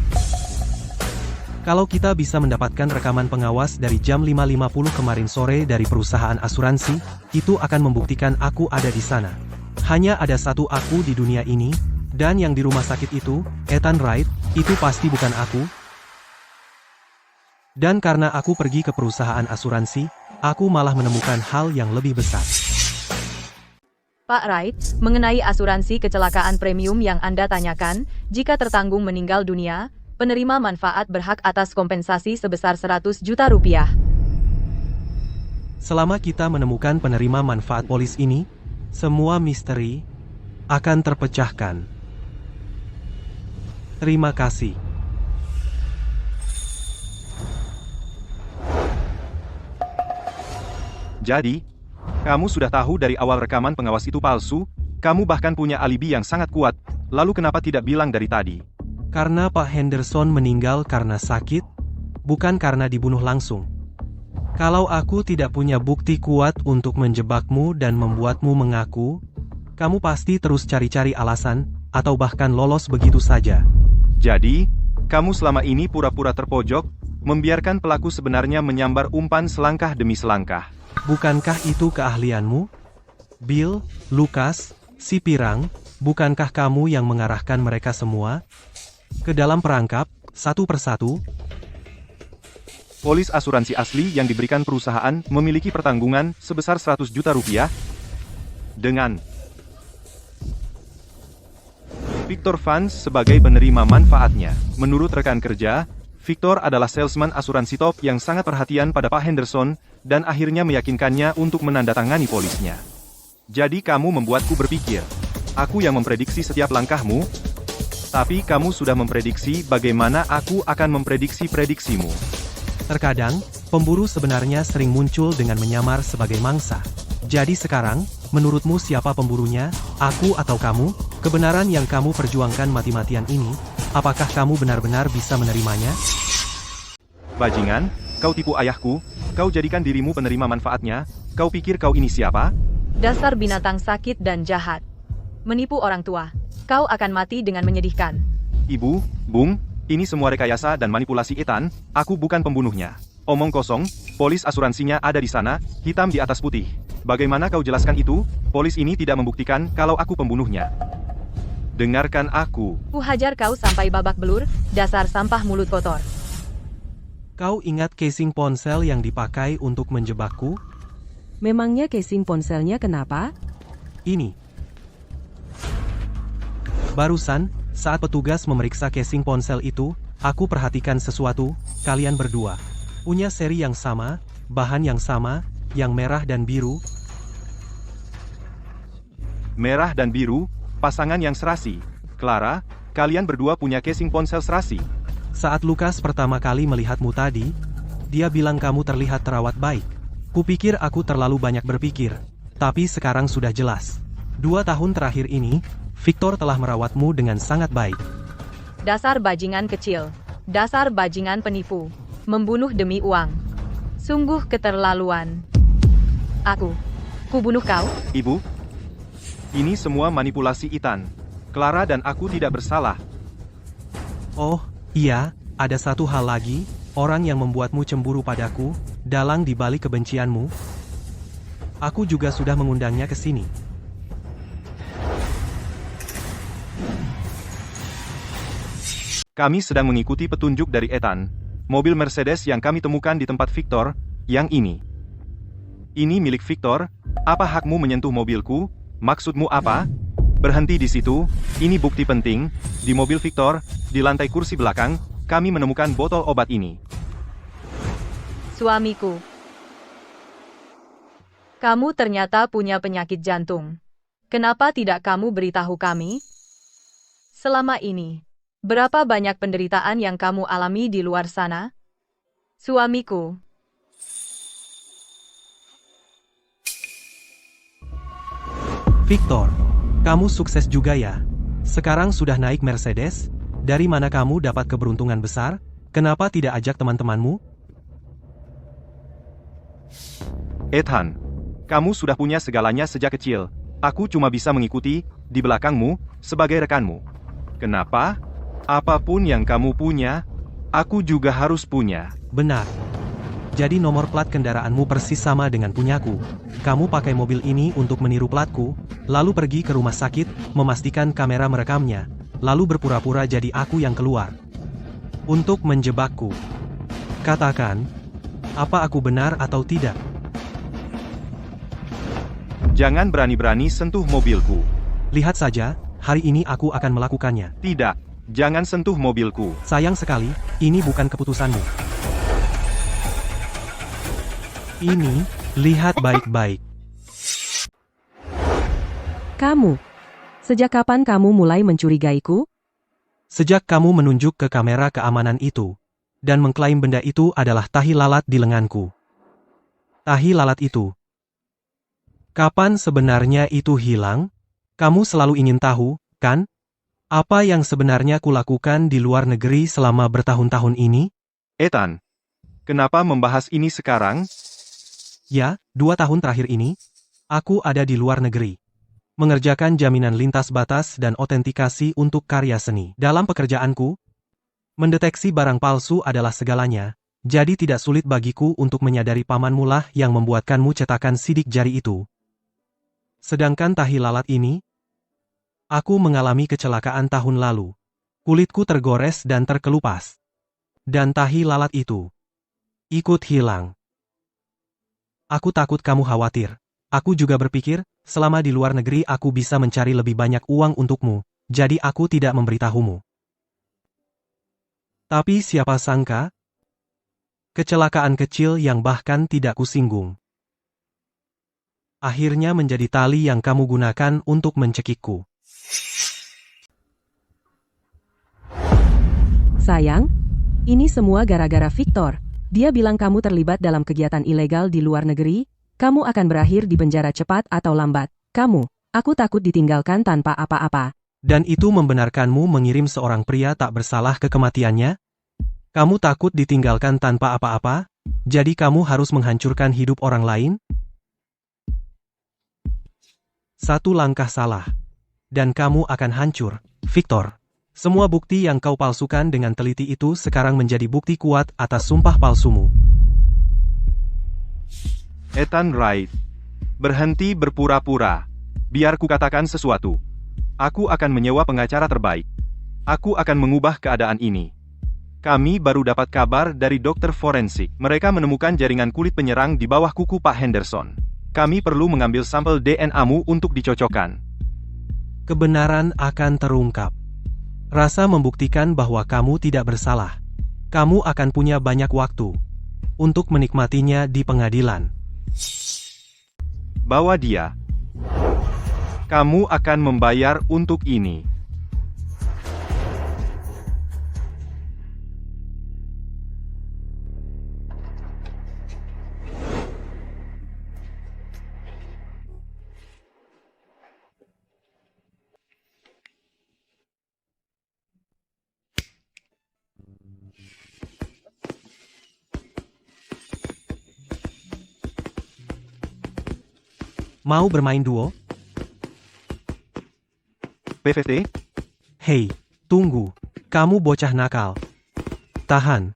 Kalau kita bisa mendapatkan rekaman pengawas dari jam 5.50 kemarin sore dari perusahaan asuransi, itu akan membuktikan aku ada di sana. Hanya ada satu aku di dunia ini, dan yang di rumah sakit itu, Ethan Wright, itu pasti bukan aku. Dan karena aku pergi ke perusahaan asuransi, aku malah menemukan hal yang lebih besar. Pak Wright, mengenai asuransi kecelakaan premium yang Anda tanyakan, jika tertanggung meninggal dunia, penerima manfaat berhak atas kompensasi sebesar 100 juta rupiah. Selama kita menemukan penerima manfaat polis ini, semua misteri akan terpecahkan. Terima kasih. Jadi, kamu sudah tahu dari awal rekaman pengawas itu palsu, kamu bahkan punya alibi yang sangat kuat, lalu kenapa tidak bilang dari tadi? Karena Pak Henderson meninggal karena sakit, bukan karena dibunuh langsung. Kalau aku tidak punya bukti kuat untuk menjebakmu dan membuatmu mengaku, kamu pasti terus cari-cari alasan, atau bahkan lolos begitu saja. Jadi, kamu selama ini pura-pura terpojok, membiarkan pelaku sebenarnya menyambar umpan selangkah demi selangkah. Bukankah itu keahlianmu? Bill, Lucas, si Pirang, bukankah kamu yang mengarahkan mereka semua ke dalam perangkap, satu persatu? Polis asuransi asli yang diberikan perusahaan memiliki pertanggungan sebesar 100 juta rupiah dengan Victor Funds sebagai penerima manfaatnya. Menurut rekan kerja, Victor adalah salesman asuransi top yang sangat perhatian pada Pak Henderson, dan akhirnya meyakinkannya untuk menandatangani polisnya. Jadi kamu membuatku berpikir. Aku yang memprediksi setiap langkahmu, tapi kamu sudah memprediksi bagaimana aku akan memprediksi prediksimu. Terkadang, pemburu sebenarnya sering muncul dengan menyamar sebagai mangsa. Jadi sekarang, menurutmu siapa pemburunya, aku atau kamu? Kebenaran yang kamu perjuangkan mati-matian ini, apakah kamu benar-benar bisa menerimanya? Bajingan, kau tipu ayahku, kau jadikan dirimu penerima manfaatnya, kau pikir kau ini siapa? Dasar binatang sakit dan jahat. Menipu orang tua. Kau akan mati dengan menyedihkan. Ibu, Bung, ini semua rekayasa dan manipulasi Ethan, aku bukan pembunuhnya. Omong kosong, polis asuransinya ada di sana, hitam di atas putih. Bagaimana kau jelaskan itu? Polis ini tidak membuktikan kalau aku pembunuhnya. Dengarkan aku. Ku hajar kau sampai babak belur, dasar sampah mulut kotor. Kau ingat casing ponsel yang dipakai untuk menjebakku? Memangnya casing ponselnya kenapa? Ini. Barusan, saat petugas memeriksa casing ponsel itu, aku perhatikan sesuatu, kalian berdua punya seri yang sama, bahan yang sama, yang merah dan biru. Merah dan biru, pasangan yang serasi. Clara, kalian berdua punya casing ponsel serasi. Saat Lucas pertama kali melihatmu tadi, dia bilang kamu terlihat terawat baik. Kupikir aku terlalu banyak berpikir, tapi sekarang sudah jelas. 2 tahun terakhir ini, Victor telah merawatmu dengan sangat baik. Dasar bajingan kecil. Dasar bajingan penipu. Membunuh demi uang. Sungguh keterlaluan. Ku bunuh kau? Ibu, ini semua manipulasi Ethan. Clara dan aku tidak bersalah. Oh, iya, ada satu hal lagi, orang yang membuatmu cemburu padaku, dalang di balik kebencianmu. Aku juga sudah mengundangnya ke sini. Kami sedang mengikuti petunjuk dari Ethan. Mobil Mercedes yang kami temukan di tempat Victor, yang ini. Ini milik Victor, apa hakmu menyentuh mobilku? Maksudmu apa? Berhenti di situ, ini bukti penting. Di mobil Victor, di lantai kursi belakang, kami menemukan botol obat ini. Suamiku. Kamu ternyata punya penyakit jantung. Kenapa tidak kamu beritahu kami? Selama ini, berapa banyak penderitaan yang kamu alami di luar sana? Suamiku. Victor, kamu sukses juga ya. Sekarang sudah naik Mercedes. Dari mana kamu dapat keberuntungan besar? Kenapa tidak ajak teman-temanmu? Ethan, kamu sudah punya segalanya sejak kecil. Aku cuma bisa mengikuti, di belakangmu, sebagai rekanmu. Kenapa? Apapun yang kamu punya, aku juga harus punya. Benar. Jadi nomor plat kendaraanmu persis sama dengan punyaku. Kamu pakai mobil ini untuk meniru platku, lalu pergi ke rumah sakit, memastikan kamera merekamnya, lalu berpura-pura jadi aku yang keluar. Untuk menjebakku. Katakan, apa aku benar atau tidak? Jangan berani-berani sentuh mobilku. Lihat saja, hari ini aku akan melakukannya. Tidak, jangan sentuh mobilku. Sayang sekali, ini bukan keputusanmu. Ini, Lihat baik-baik. Kamu. Sejak kapan kamu mulai mencurigaiku? Sejak kamu menunjuk ke kamera keamanan itu, dan mengklaim benda itu adalah tahi lalat di lenganku. Tahi lalat itu. Kapan sebenarnya itu hilang? Kamu selalu ingin tahu, kan? Apa yang sebenarnya kulakukan di luar negeri selama bertahun-tahun ini? Ethan, kenapa membahas ini sekarang? Ya, 2 tahun terakhir ini, aku ada di luar negeri. Mengerjakan jaminan lintas batas dan otentikasi untuk karya seni. Dalam pekerjaanku, mendeteksi barang palsu adalah segalanya, jadi tidak sulit bagiku untuk menyadari pamanmu lah yang membuatkanmu cetakan sidik jari itu. Sedangkan tahi lalat ini, aku mengalami kecelakaan tahun lalu. Kulitku tergores dan terkelupas. Dan tahi lalat itu ikut hilang. Aku takut kamu khawatir. Aku juga berpikir, selama di luar negeri aku bisa mencari lebih banyak uang untukmu, jadi aku tidak memberitahumu. Tapi siapa sangka? Kecelakaan kecil yang bahkan tidak kusinggung. Akhirnya menjadi tali yang kamu gunakan untuk mencekikku. Sayang, ini semua gara-gara Victor. Dia bilang kamu terlibat dalam kegiatan ilegal di luar negeri, kamu akan berakhir di penjara cepat atau lambat. Aku takut ditinggalkan tanpa apa-apa. Dan itu membenarkanmu mengirim seorang pria tak bersalah ke kematiannya? Kamu takut ditinggalkan tanpa apa-apa? Jadi kamu harus menghancurkan hidup orang lain? Satu langkah salah, dan kamu akan hancur, Victor. Semua bukti yang kau palsukan dengan teliti itu sekarang menjadi bukti kuat atas sumpah palsumu. Ethan Wright. Berhenti berpura-pura. Biar ku katakan sesuatu. Aku akan menyewa pengacara terbaik. Aku akan mengubah keadaan ini. Kami baru dapat kabar dari dokter forensik. Mereka menemukan jaringan kulit penyerang di bawah kuku Pak Henderson. Kami perlu mengambil sampel DNA-mu untuk dicocokkan. Kebenaran akan terungkap. Rasa membuktikan bahwa kamu tidak bersalah. Kamu akan punya banyak waktu untuk menikmatinya di pengadilan. Bawa dia. Kamu akan membayar untuk ini. Mau bermain duo? PVT? Hei, tunggu. Kamu bocah nakal. Tahan.